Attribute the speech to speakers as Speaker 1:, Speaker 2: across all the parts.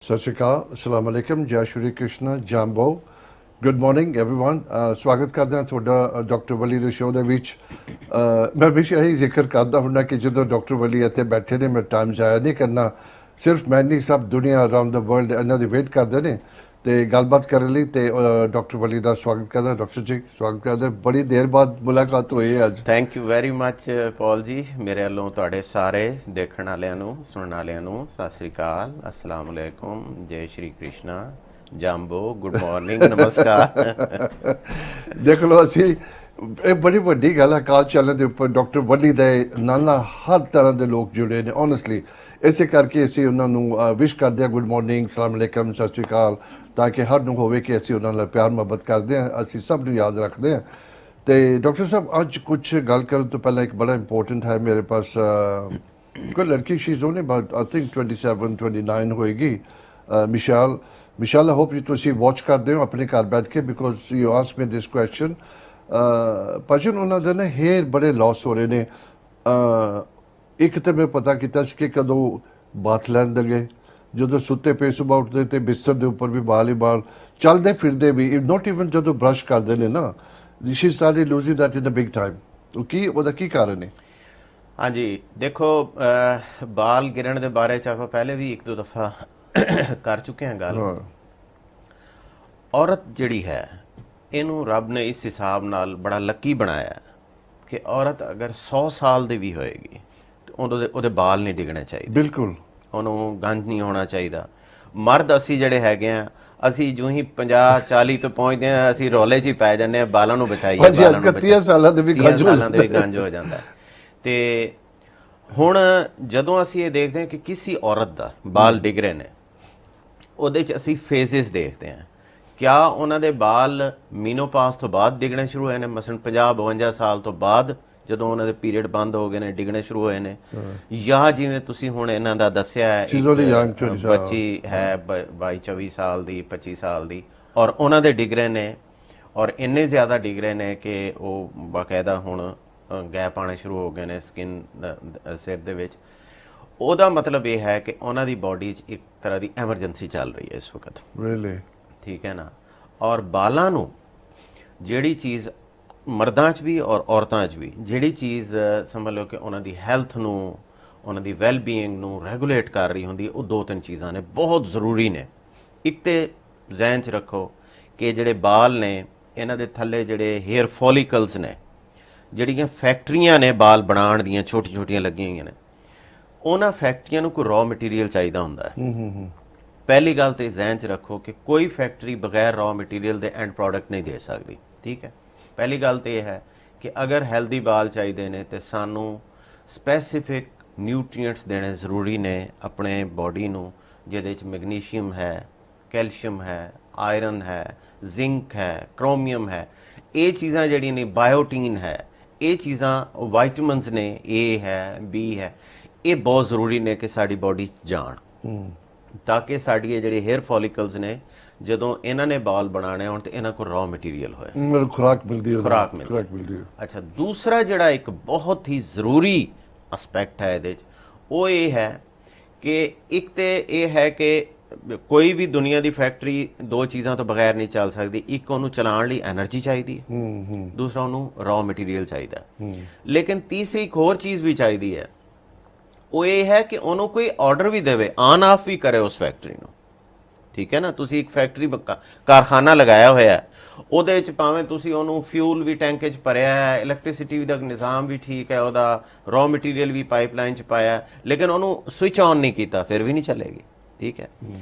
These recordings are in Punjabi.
Speaker 1: सत श्री अकाल, अस्सलाम वालेकुम, जय श्री कृष्ण, जैम्बो। Good morning everyone. स्वागत करते हैं ਤੁਹਾਡਾ ਡਾਕਟਰ ਵਲੀ ਦੇ ਸ਼ੋਅ ਦੇ ਵਿੱਚ। ਮੈਂ ਹਮੇਸ਼ਾ ਇਹੀ ਜ਼ਿਕਰ ਕਰਦਾ ਹੁੰਦਾ ਕਿ ਜਦੋਂ ਡਾਕਟਰ ਵਲੀ ਇੱਥੇ ਬੈਠੇ ਨੇ ਮੈਂ ਟਾਈਮ ਜ਼ਾਇਆ ਨਹੀਂ ਕਰਨਾ। ਸਿਰਫ ਮੈਂ ਨਹੀਂ, ਸਭ ਦੁਨੀਆ ਅਰਾਊਂਡ ਦ ਵਰਲਡ ਇਹਨਾਂ ਦੀ ਵੇਟ ਕਰਦੇ ਨੇ ਤੇ ਗੱਲਬਾਤ ਕਰਨ ਲਈ। ਤੇ ਡਾਕਟਰ ਵਲੀ ਦਾ ਸਵਾਗਤ ਕਰਦਾ। ਡਾਕਟਰ ਜੀ ਸਵਾਗਤ ਕਰਦੇ। ਬੜੀ ਦੇਰ ਬਾਅਦ ਮੁਲਾਕਾਤ ਹੋਈ ਹੈ ਅੱਜ।
Speaker 2: ਥੈਂਕ ਯੂ ਵੈਰੀ ਮੱਚ ਪੌਲ ਜੀ। ਮੇਰੇ ਵੱਲੋਂ ਤੁਹਾਡੇ ਸਾਰੇ ਦੇਖਣ ਵਾਲਿਆਂ ਨੂੰ, ਸੁਣਨ ਵਾਲਿਆਂ ਨੂੰ ਸਤਿ ਸ੍ਰੀ ਅਕਾਲ, अस्सलाम वालेकुम, जय श्री कृष्णा, जाम्बो, गुड मॉर्निंग, नमस्कार।
Speaker 1: देख लो ਅਸੀਂ ਇਹ ਬੜੀ ਵੱਡੀ ਗੱਲ ਹੈ। ਕਾਲ ਚੈਨਲ ਦੇ ਉੱਪਰ ਡਾਕਟਰ ਵਲੀ ਦੇ ਨਾਲ ਹਰ ਤਰ੍ਹਾਂ ਦੇ ਲੋਕ ਜੁੜੇ ਨੇ ਓਨੈਸਟਲੀ। ਇਸੇ ਕਰਕੇ ਅਸੀਂ ਉਹਨਾਂ ਨੂੰ ਵਿਸ਼ ਕਰਦੇ ਹਾਂ ਗੁੱਡ ਮॉर्निंग, ਸਲਾਮ ਅਲੈਕਮ, ਸਤਿ ਸ਼੍ਰੀ ਅਕਾਲ, ਤਾਂ ਕਿ ਹਰ ਨੂੰ ਹੋਵੇ ਕਿ ਅਸੀਂ ਉਹਨਾਂ ਨਾਲ ਪਿਆਰ ਮੁਹੱਬਤ ਕਰਦੇ ਹਾਂ, ਅਸੀਂ ਸਭ ਨੂੰ ਯਾਦ ਰੱਖਦੇ ਹਾਂ। ਤੇ ਡਾਕਟਰ ਸਾਹਿਬ ਅੱਜ ਕੁਝ ਗੱਲ ਕਰਨ ਤੋਂ ਪਹਿਲਾਂ ਇੱਕ ਬੜਾ ਇੰਪੋਰਟੈਂਟ ਹੈ ਮੇਰੇ ਪਾਸ। ਕੋਈ ਲੜਕੀ she is only about I think 27 29 ਹੋਏਗੀ, ਮਿਸ਼ੈਲ। ਮਿਸ਼ੈਲ, ਆਈ ਹੋਪ ਜੀ ਤੁਸੀਂ ਵਾਚ ਕਰਦੇ ਹੋ ਆਪਣੇ ਘਰ ਬੈਠ ਕੇ, because you ask me this question. ਭਾਜੀ ਉਹਨਾਂ ਦੇ ਨਾ ਹੇਅਰ ਬੜੇ ਲਾਸ ਹੋ ਰਹੇ ਨੇ। ਇੱਕ ਤਾਂ ਮੈਂ ਪਤਾ ਕੀਤਾ ਸੀ ਕਿ ਕਦੋਂ ਬਾਥ ਲੈਣ ਲੱਗੇ, ਜਦੋਂ ਸੁੱਤੇ ਪਏ ਸੁਬਾਹ ਉੱਠਦੇ ਤੇ ਬਿਸਤਰ ਦੇ ਉੱਪਰ ਵੀ ਬਾਲ ਹੀ ਬਾਲ, ਚੱਲਦੇ ਫਿਰਦੇ ਵੀ, ਨੋਟ ਈਵਨ ਜਦੋਂ ਬਰਸ਼ ਕਰਦੇ ਨੇ ਨਾ, she started losing that in a big time. ਉਹਦਾ ਕੀ ਕਾਰਨ ਹੈ?
Speaker 2: ਹਾਂਜੀ ਦੇਖੋ, ਬਾਲ ਗਿਰਨ ਦੇ ਬਾਰੇ ਚ ਆਪਾਂ ਪਹਿਲੇ ਵੀ ਇੱਕ ਦੋ ਦਫਾ ਕਰ ਚੁੱਕੇ ਹਾਂ ਗੱਲ। ਔਰਤ ਜਿਹੜੀ ਹੈ ਇਹਨੂੰ ਰੱਬ ਨੇ ਇਸ ਹਿਸਾਬ ਨਾਲ ਬੜਾ ਲੱਕੀ ਬਣਾਇਆ ਕਿ ਔਰਤ ਅਗਰ 100 ਸਾਲ ਦੀ ਵੀ ਹੋਏਗੀ ਤੇ ਉਹਦੇ ਬਾਲ ਨਹੀਂ ਡਿੱਗਣੇ ਚਾਹੀਦੇ,
Speaker 1: ਬਿਲਕੁਲ
Speaker 2: ਉਹਨੂੰ ਗੰਜ ਨਹੀਂ ਹੋਣਾ ਚਾਹੀਦਾ। ਮਰਦ ਅਸੀਂ ਜਿਹੜੇ ਹੈਗੇ ਆ, ਅਸੀਂ ਜੋ ਹੀ 50 40 ਤੋਂ ਪਹੁੰਚਦੇ ਆ ਅਸੀਂ ਰੌਲੇ 'ਚ ਹੀ ਪੈ ਜਾਂਦੇ ਆ, ਬਾਲਾਂ ਨੂੰ ਬਚਾਈਏ,
Speaker 1: 30 ਸਾਲਾਂ ਦੇ ਵੀ
Speaker 2: ਗੰਜ ਹੋ ਜਾਂਦਾ। ਤੇ ਹੁਣ ਜਦੋਂ ਅਸੀਂ ਇਹ ਦੇਖਦੇ ਹਾਂ ਕਿ ਕਿਸੇ ਔਰਤ ਦਾ ਬਾਲ ਡਿੱਗ ਰਹੇ ਨੇ, ਉਹਦੇ 'ਚ ਅਸੀਂ ਫੇਜ਼ਸ ਦੇਖਦੇ ਹਾਂ। ਕਿਆ ਉਹਨਾਂ ਦੇ ਬਾਲ ਮੀਨੋਪਾਸ ਤੋਂ ਬਾਅਦ ਡਿੱਗਣੇ ਸ਼ੁਰੂ ਹੋਏ ਨੇ, ਮਸਲਨ 50 52 ਸਾਲ ਤੋਂ ਬਾਅਦ ਜਦੋਂ ਉਹਨਾਂ ਦੇ ਪੀਰੀਅਡ ਬੰਦ ਹੋ ਗਏ ਨੇ, ਡਿੱਗਣੇ ਸ਼ੁਰੂ ਹੋਏ ਨੇ, ਜਾਂ ਜਿਵੇਂ ਤੁਸੀਂ ਹੁਣ ਇਹਨਾਂ ਦਾ ਦੱਸਿਆ ਹੈ ਬੱਚੀ ਹੈ 22 24 ਸਾਲ ਦੀ, 25 ਸਾਲ ਦੀ, ਔਰ ਉਹਨਾਂ ਦੇ ਡਿੱਗ ਰਹੇ ਨੇ, ਔਰ ਇੰਨੇ ਜ਼ਿਆਦਾ ਡਿੱਗ ਰਹੇ ਨੇ ਕਿ ਉਹ ਬਾਕਾਇਦਾ ਹੁਣ ਗੈਪ ਆਉਣੇ ਸ਼ੁਰੂ ਹੋ ਗਏ ਨੇ ਸਕਿਨ ਸਿਰ ਦੇ ਵਿੱਚ। ਉਹਦਾ ਮਤਲਬ ਇਹ ਹੈ ਕਿ ਉਹਨਾਂ ਦੀ ਬਾਡੀ 'ਚ ਇੱਕ ਤਰ੍ਹਾਂ ਦੀ ਐਮਰਜੈਂਸੀ ਚੱਲ ਰਹੀ ਹੈ ਇਸ ਵਕਤ। ਠੀਕ ਹੈ ਨਾ। ਔਰ ਬਾਲਾਂ ਨੂੰ ਜਿਹੜੀ ਚੀਜ਼ ਮਰਦਾਂ 'ਚ ਵੀ ਔਰ ਔਰਤਾਂ 'ਚ ਵੀ ਜਿਹੜੀ ਚੀਜ਼ ਸਮਝ ਲਓ ਕਿ ਉਹਨਾਂ ਦੀ ਹੈਲਥ ਨੂੰ, ਉਹਨਾਂ ਦੀ ਵੈਲ ਬੀਇੰਗ ਨੂੰ ਰੈਗੂਲੇਟ ਕਰ ਰਹੀ ਹੁੰਦੀ ਹੈ, ਉਹ ਦੋ ਤਿੰਨ ਚੀਜ਼ਾਂ ਨੇ, ਬਹੁਤ ਜ਼ਰੂਰੀ ਨੇ। ਇੱਕ ਤੇ ਜ਼ਿਹਨ 'ਚ ਰੱਖੋ ਕਿ ਜਿਹੜੇ ਬਾਲ ਨੇ ਇਹਨਾਂ ਦੇ ਥੱਲੇ ਜਿਹੜੇ ਹੇਅਰ ਫੋਲੀਕਲਸ ਨੇ, ਜਿਹੜੀਆਂ ਫੈਕਟਰੀਆਂ ਨੇ ਬਾਲ ਬਣਾਉਣ ਦੀਆਂ ਛੋਟੀ ਛੋਟੀਆਂ ਲੱਗੀਆਂ ਹੋਈਆਂ ਨੇ, ਉਹਨਾਂ ਫੈਕਟਰੀਆਂ ਨੂੰ ਕੋਈ ਰॉ ਮਟੀਰੀਅਲ ਚਾਹੀਦਾ ਹੁੰਦਾ ਹੈ। ਪਹਿਲੀ ਗੱਲ ਤੇ ਜ਼ਿਹਨ 'ਚ ਰੱਖੋ ਕਿ ਕੋਈ ਫੈਕਟਰੀ ਬਗੈਰ ਰॉ ਮਟੀਰੀਅਲ ਦੇ ਐਂਡ ਪ੍ਰੋਡਕਟ ਨਹੀਂ ਦੇ ਸਕਦੀ। ਠੀਕ ਹੈ। ਪਹਿਲੀ ਗੱਲ ਤੇ ਇਹ ਹੈ ਕਿ ਅਗਰ ਹੈਲਦੀ ਬਾਲ ਚਾਹੀਦੇ ਨੇ ਤੇ ਸਾਨੂੰ ਸਪੈਸੀਫਿਕ ਨਿਊਟ੍ਰੀਐਂਟਸ ਦੇਣੇ ਜ਼ਰੂਰੀ ਨੇ ਆਪਣੇ ਬਾਡੀ ਨੂੰ, ਜਿਹਦੇ 'ਚ ਮੈਗਨੀਸ਼ੀਅਮ ਹੈ, ਕੈਲਸ਼ੀਅਮ ਹੈ, ਆਇਰਨ ਹੈ, ਜ਼ਿੰਕ ਹੈ, ਕ੍ਰੋਮੀਅਮ ਹੈ। ਇਹ ਚੀਜ਼ਾਂ ਜਿਹੜੀਆਂ ਨੇ, ਬਾਇਓਟੀਨ ਹੈ, ਇਹ ਚੀਜ਼ਾਂ ਵਾਈਟਮਿਨਸ ਨੇ, ਏ ਹੈ, ਬੀ ਹੈ, ਇਹ ਬਹੁਤ ਜ਼ਰੂਰੀ ਨੇ ਕਿ ਸਾਡੀ ਬਾਡੀ 'ਚ ਜਾਣ, ਤਾਂ ਕਿ ਸਾਡੀ ਇਹ ਜਿਹੜੇ ਹੇਅਰ ਫੋਲੀਕਲਸ ਨੇ, ਜਦੋਂ ਇਹਨਾਂ ਨੇ ਬਾਲ ਬਣਾਉਣੇ ਹੋਣ ਤੇ ਇਹਨਾਂ ਕੋਲ ਰॉ ਮਟੀਰੀਅਲ ਹੋਏ,
Speaker 1: ਖੁਰਾਕ ਮਿਲਦੀ
Speaker 2: ਹੈ। ਅੱਛਾ, ਦੂਸਰਾ ਜਿਹੜਾ ਇੱਕ ਬਹੁਤ ਹੀ ਜ਼ਰੂਰੀ ਐਸਪੈਕਟ ਹੈ ਇਹਦੇ 'ਚ, ਉਹ ਇਹ ਹੈ ਕਿ ਇੱਕ ਤੇ ਇਹ ਹੈ ਕਿ ਕੋਈ ਵੀ ਦੁਨੀਆ ਦੀ ਫੈਕਟਰੀ ਦੋ ਚੀਜ਼ਾਂ ਤੋਂ ਬਗੈਰ ਨਹੀਂ ਚੱਲ ਸਕਦੀ। ਇੱਕ, ਉਹਨੂੰ ਚਲਾਉਣ ਲਈ ਐਨਰਜੀ ਚਾਹੀਦੀ ਹੈ, ਦੂਸਰਾ ਉਹਨੂੰ ਰॉ ਮਟੀਰੀਅਲ ਚਾਹੀਦਾ। ਲੇਕਿਨ ਤੀਸਰੀ ਇੱਕ ਹੋਰ ਚੀਜ਼ ਵੀ ਚਾਹੀਦੀ ਹੈ, ਉਹ ਇਹ ਹੈ ਕਿ ਉਹਨੂੰ ਕੋਈ ਆਰਡਰ ਵੀ ਦੇਵੇ, ਆਨ ਆਫ ਵੀ ਕਰੇ ਉਸ ਫੈਕਟਰੀ ਨੂੰ। ਠੀਕ ਹੈ ਨਾ। ਤੁਸੀਂ ਇੱਕ ਫੈਕਟਰੀ ਕਾਰਖਾਨਾ ਲਗਾਇਆ ਹੋਇਆ, ਉਹਦੇ 'ਚ ਭਾਵੇਂ ਤੁਸੀਂ ਉਹਨੂੰ ਫਿਊਲ ਵੀ ਟੈਂਕ 'ਚ ਭਰਿਆ ਹੈ, ਇਲੈਕਟ੍ਰਿਸਿਟੀ ਦਾ ਨਿਜ਼ਾਮ ਵੀ ਠੀਕ ਹੈ, ਉਹਦਾ ਰॉ ਮਟੀਰੀਅਲ ਵੀ ਪਾਈਪਲਾਈਨ 'ਚ ਪਾਇਆ, ਲੇਕਿਨ ਉਹਨੂੰ ਸਵਿਚ ਆਨ ਨਹੀਂ ਕੀਤਾ, ਫਿਰ ਵੀ ਨਹੀਂ ਚੱਲੇਗੀ। ਠੀਕ ਹੈ।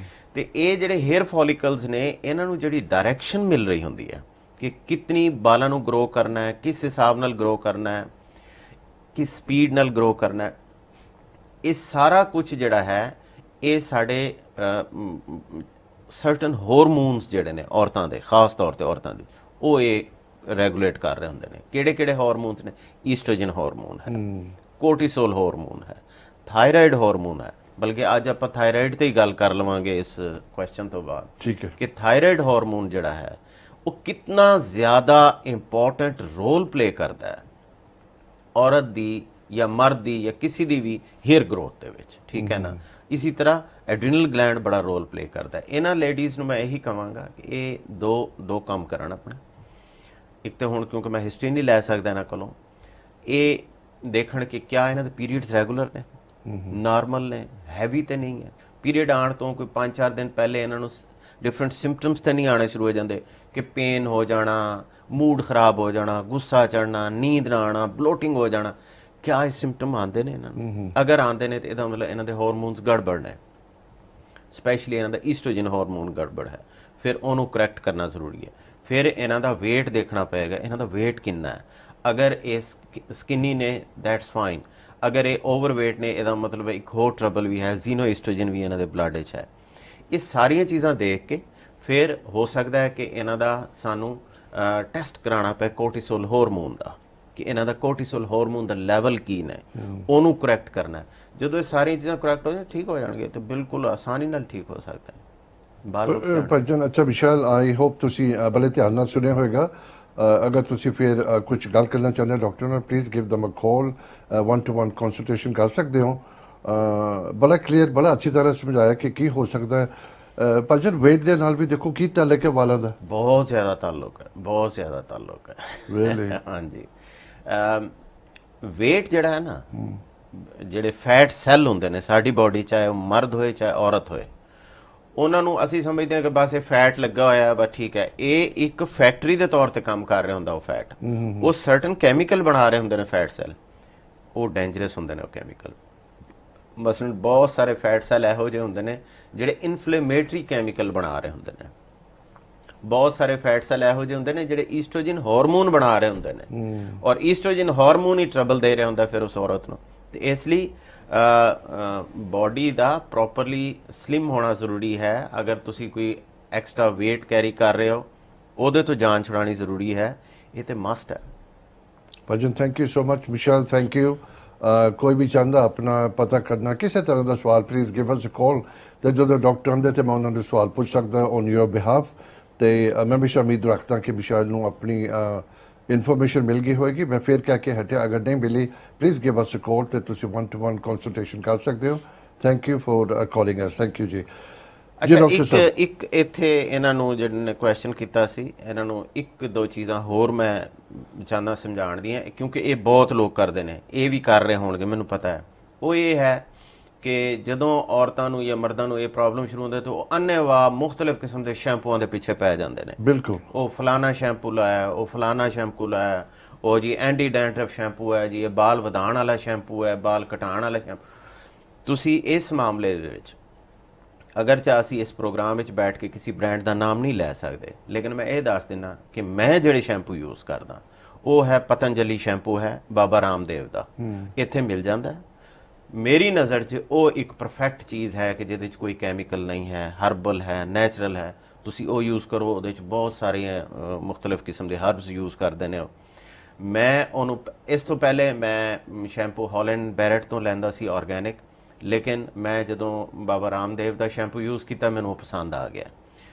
Speaker 2: ਤੇ ਇਹ ਜਿਹੜੇ ਹੇਅਰ ਫੋਲੀਕਲਸ ਨੇ, ਇਹਨਾਂ ਨੂੰ ਜਿਹੜੀ ਡਾਇਰੈਕਸ਼ਨ ਮਿਲ ਰਹੀ ਹੁੰਦੀ ਹੈ ਕਿ ਕਿਤਨੀ ਬਾਲਾਂ ਨੂੰ ਗਰੋ ਕਰਨਾ ਹੈ, ਕਿਸ ਹਿਸਾਬ ਨਾਲ ਗਰੋ ਕਰਨਾ ਹੈ, ਕਿਸ ਸਪੀਡ ਨਾਲ ਗਰੋ ਕਰਨਾ ਹੈ, ਇਹ ਸਾਰਾ ਕੁਝ ਜਿਹੜਾ ਹੈ ਇਹ ਸਾਡੇ ਸਰਟਨ ਹਾਰਮੋਨਸ ਜਿਹੜੇ ਨੇ ਔਰਤਾਂ ਦੇ, ਖਾਸ ਤੌਰ ਤੇ ਔਰਤਾਂ ਦੇ, ਉਹ ਇਹ ਰੈਗੂਲੇਟ ਕਰ ਰਹੇ ਹੁੰਦੇ ਨੇ। ਕਿਹੜੇ ਕਿਹੜੇ ਹਾਰਮੋਨਸ ਨੇ? ਈਸਟ੍ਰੋਜਨ ਹਾਰਮੋਨ ਹੈ, ਕੋਰਟੀਸੋਲ ਹਾਰਮੋਨ ਹੈ, ਥਾਇਰਾਇਡ ਹਾਰਮੋਨ ਹੈ। ਬਲਕਿ ਅੱਜ ਆਪਾਂ ਥਾਇਰਾਇਡ ਤੇ ਹੀ ਗੱਲ ਕਰ ਲਵਾਂਗੇ ਇਸ ਕੁਐਸਚਨ ਤੋਂ ਬਾਅਦ।
Speaker 1: ਠੀਕ ਹੈ।
Speaker 2: ਕਿ ਥਾਇਰਾਇਡ ਹਾਰਮੋਨ ਜਿਹੜਾ ਹੈ ਉਹ ਕਿੰਨਾ ਜ਼ਿਆਦਾ ਇੰਪੋਰਟੈਂਟ ਰੋਲ ਪਲੇ ਕਰਦਾ ਹੈ ਔਰਤ ਦੀ ਜਾਂ ਮਰਦ ਦੀ ਜਾਂ ਕਿਸੇ ਦੀ ਵੀ ਹੇਅਰ ਗਰੋਥ ਦੇ ਵਿੱਚ। ਠੀਕ ਹੈ ਨਾ। ਇसी ਤਰ੍ਹਾਂ ਐਡਰੀਨਲ ਗਲੈਂਡ ਬੜਾ ਰੋਲ ਪਲੇ ਕਰਦਾ ਹੈ। ਇਹਨਾਂ ਲੇਡੀਜ਼ ਨੂੰ ਮੈਂ ਇਹੀ ਕਹਾਂਗਾ ਕਿ ਇਹ ਦੋ ਕੰਮ ਕਰਨ ਆਪਣੇ। ਇੱਕ ਤਾਂ ਹੁਣ ਕਿਉਂਕਿ ਮੈਂ ਹਿਸਟਰੀ ਨਹੀਂ ਲੈ ਸਕਦਾ ਇਹਨਾਂ ਕੋਲੋਂ, ਇਹ ਦੇਖਣ ਕਿ ਕਿਆ ਇਹਨਾਂ ਦੇ ਪੀਰੀਅਡਸ ਰੈਗੂਲਰ ਨੇ, ਨਾਰਮਲ ਨੇ, ਹੈਵੀ ਤੇ ਨਹੀਂ ਹੈ। ਪੀਰੀਅਡ ਆਉਣ ਤੋਂ ਕੋਈ 5-4 ਦਿਨ ਪਹਿਲੇ ਇਹਨਾਂ ਨੂੰ ਡਿਫਰੈਂਟ ਸਿੰਪਟਮਸ ਤਾਂ ਨਹੀਂ ਆਉਣੇ ਸ਼ੁਰੂ ਹੋ ਜਾਂਦੇ ਕਿ ਪੇਨ ਹੋ ਜਾਣਾ, ਮੂਡ ਖਰਾਬ ਹੋ ਜਾਣਾ, ਗੁੱਸਾ ਚੜਨਾ, ਨੀਂਦ ਨਾ ਆਉਣਾ, ਬਲੋਟਿੰਗ ਹੋ ਜਾਣਾ। ਕਿਆ ਇਹ ਸਿੰਪਟਮ ਆਉਂਦੇ ਨੇ ਇਹਨਾਂ ਨੂੰ? ਅਗਰ ਆਉਂਦੇ ਨੇ ਤਾਂ ਇਹਦਾ ਮਤਲਬ ਇਹਨਾਂ ਦੇ ਹਾਰਮੋਨਸ ਗੜਬੜ ਨੇ, ਸਪੈਸ਼ਲੀ ਇਹਨਾਂ ਦਾ ਈਸਟ੍ਰੋਜਨ ਹਾਰਮੋਨ ਗੜਬੜ ਹੈ। ਫਿਰ ਉਹਨੂੰ ਕਰੈਕਟ ਕਰਨਾ ਜ਼ਰੂਰੀ ਹੈ। ਫਿਰ ਇਹਨਾਂ ਦਾ weight ਦੇਖਣਾ ਪਏਗਾ, ਇਹਨਾਂ ਦਾ weight ਕਿੰਨਾ ਹੈ। ਅਗਰ ਇਹ ਸਕਿਨੀ ਨੇ ਦੈਟਸ ਫਾਈਨ, ਅਗਰ ਇਹ ਓਵਰਵੇਟ ਨੇ ਇਹਦਾ ਮਤਲਬ ਇੱਕ ਹੋਰ ਟਰਬਲ ਵੀ ਹੈ, ਜ਼ੀਨੋ ਈਸਟ੍ਰੋਜਨ ਵੀ ਇਹਨਾਂ ਦੇ ਬਲੱਡ 'ਚ ਹੈ। ਇਹ ਸਾਰੀਆਂ ਚੀਜ਼ਾਂ ਦੇਖ ਕੇ ਫਿਰ ਹੋ ਸਕਦਾ ਹੈ ਕਿ ਇਹਨਾਂ ਦਾ ਸਾਨੂੰ ਟੈਸਟ ਕਰਾਉਣਾ ਪਏ ਕੋਰਟੀਸੋਲ ਹਾਰਮੋਨ ਦਾ, ਕਿ ਇਹਨਾਂ ਦਾ ਕੋਰਟੀਸੋਲ ਹਾਰਮੋਨ ਦਾ ਲੈਵਲ ਕੀ ਨੇ, ਉਹਨੂੰ ਕਰੈਕਟ ਕਰਨਾ। ਜਦੋਂ ਇਹ ਸਾਰੀਆਂ ਚੀਜ਼ਾਂ ਕਰੈਕਟ ਹੋ ਜਾਣ, ਠੀਕ ਹੋ ਜਾਣਗੇ, ਤਾਂ ਬਿਲਕੁਲ ਆਸਾਨੀ ਨਾਲ ਠੀਕ ਹੋ ਸਕਦਾ ਹੈ ਬਾਲ।
Speaker 1: ਭਜਨ ਅੱਛਾ ਵਿਸ਼ਾਲ, ਆਈ ਹੋਪ ਤੁਸੀਂ ਬੜੇ ਧਿਆਨ ਨਾਲ ਸੁਣਿਆ ਹੋਵੇਗਾ। ਅਗਰ ਤੁਸੀਂ ਫਿਰ ਕੁਝ ਗੱਲ ਕਰਨਾ ਚਾਹੁੰਦੇ ਹੋ ਡਾਕਟਰ ਨਾਲ, ਪਲੀਜ਼ ਗਿਵ ਦਮ ਅ ਕਾਲ, 1-to-1 ਕੰਸਲਟੇਸ਼ਨ ਕਰ ਸਕਦੇ ਹੋ। ਬੜਾ ਕਲੀਅਰ, ਬੜਾ ਅੱਛੀ ਤਰ੍ਹਾਂ ਸਮਝਾਇਆ ਕਿ ਕੀ ਹੋ ਸਕਦਾ ਹੈ। ਭਜਨ weight ਦੇ ਨਾਲ ਵੀ ਦੇਖੋ ਕੀ ਤਾਲੁਕ ਹੈ ਵਾਲਾਂ ਦਾ?
Speaker 2: ਬਹੁਤ ਜ਼ਿਆਦਾ ਤਾਲੁਕ ਹੈ, ਬਹੁਤ ਜ਼ਿਆਦਾ ਤਾਲੁਕ ਹੈ।
Speaker 1: ਰੀਅਲੀ?
Speaker 2: ਹਾਂਜੀ। weight ਜਿਹੜਾ ਹੈ ਨਾ, ਜਿਹੜੇ ਫੈਟ ਸੈੱਲ ਹੁੰਦੇ ਨੇ ਸਾਡੀ ਬਾਡੀ, ਚਾਹੇ ਉਹ ਮਰਦ ਹੋਏ ਚਾਹੇ ਔਰਤ ਹੋਏ, ਉਹਨਾਂ ਨੂੰ ਅਸੀਂ ਸਮਝਦੇ ਹਾਂ ਕਿ ਬਸ ਇਹ ਫੈਟ ਲੱਗਾ ਹੋਇਆ ਬਸ ਠੀਕ ਹੈ। ਇਹ ਇੱਕ ਫੈਕਟਰੀ ਦੇ ਤੌਰ ਤੇ ਕੰਮ ਕਰ ਰਿਹਾ ਹੁੰਦਾ ਉਹ ਫੈਟ। ਉਹ ਸਰਟਨ ਕੈਮੀਕਲ ਬਣਾ ਰਹੇ ਹੁੰਦੇ ਨੇ ਫੈਟ ਸੈੱਲ, ਉਹ ਡੇਂਜਰਸ ਹੁੰਦੇ ਨੇ ਉਹ ਕੈਮੀਕਲ। ਮਸਲਨ ਬਹੁਤ ਸਾਰੇ ਫੈਟ ਸੈੱਲ ਇਹੋ ਜਿਹੇ ਹੁੰਦੇ ਨੇ ਜਿਹੜੇ ਇਨਫਲੇਮੇਟਰੀ ਕੈਮੀਕਲ ਬਣਾ ਰਹੇ ਹੁੰਦੇ ਨੇ। ਬਹੁਤ ਸਾਰੇ ਫੈਟ ਸੈੱਲ ਇਹੋ ਜਿਹੇ ਹੁੰਦੇ ਨੇ ਜਿਹੜੇ ਈਸਟ੍ਰੋਜਨ ਹਾਰਮੋਨ ਬਣਾ ਰਹੇ ਹੁੰਦੇ ਨੇ, ਔਰ ਈਸਟ੍ਰੋਜਨ ਹਾਰਮੋਨ ਹੀ ਟਰਬਲ ਦੇ ਰਿਹਾ ਹੁੰਦਾ ਫਿਰ ਉਸ ਔਰਤ ਨੂੰ। ਤੇ ਇਸ ਲਈ ਬਾਡੀ ਦਾ ਪ੍ਰੋਪਰਲੀ ਸਲਿਮ ਹੋਣਾ ਜ਼ਰੂਰੀ ਹੈ। ਅਗਰ ਤੁਸੀਂ ਕੋਈ ਐਕਸਟਰਾ weight ਕੈਰੀ ਕਰ ਰਹੇ ਹੋ, ਉਹਦੇ ਤੋਂ ਜਾਨ ਛੁਡਾਉਣੀ ਜ਼ਰੂਰੀ ਹੈ। ਇਹ ਤੇ ਮਸਟ ਹੈ।
Speaker 1: ਭਜਨ thank you so much. Vishal thank you. ਕੋਈ ਵੀ ਚਾਹੁੰਦਾ ਆਪਣਾ ਪਤਾ ਕਰਨਾ ਕਿਸੇ ਤਰ੍ਹਾਂ ਦਾ ਸਵਾਲ, ਪਲੀਜ਼ ਗਿਵ ਅਸ ਅ ਕਾਲ। ਤੇ ਜਦੋਂ ਡਾਕਟਰ ਆਉਂਦੇ ਤੇ ਮੈਂ ਉਹਨਾਂ ਨੂੰ ਸਵਾਲ ਪੁੱਛ ਸਕਦਾ ਔਨ ਯੋਰ ਬਿਹਾਫ। ਤੇ ਮੈਂ ਵੀ ਉਮੀਦ ਰੱਖਦਾ ਕਿ ਵਿਸ਼ਾਲ ਨੂੰ ਆਪਣੀ ਇਨਫੋਰਮੇਸ਼ਨ ਮਿਲ ਗਈ ਹੋਏਗੀ। ਮੈਂ ਫਿਰ ਕਹਿ ਕੇ ਹਟਿਆ, ਅਗਰ ਨਹੀਂ ਮਿਲੀ ਪਲੀਜ਼ ਗਿਵ ਅਸ ਅ ਕਾਲ ਤੇ ਤੁਸੀਂ 1-to-1 ਕੰਸਲਟੇਸ਼ਨ ਕਰ ਸਕਦੇ ਹੋ। Thank you for calling us. Thank you ਜੀ।
Speaker 2: ਅੱਛਾ, ਇੱਕ ਇੱਥੇ ਇਹਨਾਂ ਨੂੰ ਜਿਹੜੇ ਨੇ ਕੁਐਸਚਨ ਕੀਤਾ ਸੀ, ਇਹਨਾਂ ਨੂੰ ਇੱਕ ਦੋ ਚੀਜ਼ਾਂ ਹੋਰ ਮੈਂ ਚਾਹੁੰਦਾ ਸਮਝਾਉਣ ਦੀਆਂ, ਕਿਉਂਕਿ ਇਹ ਬਹੁਤ ਲੋਕ ਕਰਦੇ ਨੇ, ਇਹ ਵੀ ਕਰ ਰਹੇ ਹੋਣਗੇ ਮੈਨੂੰ ਪਤਾ ਹੈ। ਉਹ ਇਹ ਹੈ ਕਿ ਜਦੋਂ ਔਰਤਾਂ ਨੂੰ ਜਾਂ ਮਰਦਾਂ ਨੂੰ ਇਹ ਪ੍ਰੋਬਲਮ ਸ਼ੁਰੂ ਹੁੰਦੀ ਤਾਂ ਉਹ ਅੰਨ੍ਹੇਵਾਹ ਮੁਖਤਲਿਫ ਕਿਸਮ ਦੇ ਸ਼ੈਂਪੂਆਂ ਦੇ ਪਿੱਛੇ ਪੈ ਜਾਂਦੇ ਨੇ।
Speaker 1: ਬਿਲਕੁਲ। ਉਹ
Speaker 2: ਫਲਾਨਾ ਸ਼ੈਂਪੂ ਲਾਇਆ, ਉਹ ਫਲਾਨਾ ਸ਼ੈਂਪੂ ਲਾਇਆ, ਉਹ ਜੀ ਐਂਟੀ ਡੈਂਡਰਫ ਸ਼ੈਂਪੂ ਹੈ ਜੀ, ਇਹ ਬਾਲ ਵਧਾਉਣ ਵਾਲਾ ਸ਼ੈਂਪੂ ਹੈ, ਬਾਲ ਘਟਾਉਣ ਵਾਲਾ ਸ਼ੈਂਪੂ। ਤੁਸੀਂ ਇਸ ਮਾਮਲੇ ਦੇ ਵਿੱਚ ਅਗਰਚਾ ਅਸੀਂ ਇਸ ਪ੍ਰੋਗਰਾਮ ਵਿੱਚ ਬੈਠ ਕੇ ਕਿਸੇ ਬ੍ਰਾਂਡ ਦਾ ਨਾਮ ਨਹੀਂ ਲੈ ਸਕਦੇ, ਲੇਕਿਨ ਮੈਂ ਇਹ ਦੱਸ ਦਿੰਦਾ ਕਿ ਮੈਂ ਜਿਹੜੇ ਸ਼ੈਂਪੂ ਯੂਜ਼ ਕਰਦਾ ਉਹ ਹੈ ਪਤੰਜਲੀ ਸ਼ੈਂਪੂ ਹੈ, ਬਾਬਾ ਰਾਮਦੇਵ ਦਾ। ਇੱਥੇ ਮਿਲ ਜਾਂਦਾ ਹੈ। ਮੇਰੀ ਨਜ਼ਰ 'ਚ ਉਹ ਇੱਕ ਪਰਫੈਕਟ ਚੀਜ਼ ਹੈ ਕਿ ਜਿਹਦੇ 'ਚ ਕੋਈ ਕੈਮੀਕਲ ਨਹੀਂ ਹੈ, ਹਰਬਲ ਹੈ, ਨੈਚੁਰਲ ਹੈ। ਤੁਸੀਂ ਉਹ ਯੂਜ਼ ਕਰੋ। ਉਹਦੇ 'ਚ ਬਹੁਤ ਸਾਰੀਆਂ ਮੁਖਤਲਿਫ ਕਿਸਮ ਦੇ ਹਰਬਸ ਯੂਜ਼ ਕਰਦੇ ਨੇ। ਮੈਂ ਉਹਨੂੰ ਇਸ ਤੋਂ ਪਹਿਲੇ ਮੈਂ ਸ਼ੈਂਪੂ ਹਾਲੈਂਡ ਬੈਰਟ ਤੋਂ ਲੈਂਦਾ ਸੀ ਆਰਗੈਨਿਕ, ਲੇਕਿਨ ਮੈਂ ਜਦੋਂ ਬਾਬਾ ਰਾਮਦੇਵ ਦਾ ਸ਼ੈਂਪੂ ਯੂਜ਼ ਕੀਤਾ ਮੈਨੂੰ ਉਹ ਪਸੰਦ ਆ ਗਿਆ।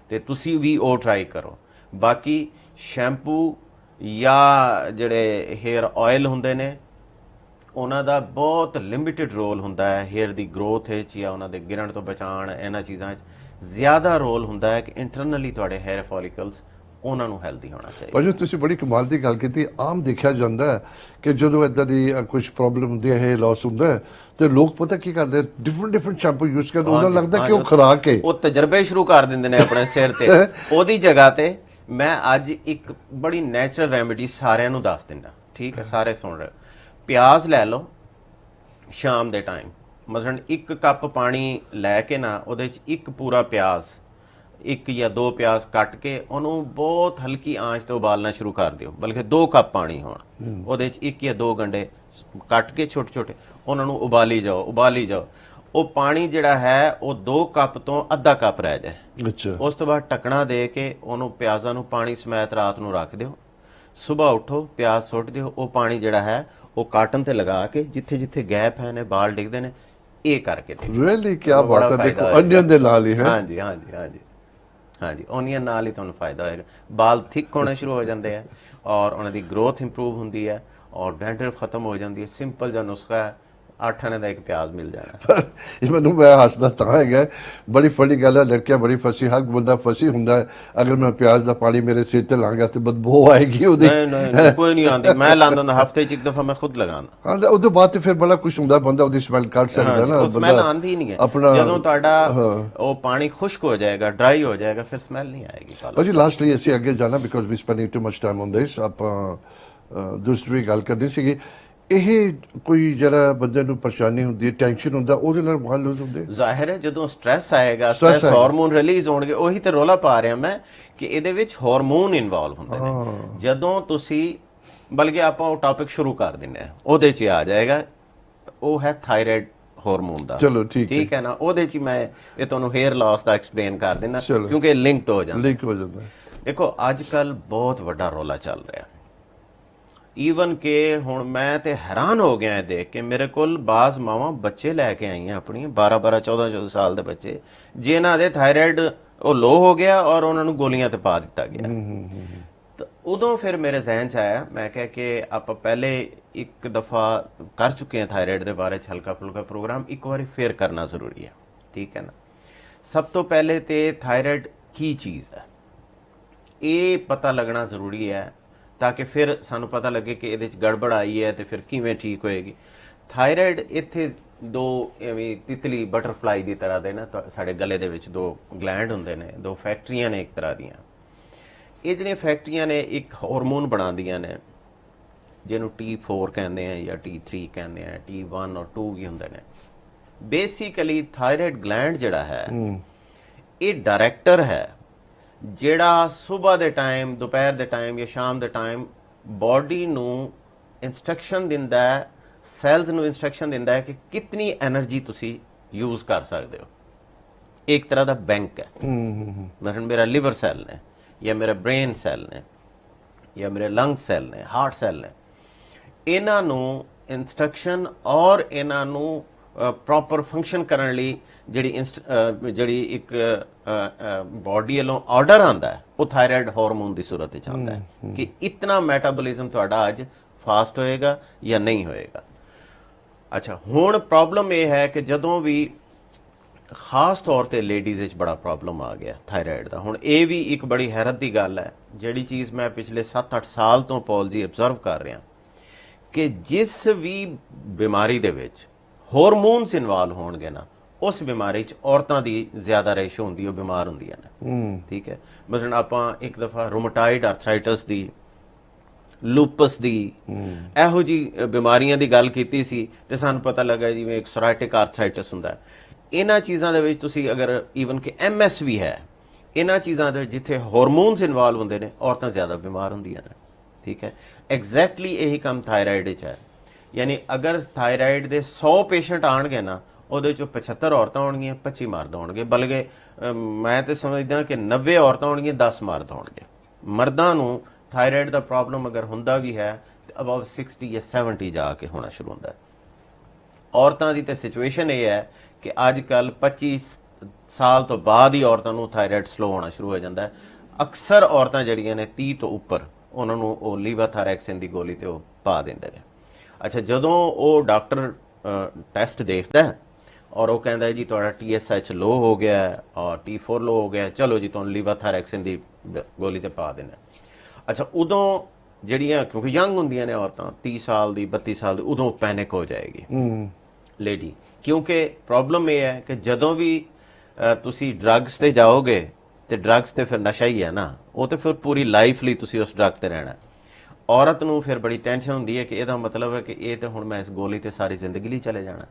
Speaker 2: ਤੇ ਤੁਸੀਂ ਵੀ ਉਹ ਟਰਾਈ ਕਰੋ। ਬਾਕੀ ਸ਼ੈਂਪੂ ਜਾਂ ਜਿਹੜੇ ਹੇਅਰ ਆਇਲ ਹੁੰਦੇ ਨੇ ਉਹਨਾਂ ਦਾ ਬਹੁਤ ਲਿਮਿਟਿਡ ਰੋਲ ਹੁੰਦਾ ਹੈ ਹੇਅਰ ਦੀ ਗਰੋਥ ਵਿੱਚ ਜਾਂ ਉਹਨਾਂ ਦੇ ਗਿਰਣ ਤੋਂ ਬਚਾਉਣ। ਇਹਨਾਂ ਚੀਜ਼ਾਂ 'ਚ ਜ਼ਿਆਦਾ ਰੋਲ ਹੁੰਦਾ ਹੈ ਕਿ ਇੰਟਰਨਲੀ ਤੁਹਾਡੇ ਹੇਅਰ ਫੋਲੀਕਲਸ ਉਹਨਾਂ ਨੂੰ ਹੈਲਦੀ ਹੋਣਾ ਚਾਹੀਦਾ।
Speaker 1: ਭਾਜੀ ਤੁਸੀਂ ਬੜੀ ਕਮਾਲ ਦੀ ਗੱਲ ਕੀਤੀ। ਆਮ ਦੇਖਿਆ ਜਾਂਦਾ ਹੈ ਕਿ ਜਦੋਂ ਇੱਦਾਂ ਦੀ ਕੁਝ ਪ੍ਰੋਬਲਮ ਹੁੰਦੀ ਹੈ, ਹੇਅਰ ਲਾਸ ਹੁੰਦਾ ਹੈ, ਤੇ ਲੋਕ ਪਤਾ ਕੀ ਕਰਦੇ, ਡਿਫਰੈਂਟ ਸ਼ੈਂਪੂ ਯੂਜ਼ ਕਰਦੇ। ਉਹਨਾਂ ਨੂੰ ਲੱਗਦਾ ਕਿ ਉਹ ਖੁਰਾਕ ਹੈ,
Speaker 2: ਉਹ ਤਜਰਬੇ ਸ਼ੁਰੂ ਕਰ ਦਿੰਦੇ ਨੇ ਆਪਣੇ ਸਿਰ ਤੇ। ਉਹਦੀ ਜਗ੍ਹਾ ਤੇ ਮੈਂ ਅੱਜ ਇੱਕ ਬੜੀ ਨੈਚੁਰਲ ਰੈਮੇਡੀ ਸਾਰਿਆਂ ਨੂੰ ਦੱਸ ਦਿੰਦਾ, ਠੀਕ ਹੈ? ਸਾਰੇ ਸੁਣ ਰਹੇ। ਪਿਆਜ਼ ਲੈ ਲਓ ਸ਼ਾਮ ਦੇ ਟਾਈਮ, ਮਸਲਨ 1 ਕੱਪ ਪਾਣੀ ਲੈ ਕੇ ਨਾ ਉਹਦੇ 'ਚ ਇੱਕ ਪੂਰਾ ਪਿਆਜ਼, 1 ਜਾਂ 2 ਪਿਆਜ਼ ਕੱਟ ਕੇ ਉਹਨੂੰ ਬਹੁਤ ਹਲਕੀ ਆਂਚ ਤੇ ਉਬਾਲਣਾ ਸ਼ੁਰੂ ਕਰ ਦਿਓ। ਬਲਕਿ 2 ਕੱਪ ਪਾਣੀ ਹੋਣ, ਉਹਦੇ 'ਚ 1 ਜਾਂ 2 ਗੰਢੇ ਕੱਟ ਕੇ ਛੋਟੇ ਛੋਟੇ ਉਹਨਾਂ ਨੂੰ ਉਬਾਲੀ ਜਾਓ। ਉਹ ਪਾਣੀ ਜਿਹੜਾ ਹੈ ਉਹ 2 ਕੱਪ ਤੋਂ ਅੱਧਾ ਕੱਪ ਰਹਿ ਜਾਏ।
Speaker 1: ਅੱਛਾ।
Speaker 2: ਉਸ ਤੋਂ ਬਾਅਦ ਢੱਕਣਾ ਦੇ ਕੇ ਉਹਨੂੰ ਪਿਆਜ਼ਾਂ ਨੂੰ ਪਾਣੀ ਸਮੇਤ ਰਾਤ ਨੂੰ ਰੱਖ ਦਿਓ। ਸਵੇਰ ਉੱਠੋ, ਪਿਆਜ਼ ਸੁੱਟ ਦਿਓ। ਉਹ ਪਾਣੀ ਜਿਹੜਾ ਹੈ ਉਹ ਕਾਟਨ ਤੇ ਲਗਾ ਕੇ ਜਿੱਥੇ ਜਿੱਥੇ ਗੈਪ ਹੈ ਨੇ, ਬਾਲ ਡਿੱਗਦੇ ਨੇ, ਇਹ ਕਰਕੇ ਦੇਖੋ।
Speaker 1: ਰੀਅਲੀ ਕੀ ਬਾਤ ਹੈ। ਦੇਖੋ ਅਨੀਅਨ ਦੇ ਨਾਲ ਹੀ ਹੈ।
Speaker 2: ਹਾਂਜੀ, ਓਨੀਅਨ ਨਾਲ ਹੀ ਤੁਹਾਨੂੰ ਫਾਇਦਾ ਹੋਏਗਾ। ਬਾਲ ਥਿਕ ਹੋਣੇ ਸ਼ੁਰੂ ਹੋ ਜਾਂਦੇ ਆ ਔਰ ਉਹਨਾਂ ਦੀ ਗਰੋਥ ਇੰਪਰੂਵ ਹੁੰਦੀ ਹੈ ਔਰ ਡੈਂਡਰਫ ਖਤਮ ਹੋ ਜਾਂਦੀ ਹੈ। ਸਿੰਪਲ ਜਿਹਾ ਨੁਸਖਾ ਹੈ, 8 ਆਨੇ ਦਾ ਇੱਕ ਪਿਆਜ਼ ਮਿਲ ਜਾਣਾ।
Speaker 1: ਪਰ ਇਹ ਮੈਨੂੰ ਮੈਂ ਹੱਸਦਾ ਤਾਂ ਹੈਗਾ, ਬੜੀ ਫਨੀ ਗੱਲ ਹੈ, ਲੜਕੀਆਂ ਬੜੀ ਫਸੀ, ਹਰ ਬੰਦਾ ਫਸੀ ਹੁੰਦਾ ਹੈ। ਅਗਰ ਮੈਂ ਪਿਆਜ਼ ਦਾ ਪਾਣੀ ਮੇਰੇ ਸਿਰ ਤੇ ਲਾਂਗਾ ਤੇ ਬਦਬੂ ਆਏਗੀ ਉਹਦੀ।
Speaker 2: ਨਹੀਂ ਕੋਈ ਨਹੀਂ ਆਉਂਦੀ, ਮੈਂ ਲਾਉਂਦਾ ਹੁੰਦਾ ਹਫਤੇ 'ਚ ਇੱਕ ਦਫਾ, ਮੈਂ ਖੁਦ ਲਗਾਉਂਦਾ।
Speaker 1: ਹਾਂ, ਉਹਦੇ ਬਾਅਦ ਤੇ ਫਿਰ ਬੜਾ ਕੁਛ ਹੁੰਦਾ, ਬੰਦਾ ਉਹਦੀ ਸਮੈਲ ਕੱਢ ਸਕਦਾ ਨਾ।
Speaker 2: ਉਹ ਸਮੈਲ ਆਉਂਦੀ ਹੀ ਨਹੀਂ ਹੈ
Speaker 1: ਆਪਣਾ
Speaker 2: ਜਦੋਂ ਤੁਹਾਡਾ ਉਹ ਪਾਣੀ ਖੁਸ਼ਕ ਹੋ ਜਾਏਗਾ, ਡਰਾਈ ਹੋ ਜਾਏਗਾ, ਫਿਰ ਸਮੈਲ ਨਹੀਂ ਆਏਗੀ।
Speaker 1: ਭਾਜੀ ਲਾਸਟਲੀ ਅਸੀਂ ਅੱਗੇ ਜਾਣਾ, because we spending too much time on this. ਆਪਾਂ ਦੂਸਰੀ ਗੱਲ ਕਰਨੀ ਸੀਗੀ, ਇਹ ਕੋਈ ਜਿਹੜਾ ਬੰਦੇ ਨੂੰ ਪਰੇਸ਼ਾਨੀ ਹੁੰਦੀ ਹੈ, ਟੈਨਸ਼ਨ ਹੁੰਦਾ, ਉਹਦੇ ਨਾਲ ਵਾਲ ਲੂਜ਼ ਹੁੰਦੇ।
Speaker 2: ਜ਼ਾਹਿਰ ਹੈ ਜਦੋਂ ਸਟ੍ਰੈਸ ਆਏਗਾ, ਸਟ੍ਰੈਸ ਹਾਰਮੋਨ ਰਿਲੀਜ਼ ਹੋਣਗੇ। ਉਹੀ ਤੇ ਰੋਲਾ ਪਾ ਰਿਹਾ ਮੈਂ ਕਿ ਇਹਦੇ ਵਿੱਚ ਹਾਰਮੋਨ ਇਨਵੋਲਵ ਹੁੰਦੇ ਨੇ। ਜਦੋਂ ਤੁਸੀਂ, ਬਲਕਿ ਆਪਾਂ ਉਹ ਟਾਪਿਕ ਸ਼ੁਰੂ ਕਰ ਦਿੰਦੇ ਆ, ਉਹਦੇ 'ਚ ਆ ਜਾਏਗਾ, ਉਹ ਹੈ ਥਾਇਰਾਇਡ ਹਾਰਮੋਨ ਦਾ।
Speaker 1: ਚਲੋ ਠੀਕ
Speaker 2: ਹੈ ਨਾ, ਉਹਦੇ 'ਚ ਮੈਂ ਇਹ ਤੁਹਾਨੂੰ ਹੇਅਰ ਲਾਸ ਦਾ ਐਕਸਪਲੇਨ ਕਰ ਦਿੰਦਾ,
Speaker 1: ਚਲੋ।
Speaker 2: ਕਿਉਂਕਿ ਲਿੰਕਡ ਹੋ ਜਾਂਦਾ।
Speaker 1: ਲਿੰਕ ਹੋ ਜਾਂਦਾ।
Speaker 2: ਦੇਖੋ ਅੱਜ ਕੱਲ ਬਹੁਤ ਵੱਡਾ ਰੋਲਾ ਚੱਲ ਰਿਹਾ, ਈਵਨ ਕਿ ਹੁਣ ਮੈਂ ਤੇ ਹੈਰਾਨ ਹੋ ਗਿਆ ਇਹ ਦੇਖ ਕੇ, ਮੇਰੇ ਕੋਲ ਬਾਜ਼ ਮਾਵਾਂ ਬੱਚੇ ਲੈ ਕੇ ਆਈਆਂ ਆਪਣੀਆਂ, 12 14 ਸਾਲ ਦੇ ਬੱਚੇ, ਜਿਨ੍ਹਾਂ ਦੇ ਥਾਇਰਾਇਡ ਉਹ ਲੋ ਹੋ ਗਿਆ ਔਰ ਉਹਨਾਂ ਨੂੰ ਗੋਲੀਆਂ ਤੇ ਪਾ ਦਿੱਤਾ ਗਿਆ। ਤਾਂ ਉਦੋਂ ਫਿਰ ਮੇਰੇ ਜ਼ਿਹਨ 'ਚ ਆਇਆ, ਮੈਂ ਕਿਹਾ ਕਿ ਆਪਾਂ ਪਹਿਲੇ ਇੱਕ ਦਫਾ ਕਰ ਚੁੱਕੇ ਹਾਂ ਥਾਇਰਾਇਡ ਦੇ ਬਾਰੇ 'ਚ ਹਲਕਾ ਫੁਲਕਾ ਪ੍ਰੋਗਰਾਮ, ਇੱਕ ਵਾਰੀ ਫੇਰ ਕਰਨਾ ਜ਼ਰੂਰੀ ਹੈ। ਠੀਕ ਹੈ ਨਾ। ਸਭ ਤੋਂ ਪਹਿਲੇ ਤੇ ਥਾਇਰਾਇਡ ਕੀ ਚੀਜ਼ ਹੈ ਇਹ ਪਤਾ ਲੱਗਣਾ ਜ਼ਰੂਰੀ ਹੈ, ਤਾਂ ਕਿ ਫਿਰ ਸਾਨੂੰ ਪਤਾ ਲੱਗੇ ਕਿ ਇਹਦੇ 'ਚ ਗੜਬੜ ਆਈ ਹੈ ਤੇ ਫਿਰ ਕਿਵੇਂ ਠੀਕ ਹੋਏਗੀ। ਥਾਇਰਾਇਡ ਇੱਥੇ ਦੋ ਐਵੇਂ ਤਿਤਲੀ ਬਟਰਫਲਾਈ ਦੀ ਤਰ੍ਹਾਂ ਦੇ ਨਾ ਸਾਡੇ ਗਲੇ ਦੇ ਵਿੱਚ ਦੋ ਗਲੈਂਡ ਹੁੰਦੇ ਨੇ, ਦੋ ਫੈਕਟਰੀਆਂ ਨੇ ਇੱਕ ਤਰ੍ਹਾਂ ਦੀਆਂ। ਇਹ ਜਿਹੜੀਆਂ ਫੈਕਟਰੀਆਂ ਨੇ ਇੱਕ ਹਾਰਮੋਨ ਬਣਾਉਂਦੀਆਂ ਨੇ, ਜਿਹਨੂੰ T4 ਕਹਿੰਦੇ ਆ ਜਾਂ T3 ਕਹਿੰਦੇ ਆ, T1 ਔਰ 2 ਵੀ ਹੁੰਦੇ ਨੇ। ਬੇਸਿਕਲੀ ਥਾਇਰਾਇਡ ਗਲੈਂਡ ਜਿਹੜਾ ਹੈ ਇਹ ਡਾਇਰੈਕਟਰ ਹੈ, ਜਿਹੜਾ ਸਵੇਰ ਦੇ ਟਾਈਮ, ਦੁਪਹਿਰ ਦੇ ਟਾਈਮ ਜਾਂ ਸ਼ਾਮ ਦੇ ਟਾਈਮ ਬਾਡੀ ਨੂੰ ਇਨਸਟਰਕਸ਼ਨ ਦਿੰਦਾ ਹੈ, ਸੈਲਸ ਨੂੰ ਇਨਸਟਰਕਸ਼ਨ ਦਿੰਦਾ ਹੈ ਕਿ ਕਿੰਨੀ એનર્ਜੀ ਤੁਸੀਂ ਯੂਜ਼ ਕਰ ਸਕਦੇ ਹੋ। ਇੱਕ ਤਰ੍ਹਾਂ ਦਾ ਬੈਂਕ ਹੈ। ਮਤਲਬ ਮੇਰਾ ਲਿਵਰ ਸੈੱਲ ਨੇ ਜਾਂ ਮੇਰਾ ਬ੍ਰੇਨ ਸੈੱਲ ਨੇ ਜਾਂ ਮੇਰੇ ਲੰਗ ਸੈੱਲ ਨੇ, ਹਾਰਟ ਸੈੱਲ ਨੇ, ਇਹਨਾਂ ਨੂੰ ਇਨਸਟਰਕਸ਼ਨ ਔਰ ਇਹਨਾਂ ਨੂੰ ਪ੍ਰੋਪਰ ਫੰਕਸ਼ਨ ਕਰਨ ਲਈ ਜਿਹੜੀ ਇੱਕ ਬਾਡੀ ਵੱਲੋਂ ਆਰਡਰ ਆਉਂਦਾ ਹੈ, ਉਹ ਥਾਇਰਾਇਡ ਹਾਰਮੋਨ ਦੀ ਸੂਰਤ ਵਿੱਚ ਆਉਂਦਾ ਹੈ ਕਿ ਇਤਨਾ ਮੈਟਾਬੋਲਿਜ਼ਮ ਤੁਹਾਡਾ ਅੱਜ ਫਾਸਟ ਹੋਏਗਾ ਜਾਂ ਨਹੀਂ ਹੋਏਗਾ। ਅੱਛਾ, ਹੁਣ ਪ੍ਰੋਬਲਮ ਇਹ ਹੈ ਕਿ ਜਦੋਂ ਵੀ ਖਾਸ ਤੌਰ ਤੇ ਲੇਡੀਜ਼ ਵਿੱਚ ਬੜਾ ਪ੍ਰੋਬਲਮ ਆ ਗਿਆ ਥਾਇਰਾਇਡ ਦਾ। ਹੁਣ ਇਹ ਵੀ ਇੱਕ ਬੜੀ ਹੈਰਤ ਦੀ ਗੱਲ ਹੈ, ਜਿਹੜੀ ਚੀਜ਼ ਮੈਂ ਪਿਛਲੇ 7-8 ਸਾਲ ਤੋਂ ਪੌਲ ਜੀ ਅਬਜ਼ਰਵ ਕਰ ਰਿਹਾ ਕਿ ਜਿਸ ਵੀ ਬਿਮਾਰੀ ਦੇ ਵਿੱਚ ਹਾਰਮੋਨਸ ਇਨਵੋਲਵ ਹੋਣਗੇ ਨਾ, ਉਸ ਬਿਮਾਰੀ 'ਚ ਔਰਤਾਂ ਦੀ ਜ਼ਿਆਦਾ ਰੇਸ਼ੋ ਹੁੰਦੀ, ਉਹ ਬਿਮਾਰ ਹੁੰਦੀਆਂ ਨੇ। ਠੀਕ ਹੈ। ਮਸਲਨ ਆਪਾਂ ਇੱਕ ਦਫਾ ਰੂਮੇਟਾਇਡ ਆਰਥਰਾਈਟਸ ਦੀ, ਲੂਪਸ ਦੀ, ਇਹੋ ਜੀ ਬਿਮਾਰੀਆਂ ਦੀ ਗੱਲ ਕੀਤੀ ਸੀ ਤੇ ਸਾਨੂੰ ਪਤਾ ਲੱਗਾ ਜਿਵੇਂ ਇੱਕ ਸੋਰਾਇਟਿਕ ਆਰਥਰਾਈਟਸ ਹੁੰਦਾ ਹੈ। ਇਹਨਾਂ ਚੀਜ਼ਾਂ ਦੇ ਵਿੱਚ ਤੁਸੀਂ ਅਗਰ ਈਵਨ ਕਿ MS ਵੀ ਹੈ, ਇਹਨਾਂ ਚੀਜ਼ਾਂ ਦੇ ਜਿੱਥੇ ਹਾਰਮੋਨਸ ਇਨਵੋਲਵ ਹੁੰਦੇ ਨੇ, ਔਰਤਾਂ ਜ਼ਿਆਦਾ ਬਿਮਾਰ ਹੁੰਦੀਆਂ ਨੇ। ਠੀਕ ਹੈ। ਐਗਜ਼ੈਕਟਲੀ ਇਹੀ ਕੰਮ ਥਾਇਰਾਇਡ ਵਿੱਚ ਹੈ। ਯਾਨੀ ਅਗਰ ਥਾਇਰਾਇਡ ਦੇ 100 ਪੇਸ਼ੈਂਟ ਆਣਗੇ ਨਾ, ਉਹਦੇ ਚੋਂ 75 ਔਰਤਾਂ ਹੋਣਗੀਆਂ, 25 ਮਰਦ ਹੋਣਗੇ। ਬਲਕਿ ਮੈਂ ਤੇ ਸਮਝਦਾ ਕਿ 90 ਔਰਤਾਂ ਹੋਣਗੀਆਂ, 10 ਮਰਦ ਹੋਣਗੇ। ਮਰਦਾਂ ਨੂੰ ਥਾਇਰਾਇਡ ਦਾ ਪ੍ਰੋਬਲਮ ਅਗਰ ਹੁੰਦਾ ਵੀ ਹੈ ਤੇ ਅਬਾਊਟ 60 ਜਾਂ 70 ਜਾ ਕੇ ਹੋਣਾ ਸ਼ੁਰੂ ਹੁੰਦਾ ਹੈ। ਔਰਤਾਂ ਦੀ ਤੇ ਸਿਚੁਏਸ਼ਨ ਇਹ ਹੈ ਕਿ ਅੱਜ ਕੱਲ 25 ਸਾਲ ਤੋਂ ਬਾਅਦ ਹੀ ਔਰਤਾਂ ਨੂੰ ਥਾਇਰਾਇਡ ਸਲੋ ਹੋਣਾ ਸ਼ੁਰੂ ਹੋ ਜਾਂਦਾ ਹੈ। ਅਕਸਰ ਔਰਤਾਂ ਜਿਹੜੀਆਂ ਨੇ 30 ਤੋਂ ਉੱਪਰ, ਉਹਨਾਂ ਨੂੰ ਉਹ ਲੀਵਾਥਾਇਰੈਕਸਿਨ ਦੀ ਗੋਲੀ ਤੇ ਉਹ ਪਾ ਦਿੰਦੇ ਨੇ। ਅੱਛਾ, ਜਦੋਂ ਉਹ ਡਾਕਟਰ ਟੈਸਟ ਦੇਖਦਾ ਹੈ ਔਰ ਉਹ ਕਹਿੰਦਾ ਜੀ ਤੁਹਾਡਾ TSH ਲੋ ਹੋ ਗਿਆ ਔਰ T4 ਲੋ ਹੋ ਗਿਆ, ਚਲੋ ਜੀ ਤੁਹਾਨੂੰ ਲੀਵਾਥਾਇਰੈਕਸਿਨ ਦੀ ਗੋਲੀ ਤੇ ਪਾ ਦੇਣਾ। ਅੱਛਾ, ਉਦੋਂ ਜਿਹੜੀਆਂ ਕਿਉਂਕਿ ਯੰਗ ਹੁੰਦੀਆਂ ਨੇ ਔਰਤਾਂ, 30 ਸਾਲ ਦੀ, 32 ਸਾਲ ਦੀ, ਉਦੋਂ ਪੈਨਿਕ ਹੋ ਜਾਏਗੀ ਲੇਡੀ। ਕਿਉਂਕਿ ਪ੍ਰੋਬਲਮ ਇਹ ਹੈ ਕਿ ਜਦੋਂ ਵੀ ਤੁਸੀਂ ਡਰੱਗਸ ਤੇ ਜਾਓਗੇ ਤੇ ਡਰੱਗਸ ਤੇ ਫਿਰ ਨਸ਼ਾ ਹੀ ਹੈ ਨਾ, ਉਹ ਤੇ ਫਿਰ ਪੂਰੀ ਲਾਈਫ ਲਈ ਤੁਸੀਂ ਉਸ ਡਰੱਗ ਤੇ ਰਹਿਣਾ। ਔਰਤ ਨੂੰ ਫਿਰ ਬੜੀ ਟੈਨਸ਼ਨ ਹੁੰਦੀ ਹੈ ਕਿ ਇਹਦਾ ਮਤਲਬ ਹੈ ਕਿ ਇਹ ਤਾਂ ਹੁਣ ਮੈਂ ਇਸ ਗੋਲੀ ਤੇ ਸਾਰੀ ਜ਼ਿੰਦਗੀ ਲਈ ਚਲੇ ਜਾਣਾ।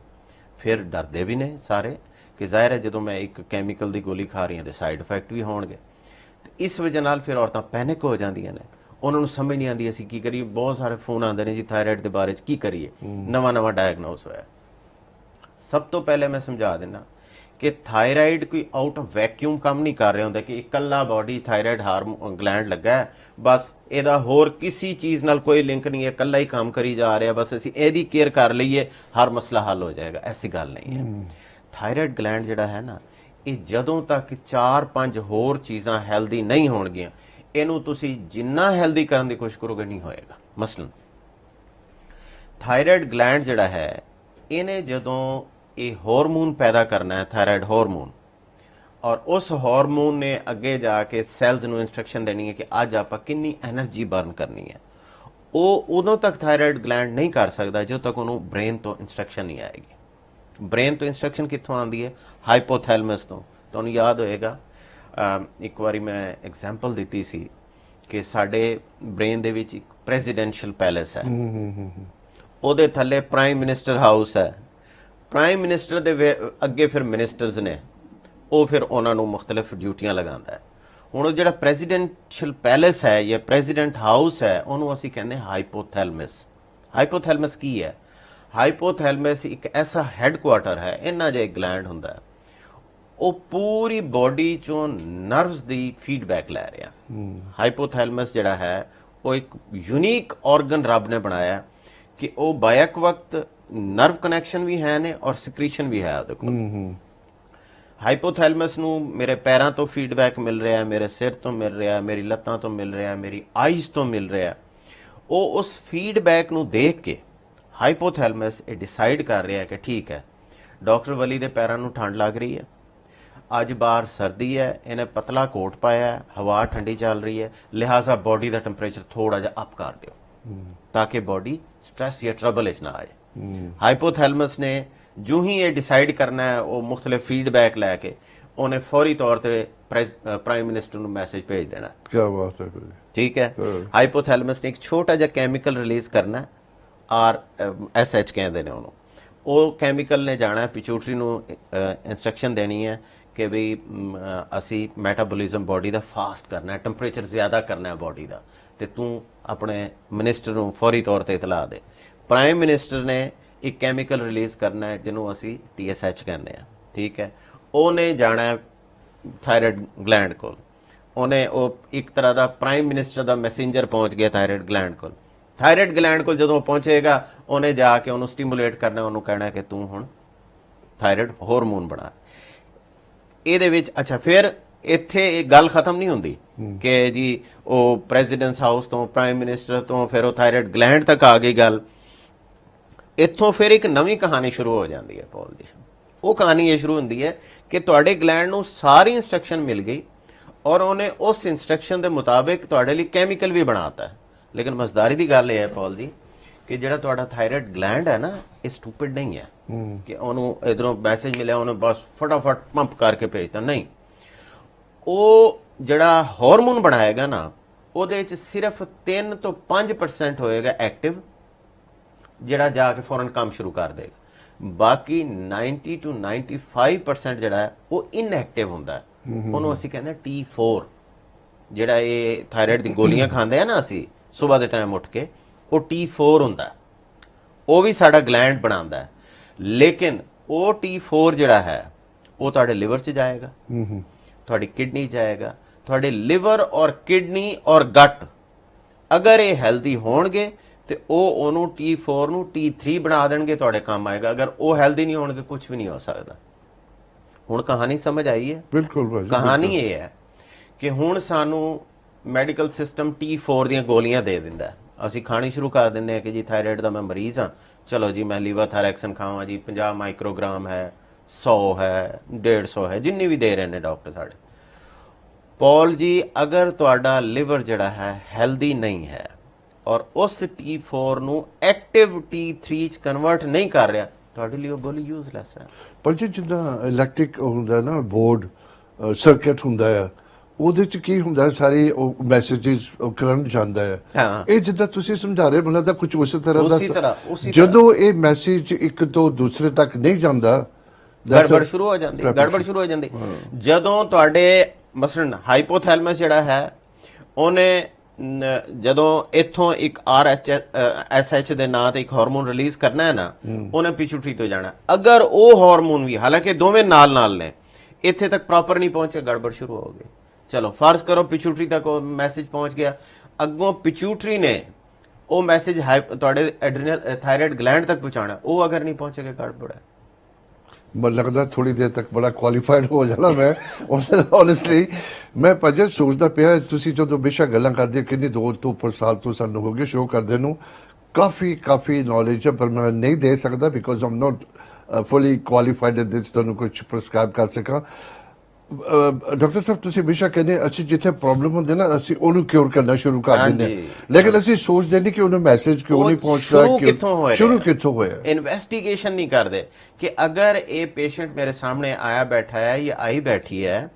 Speaker 2: ਫਿਰ ਡਰਦੇ ਵੀ ਨੇ ਸਾਰੇ ਕਿ ਜ਼ਾਹਿਰ ਹੈ ਜਦੋਂ ਮੈਂ ਇੱਕ ਕੈਮੀਕਲ ਦੀ ਗੋਲੀ ਖਾ ਰਹੀ ਹਾਂ ਤੇ ਸਾਈਡ ਇਫੈਕਟ ਵੀ ਹੋਣਗੇ। ਤੇ ਇਸ ਵਜ੍ਹਾ ਨਾਲ ਫਿਰ ਔਰਤਾਂ ਪੈਨਿਕ ਹੋ ਜਾਂਦੀਆਂ ਨੇ, ਉਹਨਾਂ ਨੂੰ ਸਮਝ ਨਹੀਂ ਆਉਂਦੀ ਅਸੀਂ ਕੀ ਕਰੀਏ। ਬਹੁਤ ਸਾਰੇ ਫੋਨ ਆਉਂਦੇ ਨੇ ਜੀ ਥਾਇਰਾਇਡ ਦੇ ਬਾਰੇ 'ਚ ਕੀ ਕਰੀਏ, ਨਵਾਂ ਡਾਇਗਨੋਸ ਹੋਇਆ। ਸਭ ਤੋਂ ਪਹਿਲੇ ਮੈਂ ਸਮਝਾ ਦਿੰਦਾ ਕਿ ਥਾਇਰਾਇਡ ਕੋਈ ਆਊਟ ਆਫ ਵੈਕਿਊਮ ਕੰਮ ਨਹੀਂ ਕਰ ਰਿਹਾ ਹੁੰਦਾ ਕਿ ਇਕੱਲਾ ਬਾਡੀ ਥਾਇਰਾਇਡ ਹਾਰਮੋਨ ਗਲੈਂਡ ਲੱਗਾ ਹੈ, ਬਸ ਇਹਦਾ ਹੋਰ ਕਿਸੇ ਚੀਜ਼ ਨਾਲ ਕੋਈ ਲਿੰਕ ਨਹੀਂ ਹੈ, ਇਕੱਲਾ ਹੀ ਕੰਮ ਕਰੀ ਜਾ ਰਿਹਾ, ਬਸ ਅਸੀਂ ਇਹਦੀ ਕੇਅਰ ਕਰ ਲਈਏ ਹਰ ਮਸਲਾ ਹੱਲ ਹੋ ਜਾਏਗਾ। ਐਸੀ ਗੱਲ ਨਹੀਂ ਹੈ। ਥਾਇਰਾਇਡ ਗਲੈਂਡ ਜਿਹੜਾ ਹੈ ਨਾ, ਇਹ ਜਦੋਂ ਤੱਕ 4-5 ਹੋਰ ਚੀਜ਼ਾਂ ਹੈਲਦੀ ਨਹੀਂ ਹੋਣਗੀਆਂ, ਇਹਨੂੰ ਤੁਸੀਂ ਜਿੰਨਾ ਹੈਲਦੀ ਕਰਨ ਦੀ ਕੋਸ਼ਿਸ਼ ਕਰੋਗੇ ਨਹੀਂ ਹੋਏਗਾ। ਮਸਲਨ ਥਾਇਰਾਇਡ ਗਲੈਂਡ ਜਿਹੜਾ ਹੈ, ਇਹਨੇ ਜਦੋਂ ਇਹ ਹਾਰਮੋਨ ਪੈਦਾ ਕਰਨਾ ਹੈ, ਥਾਇਰਾਇਡ ਹਾਰਮੋਨ, ਔਰ ਉਸ ਹਾਰਮੋਨ ਨੇ ਅੱਗੇ ਜਾ ਕੇ ਸੈਲਸ ਨੂੰ ਇਨਸਟਰਕਸ਼ਨ ਦੇਣੀ ਹੈ ਕਿ ਅੱਜ ਆਪਾਂ ਕਿੰਨੀ એનર્ਜੀ ਬਰਨ ਕਰਨੀ ਹੈ। ਉਹ ਉਦੋਂ ਤੱਕ ਥਾਇਰਾਇਡ ਗਲੈਂਡ ਨਹੀਂ ਕਰ ਸਕਦਾ ਜਦੋਂ ਤੱਕ ਉਹਨੂੰ ਬ੍ਰੇਨ ਤੋਂ ਇਨਸਟਰਕਸ਼ਨ ਨਹੀਂ ਆਏਗੀ। ਬ੍ਰੇਨ ਤੋਂ ਇਨਸਟਰਕਸ਼ਨ ਕਿੱਥੋਂ ਆਉਂਦੀ ਹੈ? ਹਾਈਪੋਥੈਲਮਸ ਤੋਂ। ਤੁਹਾਨੂੰ ਯਾਦ ਹੋਏਗਾ ਇੱਕ ਵਾਰੀ ਮੈਂ ਐਗਜ਼ਾਮਪਲ ਦਿੱਤੀ ਸੀ ਕਿ ਸਾਡੇ ਬ੍ਰੇਨ ਦੇ ਵਿੱਚ ਇੱਕ ਪ੍ਰੈਜ਼ੀਡੈਂਸ਼ੀਅਲ ਪੈਲੇਸ ਹੈ, ਉਹਦੇ ਥੱਲੇ ਪ੍ਰਾਈਮ ਮਿਨਿਸਟਰ ਹਾਊਸ ਹੈ। ਪ੍ਰਾਈਮ ਮਿਨਿਸਟਰ ਦੇ ਅੱਗੇ ਫਿਰ ਮਿਨਿਸਟਰਸ ਨੇ, ਉਹ ਫਿਰ ਉਹਨਾਂ ਨੂੰ ਮੁxtਲਫ ਡਿਊਟੀਆਂ ਲਗਾਉਂਦਾ ਹੈ। ਹੁਣ ਉਹ ਜਿਹੜਾ ਪ੍ਰੈਜ਼ੀਡੈਂਸ਼ੀਅਲ ਪੈਲੇਸ ਹੈ ਜਾਂ ਪ੍ਰੈਜ਼ੀਡੈਂਟ ਹਾਊਸ ਹੈ, ਉਹਨੂੰ ਅਸੀਂ ਕਹਿੰਦੇ ਹਾਈਪੋਥੈਲਮਸ। ਹਾਈਪੋਥੈਲਮਸ ਕੀ ਹੈ? ਹਾਈਪੋਥੈਲਮਸ ਇੱਕ ਐਸਾ ਹੈੱਡਕੁਆਟਰ ਹੈ, ਇੰਨਾ ਜਿਹਾ ਗਲੈਂਡ ਹੁੰਦਾ ਹੈ, ਉਹ ਪੂਰੀ ਬੋਡੀ ਚੋਂ ਨਰਵਸ ਦੀ ਫੀਡਬੈਕ ਲੈ ਰਿਹਾ। ਹਾਈਪੋਥੈਲਮਸ ਜਿਹੜਾ ਹੈ ਉਹ ਇੱਕ ਯੂਨੀਕ ਆਰਗਨ ਰੱਬ ਨੇ ਬਣਾਇਆ ਕਿ ਉਹ ਬਾਇਕ ਵਕਤ ਨਰਵ ਕਨੈਕਸ਼ਨ ਵੀ ਹੈ ਨੇ ਔਰ ਸਕ੍ਰੀਸ਼ਨ ਵੀ ਹੈ ਉਹਦੇ ਕੋਲ। ਹਾਈਪੋਥੈਲਮਸ ਨੂੰ ਮੇਰੇ ਪੈਰਾਂ ਤੋਂ ਫੀਡਬੈਕ ਮਿਲ ਰਿਹਾ, ਮੇਰੇ ਸਿਰ ਤੋਂ ਮਿਲ ਰਿਹਾ, ਮੇਰੀ ਲੱਤਾਂ ਤੋਂ ਮਿਲ ਰਿਹਾ, ਮੇਰੀ ਆਈਜ਼ ਤੋਂ ਮਿਲ ਰਿਹਾ। ਉਹ ਉਸ ਫੀਡਬੈਕ ਨੂੰ ਦੇਖ ਕੇ ਹਾਈਪੋਥੈਲਮਸ ਇਹ ਡਿਸਾਈਡ ਕਰ ਰਿਹਾ ਕਿ ਠੀਕ ਹੈ, ਡਾਕਟਰ ਵਲੀ ਦੇ ਪੈਰਾਂ ਨੂੰ ਠੰਡ ਲੱਗ ਰਹੀ ਹੈ, ਅੱਜ ਬਾਹਰ ਸਰਦੀ ਹੈ, ਇਹਨੇ ਪਤਲਾ ਕੋਟ ਪਾਇਆ ਹੈ, ਹਵਾ ਠੰਡੀ ਚੱਲ ਰਹੀ ਹੈ, ਲਿਹਾਜ਼ਾ ਬੋਡੀ ਦਾ ਟੈਂਪਰੇਚਰ ਥੋੜਾ ਜਿਹਾ ਅਪ ਕਰ ਦਿਓ ਤਾਂ ਕਿ ਬੋਡੀ ਸਟ੍ਰੈਸ ਜਾਂ ਟਰਬਲ ਵਿੱਚ ਨਾ ਆਏ। ਹਾਈਪੋਥੈਲਮਸ ਨੇ ਜੋ ਹੀ ਇਹ ਡਿਸਾਈਡ ਕਰਨਾ ਹੈ, ਉਹ ਮੁxtਲਫ ਫੀਡਬੈਕ ਲੈ ਕੇ ਉਹਨੇ ਫੌਰੀ ਤੌਰ ਤੇ ਪ੍ਰਾਈਮ ਮਿਨਿਸਟਰ ਨੂੰ ਮੈਸੇਜ ਭੇਜ ਦੇਣਾ।
Speaker 1: ਕੀ ਬਾਤ ਹੈ।
Speaker 2: ਠੀਕ ਹੈ। ਹਾਈਪੋਥੈਲਮਸ ਨੇ ਇੱਕ ਛੋਟਾ ਜਿਹਾ ਕੈਮੀਕਲ ਰਿਲੀਜ਼ ਕਰਨਾ, RSH ਕਹਿੰਦੇ ਨੇ ਉਹਨੂੰ। ਉਹ ਕੈਮੀਕਲ ਨੇ ਜਾਣਾ ਪਿਚੂਟਰੀ ਨੂੰ ਇਨਸਟਰਕਸ਼ਨ ਦੇਣੀ ਹੈ ਕਿ ਵੀ ਅਸੀਂ ਮੈਟਾਬੋਲਿਜ਼ਮ ਬੋਡੀ ਦਾ ਫਾਸਟ ਕਰਨਾ ਹੈ, ਟੈਂਪਰੇਚਰ ਜ਼ਿਆਦਾ ਕਰਨਾ ਹੈ ਬੋਡੀ ਦਾ, ਤੇ ਤੂੰ ਆਪਣੇ ਮਿਨਿਸਟਰ ਨੂੰ ਫੌਰੀ ਤੌਰ ਤੇ ਇਤਲਾਹ ਦੇ। ਪ੍ਰਾਈਮ ਮਿਨਿਸਟਰ ਨੇ ਇੱਕ ਕੈਮੀਕਲ ਰਿਲੀਜ਼ ਕਰਨਾ ਹੈ ਜਿਹਨੂੰ ਅਸੀਂ TSH ਕਹਿੰਦੇ ਆ। ਠੀਕ ਹੈ। ਉਹਨੇ ਜਾਣਾ ਥਾਇਰਾਇਡ ਗਲੈਂਡ ਕੋਲ, ਉਹਨੇ ਉਹ ਇੱਕ ਤਰ੍ਹਾਂ ਦਾ ਪ੍ਰਾਈਮ ਮਿਨਿਸਟਰ ਦਾ ਮੈਸੇਂਜਰ ਪਹੁੰਚ ਗਿਆ ਥਾਇਰਾਇਡ ਗਲੈਂਡ ਕੋਲ। ਥਾਇਰਾਇਡ ਗਲੈਂਡ ਕੋਲ ਜਦੋਂ ਪਹੁੰਚੇਗਾ, ਉਹਨੇ ਜਾ ਕੇ ਉਹਨੂੰ ਸਟਿਮੂਲੇਟ ਕਰਨਾ, ਉਹਨੂੰ ਕਹਿਣਾ ਕਿ ਤੂੰ ਹੁਣ ਥਾਇਰਾਇਡ ਹਾਰਮੋਨ ਬਣਾ। ਇਹਦੇ ਵਿੱਚ ਅੱਛਾ ਫਿਰ ਇੱਥੇ ਇਹ ਗੱਲ ਖਤਮ ਨਹੀਂ ਹੁੰਦੀ ਕਿ ਜੀ ਉਹ ਪ੍ਰੈਜ਼ੀਡੈਂਟਸ ਹਾਊਸ ਤੋਂ, ਪ੍ਰਾਈਮ ਮਿਨਿਸਟਰ ਤੋਂ ਫਿਰ ਉਹ ਥਾਇਰਾਇਡ ਗਲੈਂਡ ਤੱਕ ਆ ਗਈ ਗੱਲ। ਇੱਥੋਂ ਫਿਰ ਇੱਕ ਨਵੀਂ ਕਹਾਣੀ ਸ਼ੁਰੂ ਹੋ ਜਾਂਦੀ ਹੈ ਪੌਲ ਜੀ। ਉਹ ਕਹਾਣੀ ਇਹ ਸ਼ੁਰੂ ਹੁੰਦੀ ਹੈ ਕਿ ਤੁਹਾਡੇ ਗਲੈਂਡ ਨੂੰ ਸਾਰੀ ਇਨਸਟਰਕਸ਼ਨ ਮਿਲ ਗਈ ਔਰ ਉਹਨੇ ਉਸ ਇਨਸਟਰਕਸ਼ਨ ਦੇ ਮੁਤਾਬਿਕ ਤੁਹਾਡੇ ਲਈ ਕੈਮੀਕਲ ਵੀ ਬਣਾਤਾ ਹੈ। ਲੇਕਿਨ ਮਜ਼ਦਾਰੀ ਦੀ ਗੱਲ ਇਹ ਹੈ ਪੌਲ ਜੀ ਕਿ ਜਿਹੜਾ ਤੁਹਾਡਾ ਥਾਇਰਾਇਡ ਗਲੈਂਡ ਹੈ ਨਾ, ਇਹ ਸਟੂਪਿਡ ਨਹੀਂ ਹੈ ਕਿ ਉਹਨੂੰ ਇਧਰੋਂ ਮੈਸੇਜ ਮਿਲਿਆ ਉਹਨੇ ਬਸ ਫਟਾਫਟ ਪੰਪ ਕਰਕੇ ਭੇਜਤਾ। ਨਹੀਂ, ਉਹ ਜਿਹੜਾ ਹਾਰਮੋਨ ਬਣਾਏਗਾ ਨਾ, ਉਹਦੇ ਵਿੱਚ ਸਿਰਫ 3 ਤੋਂ 5% ਹੋਏਗਾ ਐਕਟਿਵ, ਜਿਹੜਾ ਜਾ ਕੇ ਫੌਰਨ ਕੰਮ ਸ਼ੁਰੂ ਕਰ ਦੇਗਾ। ਬਾਕੀ 90 ਤੋਂ 95% ਜਿਹੜਾ ਹੈ ਉਹ ਇਨਐਕਟਿਵ ਹੁੰਦਾ ਹੈ। ਉਹਨੂੰ ਅਸੀਂ ਕਹਿੰਦੇ T4, ਜਿਹੜਾ ਇਹ ਥਾਇਰਾਇਡ ਦੀ ਗੋਲੀਆਂ ਖਾਂਦੇ ਆ ਨਾ ਅਸੀਂ ਸਵੇਰ ਦੇ ਟਾਈਮ ਉੱਠ ਕੇ, ਉਹ T4 ਹੁੰਦਾ। ਉਹ ਵੀ ਸਾਡਾ ਗਲੈਂਡ ਬਣਾਉਂਦਾ ਹੈ, ਲੇਕਿਨ ਉਹ T4 ਜਿਹੜਾ ਹੈ ਉਹ ਤੁਹਾਡੇ ਲਿਵਰ 'ਚ ਜਾਏਗਾ, ਤੁਹਾਡੀ ਕਿਡਨੀ ਜਾਏਗਾ। ਤੁਹਾਡੇ ਲਿਵਰ ਔਰ ਕਿਡਨੀ ਔਰ ਗਟ ਅਗਰ ਇਹ ਹੈਲਦੀ ਹੋਣਗੇ ਤੇ ਉਹ ਉਹਨੂੰ T4 ਨੂੰ T3 ਬਣਾ ਦੇਣਗੇ, ਤੁਹਾਡੇ ਕੰਮ ਆਏਗਾ। ਅਗਰ ਉਹ ਹੈਲਦੀ ਨਹੀਂ ਹੋਣਗੇ, ਕੁਝ ਵੀ ਨਹੀਂ ਹੋ ਸਕਦਾ। ਹੁਣ ਕਹਾਣੀ ਸਮਝ ਆਈ ਹੈ?
Speaker 1: ਬਿਲਕੁਲ ਭਾਜੀ।
Speaker 2: ਕਹਾਣੀ ਇਹ ਹੈ ਕਿ ਹੁਣ ਸਾਨੂੰ ਮੈਡੀਕਲ ਸਿਸਟਮ T4 ਦੀਆਂ ਗੋਲੀਆਂ ਦੇ ਦਿੰਦਾ। ਅਸੀਂ ਖਾਣੀ ਸ਼ੁਰੂ ਕਰ ਦਿੰਦੇ ਹਾਂ ਕਿ ਜੀ ਥਾਇਰਾਇਡ ਦਾ ਮੈਂ ਮਰੀਜ਼ ਹਾਂ, ਚਲੋ ਜੀ ਮੈਂ ਲੀਵਾਥਾਇਰੈਕਸਨ ਖਾਵਾਂ ਜੀ, 50 ਮਾਈਕਰੋਗ੍ਰਾਮ ਹੈ, 100 ਹੈ, 150 ਹੈ, ਜਿੰਨੀ ਵੀ ਦੇ ਰਹੇ ਨੇ ਡਾਕਟਰ ਸਾਡੇ। ਪੌਲ ਜੀ, ਅਗਰ ਤੁਹਾਡਾ ਲਿਵਰ ਜਿਹੜਾ ਹੈ ਹੈਲਦੀ ਨਹੀਂ ਹੈ ਔਰ ਉਸ T4 ਨੂੰ ਐਕਟਿਵ T3 ਚ ਕਨਵਰਟ ਨਹੀਂ ਕਰ ਰਿਹਾ, ਤੁਹਾਡੇ ਲਈ ਉਹ ਗੋਲੀ ਯੂਜ਼ਲੈਸ ਹੈ।
Speaker 1: ਪਰ ਜੀ ਜਿੱਦਾਂ ਇਲੈਕਟ੍ਰਿਕ ਹੁੰਦਾ ਨਾ, ਬੋਰਡ ਸਰਕਟ ਹੁੰਦਾ ਆ, ਉਹਦੇ ਚ ਕੀ ਹੁੰਦਾ, ਸਾਰੇ ਉਹ ਮੈਸੇजेस ਕਰੰਟ ਜਾਂਦਾ ਹੈ। ਇਹ ਜਿੱਦਾਂ ਤੁਸੀਂ ਸਮਝਾ ਰਹੇ, ਮਤਲਬ ਦਾ ਕੁਝ ਉਸੇ ਤਰ੍ਹਾਂ ਦਾ ਜਦੋਂ ਇਹ ਮੈਸੇਜ ਇੱਕ ਤੋਂ ਦੂਸਰੇ ਤੱਕ ਨਹੀਂ ਜਾਂਦਾ,
Speaker 2: ਗੜਬੜ ਸ਼ੁਰੂ ਹੋ ਜਾਂਦੀ। ਗੜਬੜ ਸ਼ੁਰੂ ਹੋ ਜਾਂਦੀ ਜਦੋਂ ਤੁਹਾਡੇ ਮਸਲਨ ਹਾਈਪੋਥੈਲਮਸ ਜਿਹੜਾ ਹੈ, ਉਹਨੇ ਜਦੋਂ ਇੱਥੋਂ ਇੱਕ RSH ਦੇ ਨਾਂ ਤੇ ਇੱਕ ਹਾਰਮੋਨ ਰਿਲੀਜ਼ ਕਰਨਾ ਹੈ ਨਾ, ਉਹਨੇ ਪਿਚੂਟਰੀ ਤੋਂ ਜਾਣਾ। ਅਗਰ ਉਹ ਹਾਰਮੋਨ ਵੀ, ਹਾਲਾਂਕਿ ਦੋਵੇਂ ਨਾਲ ਨੇ, ਇੱਥੇ ਤੱਕ ਪ੍ਰੋਪਰ ਨਹੀਂ ਪਹੁੰਚੇ, ਗੜਬੜ ਸ਼ੁਰੂ ਹੋ ਗਈ। ਚਲੋ ਫਰਜ਼ ਕਰੋ ਪਿਚੂਟਰੀ ਤੱਕ ਉਹ ਮੈਸੇਜ ਪਹੁੰਚ ਗਿਆ, ਅੱਗੋਂ ਪਿਚੂਟਰੀ ਨੇ ਉਹ ਮੈਸੇਜ ਤੁਹਾਡੇ ਐਡਰੀਨਲ ਥਾਇਰਾਇਡ ਗਲੈਂਡ ਤੱਕ ਪਹੁੰਚਾਉਣਾ, ਉਹ ਅਗਰ ਨਹੀਂ ਪਹੁੰਚੇਗਾ, ਗੜਬੜ ਹੈ।
Speaker 1: ਮੈਨੂੰ ਲੱਗਦਾ ਥੋੜੀ ਦੇਰ ਤੱਕ ਬੜਾ ਕੁਆਲੀਫਾਈਡ ਹੋ ਜਾਣਾ ਮੈਂ। ਓਨੈਸਟਲੀ ਮੈਂ ਭਾਜੀ ਸੋਚਦਾ ਪਿਆ, ਤੁਸੀਂ ਜਦੋਂ ਬੇਸ਼ੱਕ ਗੱਲਾਂ ਕਰਦੇ, ਕਿੰਨੇ 2 ਤੋਂ ਉੱਪਰ ਸਾਲ ਤੋਂ ਸਾਨੂੰ ਹੋ ਗਏ ਸ਼ੋਅ ਕਰਦੇ ਨੂੰ, ਕਾਫੀ ਨੌਲੇਜ ਹੈ, ਪਰ ਮੈਂ ਨਹੀਂ ਦੇ ਸਕਦਾ because I'm not fully qualified ਇਨ ਦਿਸ ਤੁਹਾਨੂੰ ਕੁਝ ਪ੍ਰਸਕ੍ਰਾਈਬ ਕਰ ਸਕਾਂ। ਡਾਕਟਰ ਸਾਹਿਬ ਤੁਸੀਂ ਹਮੇਸ਼ਾ ਕਹਿੰਦੇ ਅਸੀਂ ਜਿੱਥੇ ਪ੍ਰੋਬਲਮ ਹੁੰਦੀ ਨਾ ਅਸੀਂ ਉਹਨੂੰ ਕਿਉਰ ਕਰਨਾ ਸ਼ੁਰੂ ਕਰ ਦਿੰਦੇ ਹਾਂ, ਲੇਕਿਨ ਅਸੀਂ ਸੋਚਦੇ ਨਹੀਂ ਕਿ ਉਹਨੂੰ ਮੈਸੇਜ ਕਿਉਂ ਨਹੀਂ ਪਹੁੰਚਦਾ, ਸ਼ੁਰੂ ਕਿੱਥੋਂ ਹੋਇਆ।
Speaker 2: ਇਨਵੈਸਟੀਗੇਸ਼ਨ ਨਹੀਂ ਕਰਦੇ ਕਿ ਅਗਰ ਇਹ ਪੇਸ਼ੈਂਟ ਮੇਰੇ ਸਾਹਮਣੇ ਆਇਆ ਬੈਠਾ ਹੈ ਜਾਂ ਆਈ ਬੈਠੀ ਹੈ,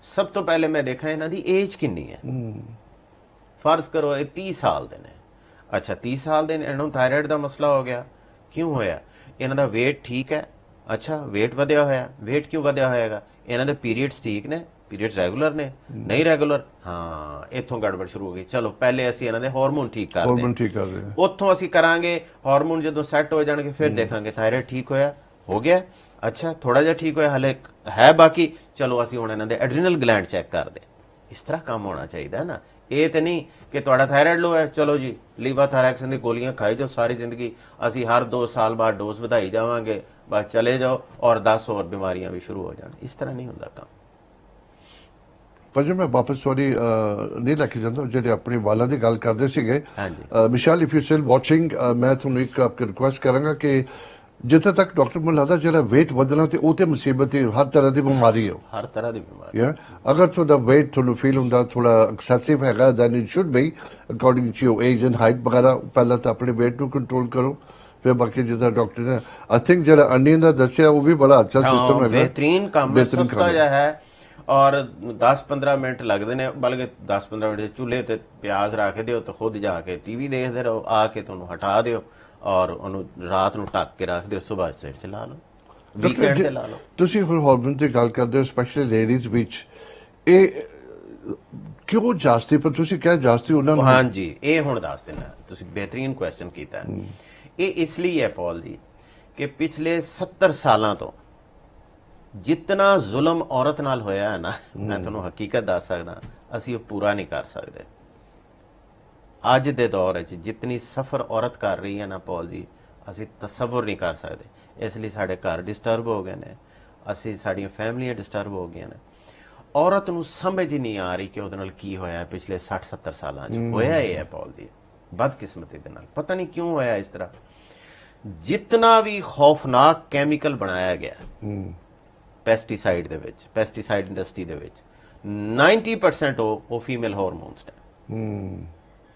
Speaker 2: ਸਭ ਤੋਂ ਪਹਿਲੇ ਮੈਂ ਦੇਖਾਂ ਇਹਨਾਂ ਦੀ ਏਜ ਕਿੰਨੀ ਹੈ। ਫਰਜ਼ ਕਰੋ ਇਹ 30 ਸਾਲ ਦੇ ਨੇ, ਅੱਛਾ 30 ਸਾਲ ਦੇ ਨੇ, ਇਹਨਾਂ ਨੂੰ ਥਾਇਰਾਇਡ ਦਾ ਮਸਲਾ ਹੋ ਗਿਆ, ਕਿਉਂ ਹੋਇਆ? ਇਹਨਾਂ ਦਾ weight ਠੀਕ ਹੈ, ਅੱਛਾ weight ਵਧਿਆ ਹੋਇਆ, weight ਕਿਉਂ ਵਧਿਆ ਹੋਏਗਾ? ਇਹਨਾਂ ਦੇ ਪੀਰੀਅਡਸ ਠੀਕ ਨੇ, ਪੀਰੀਅਡਸ ਰੈਗੂਲਰ ਨੇ, ਨਹੀਂ ਰੈਗੂਲਰ, ਹਾਂ ਇੱਥੋਂ ਗੜਬੜ ਸ਼ੁਰੂ ਹੋ ਗਈ। ਚਲੋ ਪਹਿਲੇ ਅਸੀਂ ਇਹਨਾਂ ਦੇ ਹਾਰਮੋਨ ਠੀਕ ਕਰਦੇ ਹਾਂ, ਉੱਥੋਂ ਅਸੀਂ ਕਰਾਂਗੇ ਹਾਰਮੋਨ ਜਦੋਂ ਸੈੱਟ ਹੋ ਜਾਣਗੇ ਫਿਰ ਦੇਖਾਂਗੇ ਥਾਇਰਾਇਡ ਠੀਕ ਹੋਇਆ, ਹੋ ਗਿਆ, ਅੱਛਾ ਥੋੜਾ ਜਿਹਾ ਠੀਕ ਹੋਇਆ, ਹਲੇ ਹੈ ਬਾਕੀ, ਚਲੋ ਅਸੀਂ ਹੁਣ ਇਹਨਾਂ ਦੇ ਐਡਰੀਨਲ ਗਲੈਂਡ ਚੈੱਕ ਕਰਦੇ। ਇਸ ਤਰ੍ਹਾਂ ਕੰਮ ਹੋਣਾ ਚਾਹੀਦਾ ਨਾ। ਇਹ ਤੇ ਨਹੀਂ ਕਿ ਤੁਹਾਡਾ ਥਾਇਰਾਇਡ ਲੋ ਹੈ, ਚਲੋ ਜੀ ਲੀਵਾਥਾਇਰੈਕਸਿਨ ਦੀ ਗੋਲੀਆਂ ਖਾਈ ਜਾਓ ਸਾਰੀ ਜ਼ਿੰਦਗੀ, ਅਸੀਂ ਹਰ 2 ਸਾਲ ਬਾਅਦ ਡੋਜ਼ ਵਧਾਈ ਜਾਵਾਂਗੇ, ਬਸ ਚਲੇ ਜਾਓ ਔਰ 10 ਹੋਰ ਬਿਮਾਰੀਆਂ ਵੀ ਸ਼ੁਰੂ ਹੋ ਜਾਣ। ਇਸ ਤਰ੍ਹਾਂ ਨਹੀਂ ਹੁੰਦਾ ਕੰਮ।
Speaker 1: ਪਰ ਜੇ ਮੈਂ ਵਾਪਸ ਸੌਰੀ ਨਹੀਂ ਲੈ ਕੇ ਜਾਂਦਾ, ਜਿਹੜੇ ਆਪਣੇ ਵਾਲਾਂ ਦੀ ਗੱਲ ਕਰਦੇ ਸੀਗੇ, ਮਿਸ਼ੈਲ ਇਫ ਯੂ ਸਟਿਲ ਵਾਚਿੰਗ, ਮੈਂ ਤੁਹਾਨੂੰ ਇੱਕ ਰਿਕੁਐਸਟ ਕਰਾਂਗਾ ਕਿ ਜਿੱਥੇ ਤੱਕ ਡਾਕਟਰ ਮੈਨੂੰ ਲੱਗਦਾ ਜਿਹੜਾ weight ਵਧਣਾ ਤੇ ਉਹ ਤੇ ਮੁਸੀਬਤ ਹੈ, ਹਰ ਤਰ੍ਹਾਂ ਦੀ ਬਿਮਾਰੀ ਹੈ,
Speaker 2: ਹਰ ਤਰ੍ਹਾਂ ਦੀ ਬਿਮਾਰੀ।
Speaker 1: ਅਗਰ ਤੁਹਾਡਾ weight ਤੁਹਾਨੂੰ ਫੀਲ ਹੁੰਦਾ ਥੋੜਾ ਐਕਸੈਸਿਵ ਹੈਗਾ, then it should be according to your age and height ਵਗੈਰਾ। ਪਹਿਲਾਂ ਤਾਂ ਆਪਣੇ weight ਨੂੰ ਕੰਟਰੋਲ ਕਰੋ, ਫਿਰ ਬਾਕੀ ਜਿੱਦਾਂ ਡਾਕਟਰ ਨੇ ਆਈ ਥਿੰਕ ਜਿਹੜਾ ਅੰਡੀਅਨ ਦਾ ਦੱਸਿਆ ਉਹ ਵੀ ਬੜਾ ਅੱਛਾ ਸਿਸਟਮ ਹੈ,
Speaker 2: ਬਿਹਤਰੀਨ ਕੰਮ ਹੈ, ਸਸਤਾ ਜਿਹਾ ਹੈ ਔਰ 10-15 ਮਿੰਟ ਲੱਗਦੇ ਨੇ, ਬਲਕਿ 10-15 ਮਿੰਟ ਚੁੱਲ੍ਹੇ ਤੇ ਪਿਆਜ਼ ਰੱਖ ਦਿਓ ਤੇ ਖੁਦ ਜਾ ਕੇ ਟੀਵੀ ਦੇਖਦੇ ਰਹੋ, ਆ ਕੇ ਤੁਹਾਨੂੰ ਹਟਾ ਦਿਓ ਔਰ ਉਹਨੂੰ ਰਾਤ ਨੂੰ ਢੱਕ ਕੇ ਰੱਖ ਦਿਓ, ਸਵੇਰ ਸਿਰ ਚ ਲਾ ਲਓ, ਵੀਕਐਂਡ ਤੇ ਲਾ ਲਓ।
Speaker 1: ਤੁਸੀਂ ਹੁਣ ਹਾਰਮੋਨ ਦੀ ਗੱਲ ਕਰਦੇ ਹੋ ਸਪੈਸ਼ਲੀ ਲੇਡੀਜ਼ ਵਿੱਚ, ਇਹ ਕਿਉਂ ਜਾਸਤੀ? ਪਰ ਤੁਸੀਂ ਕਿਹਾ ਜਾਸਤੀ ਉਹਨਾਂ ਨੂੰ,
Speaker 2: ਹਾਂਜੀ ਇਹ ਹੁਣ ਦੱਸ ਦੇਣਾ, ਤੁਸੀਂ ਬਿਹਤਰੀਨ ਕੁਐਸਚਨ ਕੀਤਾ। ਇਹ ਇਸ ਲਈ ਹੈ ਪੌਲ ਜੀ ਕਿ ਪਿਛਲੇ 70 ਸਾਲਾਂ ਤੋਂ ਜਿਤਨਾ ਜ਼ੁਲਮ ਔਰਤ ਨਾਲ ਹੋਇਆ ਹੈ ਨਾ, ਮੈਂ ਤੁਹਾਨੂੰ ਹਕੀਕਤ ਦੱਸ ਸਕਦਾ, ਅਸੀਂ ਉਹ ਪੂਰਾ ਨਹੀਂ ਕਰ ਸਕਦੇ। ਅੱਜ ਦੇ ਦੌਰ ਵਿੱਚ ਜਿਤਨੀ ਸਫਰ ਔਰਤ ਕਰ ਰਹੀ ਹੈ ਨਾ ਪੌਲ ਜੀ, ਅਸੀਂ ਤਸੱਵੁਰ ਨਹੀਂ ਕਰ ਸਕਦੇ। ਇਸ ਲਈ ਸਾਡੇ ਘਰ ਡਿਸਟਰਬ ਹੋ ਗਏ ਨੇ, ਸਾਡੀਆਂ ਫੈਮਲੀਆਂ ਡਿਸਟਰਬ ਹੋ ਗਈਆਂ ਨੇ। ਔਰਤ ਨੂੰ ਸਮਝ ਹੀ ਨਹੀਂ ਆ ਰਹੀ ਕਿ ਉਹਦੇ ਨਾਲ ਕੀ ਹੋਇਆ ਪਿਛਲੇ 60-70 ਸਾਲਾਂ 'ਚ। ਹੋਇਆ ਇਹ ਹੈ ਪੌਲ ਜੀ, ਬਦਕਿਸਮਤੀ ਦੇ ਨਾਲ, ਪਤਾ ਨਹੀਂ ਕਿਉਂ ਹੋਇਆ ਇਸ ਤਰ੍ਹਾਂ। ਜਿਤਨਾ ਵੀ ਖੌਫਨਾਕ ਕੈਮੀਕਲ ਬਣਾਇਆ ਗਿਆ ਪੈਸਟੀਸਾਈਡ ਦੇ ਵਿੱਚ, ਪੈਸਟੀਸਾਈਡ ਇੰਡਸਟਰੀ ਦੇ ਵਿੱਚ, 90% ਉਹ ਫੀਮੇਲ ਹਾਰਮੋਨਸ ਨੇ।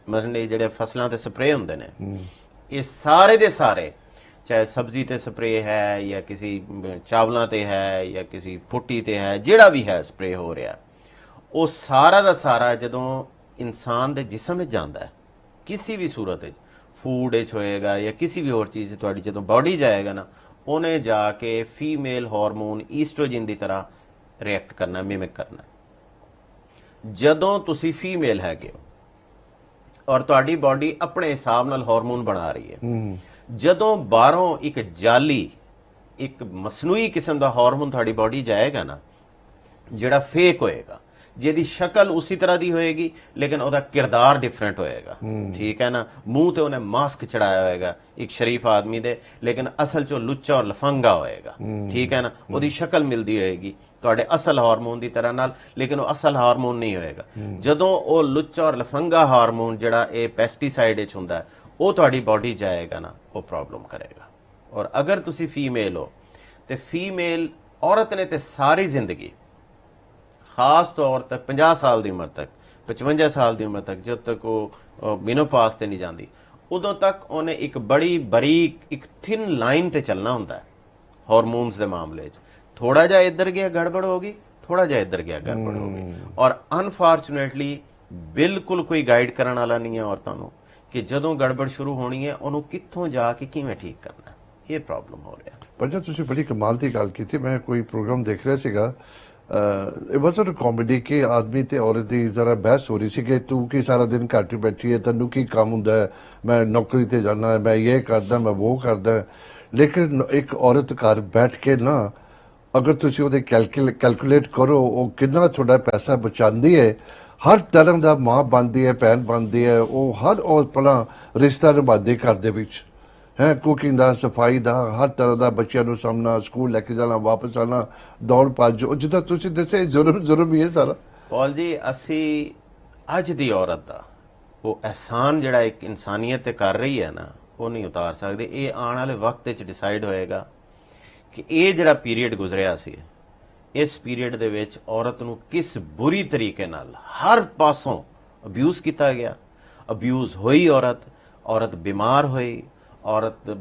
Speaker 2: ਮਤਲਬ ਇਹ ਜਿਹੜੇ ਫਸਲਾਂ ਤੇ ਸਪਰੇ ਹੁੰਦੇ ਨੇ, ਇਹ ਸਾਰੇ ਦੇ ਸਾਰੇ, ਚਾਹੇ ਸਬਜ਼ੀ ਤੇ ਸਪਰੇ ਹੈ ਜਾਂ ਕਿਸੇ ਚਾਵਲਾਂ ਤੇ ਹੈ ਜਾਂ ਕਿਸੇ ਫੁੱਟੀ ਤੇ ਹੈ, ਜਿਹੜਾ ਵੀ ਹੈ ਸਪਰੇ ਹੋ ਰਿਹਾ, ਉਹ ਸਾਰਾ ਦਾ ਸਾਰਾ ਜਦੋਂ ਇਨਸਾਨ ਦੇ ਜਿਸਮ ਵਿੱਚ ਜਾਂਦਾ ਹੈ, ਕਿਸੇ ਵੀ ਸੂਰਤ ਵਿੱਚ, ਫੂਡ ਵਿੱਚ ਹੋਏਗਾ ਜਾਂ ਕਿਸੇ ਵੀ ਹੋਰ ਚੀਜ਼ ਤੁਹਾਡੀ ਜਦੋਂ ਬਾਡੀ ਜਾਏਗਾ ਨਾ, ਉਹਨੇ ਜਾ ਕੇ ਫੀਮੇਲ ਹਾਰਮੋਨ ਈਸਟ੍ਰੋਜਨ ਦੀ ਤਰ੍ਹਾਂ ਰਿਐਕਟ ਕਰਨਾ, ਮਿਮਿਕ ਕਰਨਾ। ਜਦੋਂ ਤੁਸੀਂ ਫੀਮੇਲ ਹੈਗੇ ਹੋ ਔਰ ਤੁਹਾਡੀ ਬਾਡੀ ਆਪਣੇ ਹਿਸਾਬ ਨਾਲ ਹਾਰਮੋਨ ਬਣਾ ਰਹੀ ਹੈ, ਜਦੋਂ ਬਾਹਰੋਂ ਇੱਕ ਜਾਲੀ, ਇੱਕ ਮਸਨੂਈ ਕਿਸਮ ਦਾ ਹਾਰਮੋਨ ਤੁਹਾਡੀ ਬਾਡੀ ਜਾਏਗਾ ਨਾ, ਜਿਹੜਾ ਫੇਕ ਹੋਏਗਾ, ਜਿਹਦੀ ਸ਼ਕਲ ਉਸੇ ਤਰ੍ਹਾਂ ਦੀ ਹੋਏਗੀ ਲੇਕਿਨ ਉਹਦਾ ਕਿਰਦਾਰ ਡਿਫਰੈਂਟ ਹੋਏਗਾ, ਠੀਕ ਹੈ ਨਾ। ਮੂੰਹ ਤੇ ਉਹਨੇ ਮਾਸਕ ਚੜਾਇਆ ਹੋਏਗਾ ਇੱਕ ਸ਼ਰੀਫ ਆਦਮੀ ਦੇ, ਲੇਕਿਨ ਅਸਲ 'ਚ ਉਹ ਲੁੱਚਾ ਔਰ ਲਫੰਗਾ ਹੋਏਗਾ, ਠੀਕ ਹੈ ਨਾ। ਉਹਦੀ ਸ਼ਕਲ ਮਿਲਦੀ ਹੋਏਗੀ ਤੁਹਾਡੇ ਅਸਲ ਹਾਰਮੋਨ ਦੀ ਤਰ੍ਹਾਂ ਨਾਲ, ਲੇਕਿਨ ਉਹ ਅਸਲ ਹਾਰਮੋਨ ਨਹੀਂ ਹੋਏਗਾ। ਜਦੋਂ ਉਹ ਲੁੱਚਾ ਔਰ ਲਫੰਗਾ ਹਾਰਮੋਨ ਜਿਹੜਾ ਇਹ ਪੈਸਟੀਸਾਈਡ ਵਿੱਚ ਹੁੰਦਾ ਹੈ, ਉਹ ਤੁਹਾਡੀ ਬਾਡੀ ਜਾਏਗਾ ਨਾ, ਉਹ ਪ੍ਰੋਬਲਮ ਕਰੇਗਾ। ਔਰ ਅਗਰ ਤੁਸੀਂ ਫੀਮੇਲ ਹੋ ਤੇ ਫੀਮੇਲ ਔਰਤ ਨੇ ਤੇ ਸਾਰੀ ਜ਼ਿੰਦਗੀ, ਖਾਸ ਤੌਰ ਤੇ 50 ਸਾਲ ਦੀ ਉਮਰ ਤੱਕ, 55 ਸਾਲ ਦੀ ਉਮਰ ਤੱਕ, ਜਦ ਤੱਕ ਉਹ ਮਿਨੋਪਾਸ ਤੇ ਨਹੀਂ ਜਾਂਦੀ, ਉਦੋਂ ਤੱਕ ਉਹਨੇ ਇੱਕ ਬੜੀ ਬਰੀਕ, ਇੱਕ ਥਿਨ ਲਾਈਨ ਤੇ ਚੱਲਣਾ ਹੁੰਦਾ ਹੈ ਹਾਰਮੋਨਸ ਦੇ ਮਾਮਲੇ 'ਚ। ਥੋੜਾ ਜਿਹਾ ਇੱਧਰ ਗਿਆ ਗੜਬੜ ਹੋ ਗਈ, ਥੋੜਾ ਜਿਹਾ ਇੱਧਰ ਗਿਆ ਗੜਬੜ ਹੋ ਗਈ। ਔਰ ਅਨਫੋਰਚੂਨੇਟਲੀ ਬਿਲਕੁਲ ਕੋਈ ਗਾਈਡ ਕਰਨ ਵਾਲਾ ਨਹੀਂ ਹੈ ਔਰਤਾਂ ਨੂੰ ਕਿ ਜਦੋਂ ਗੜਬੜ ਸ਼ੁਰੂ ਹੋਣੀ ਹੈ ਉਹਨੂੰ ਕਿੱਥੋਂ ਜਾ ਕੇ ਕਿਵੇਂ ਠੀਕ ਕਰਨਾ। ਇਹ ਪ੍ਰੋਬਲਮ ਹੋ ਰਿਹਾ।
Speaker 1: ਪਰ ਜਦ ਤੁਸੀਂ ਬੜੀ ਕਮਾਲ ਦੀ ਗੱਲ ਕੀਤੀ, ਮੈਂ ਕੋਈ ਪ੍ਰੋਗਰਾਮ ਦੇਖ ਰਿਹਾ ਸੀਗਾ, ਇਹ ਵਾਸ ਅ ਕਾਮੇਡੀ ਕਿ ਆਦਮੀ ਤੇ ਔਰਤ ਦੀ ਜ਼ਰਾ ਬਹਿਸ ਹੋ ਰਹੀ ਸੀ ਕਿ ਤੂੰ ਕੀ ਸਾਰਾ ਦਿਨ ਘਰ 'ਚ ਬੈਠੀ ਹੈ, ਤੈਨੂੰ ਕੀ ਕੰਮ ਹੁੰਦਾ ਹੈ, ਮੈਂ ਨੌਕਰੀ ਤੇ ਜਾਣਾ ਹੈ, ਮੈਂ ਇਹ ਕਰਦਾ, ਮੈਂ ਉਹ ਕਰਦਾ। ਲੇਕਿਨ ਇੱਕ ਔਰਤ ਘਰ ਬੈਠ ਕੇ ਨਾ, ਅਗਰ ਤੁਸੀਂ ਉਹਦੇ ਕੈਲਕੂਲੇਟ ਕਰੋ, ਉਹ ਕਿੰਨਾ ਤੁਹਾਡਾ ਪੈਸਾ ਬਚਾਉਂਦੀ ਹੈ, ਹਰ ਤਰ੍ਹਾਂ ਦਾ ਮਾਂ ਬਣਦੀ ਹੈ, ਭੈਣ ਬਣਦੀ ਹੈ, ਉਹ ਹਰ ਆਪਣਾ ਰਿਸ਼ਤਾ ਨਿਭਾਉਂਦੀ ਘਰ ਦੇ ਵਿੱਚ ਹੈ, ਕੁਕਿੰਗ ਦਾ, ਸਫਾਈ ਦਾ, ਹਰ ਤਰ੍ਹਾਂ ਦਾ, ਬੱਚਿਆਂ ਨੂੰ ਸਾਹਮਣਾ, ਸਕੂਲ ਲੈ ਕੇ ਜਾਣਾ, ਵਾਪਸ ਆਉਣਾ, ਦੌੜ ਭੱਜ, ਜਿੱਦਾਂ ਤੁਸੀਂ ਦੱਸਿਆ ਜ਼ਰੂਰ ਹੀ ਹੈ ਸਾਰਾ।
Speaker 2: ਪੌਲ ਜੀ, ਅਸੀਂ ਅੱਜ ਦੀ ਔਰਤ ਦਾ ਉਹ ਅਹਿਸਾਨ ਜਿਹੜਾ ਇੱਕ ਇਨਸਾਨੀਅਤ ਤੇ ਕਰ ਰਹੀ ਹੈ ਨਾ, ਉਹ ਨਹੀਂ ਉਤਾਰ ਸਕਦੇ। ਇਹ ਆਉਣ ਵਾਲੇ ਵਕਤ ਵਿੱਚ ਡਿਸਾਈਡ ਹੋਏਗਾ ਕਿ ਇਹ ਜਿਹੜਾ ਪੀਰੀਅਡ ਗੁਜ਼ਰਿਆ ਸੀ, ਇਸ ਪੀਰੀਅਡ ਦੇ ਵਿੱਚ ਔਰਤ ਨੂੰ ਕਿਸ ਬੁਰੀ ਤਰੀਕੇ ਨਾਲ ਹਰ ਪਾਸੋਂ ਅਬਿਊਜ਼ ਕੀਤਾ ਗਿਆ, ਅਬਿਊਜ਼ ਹੋਈ ਔਰਤ ਬਿਮਾਰ ਹੋਈ, ਔਰਤ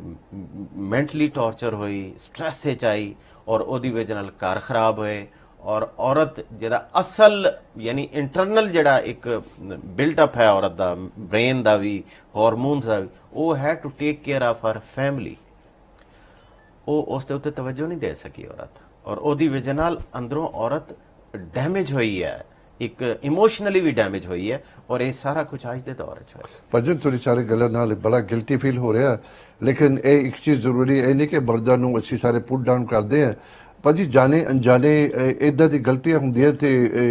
Speaker 2: ਮੈਂਟਲੀ ਟਾਰਚਰ ਹੋਈ, ਸਟ੍ਰੈਸ ਵਿੱਚ ਆਈ ਔਰ ਉਹਦੀ ਵਜ੍ਹਾ ਨਾਲ ਘਰ ਖਰਾਬ ਹੋਏ। ਔਰ ਔਰਤ ਜਿਹੜਾ ਅਸਲ ਯਾਨੀ ਇੰਟਰਨਲ ਜਿਹੜਾ ਇੱਕ ਬਿਲਟ ਅਪ ਹੈ ਔਰਤ ਦਾ, ਬ੍ਰੇਨ ਦਾ ਵੀ, ਹਾਰਮੋਨਸ ਦਾ ਵੀ, ਉਹ ਹੈ to take care of her family. ਉਹ ਉਸ ਦੇ ਉੱਤੇ ਤਵੱਜੋ ਨਹੀਂ ਦੇ ਸਕੀ ਔਰਤ, ਔਰ ਉਹਦੀ ਵਜ੍ਹਾ ਨਾਲ ਅੰਦਰੋਂ ਔਰਤ ਡੈਮੇਜ ਹੋਈ ਹੈ, ਇੱਕ ਇਮੋਸ਼ਨਲੀ ਵੀ ਡੈਮੇਜ ਹੋਈ ਹੈ। ਔਰ ਇਹ ਸਾਰਾ ਕੁਝ ਅੱਜ ਦੇ ਦੌਰ 'ਚ ਹੋਇਆ।
Speaker 1: ਭਜਨ ਤੁਹਾਡੀ ਸਾਰੇ ਗੱਲਾਂ ਨਾਲ ਬੜਾ ਗਿਲਟੀ ਫੀਲ ਹੋ ਰਿਹਾ, ਲੇਕਿਨ ਇਹ ਇੱਕ ਚੀਜ਼ ਜ਼ਰੂਰੀ ਇਹ ਨਹੀਂ ਕਿ ਮਰਦਾਂ ਨੂੰ ਅਸੀਂ ਸਾਰੇ ਪੁੱਟ ਡਾਊਨ ਕਰਦੇ ਆ। ਭਾਜੀ ਜਾਣੇ ਅਣਜਾਣੇ ਇਦਾਂ ਦੀ ਗਲਤੀਆਂ ਹੁੰਦੀਆਂ ਤੇ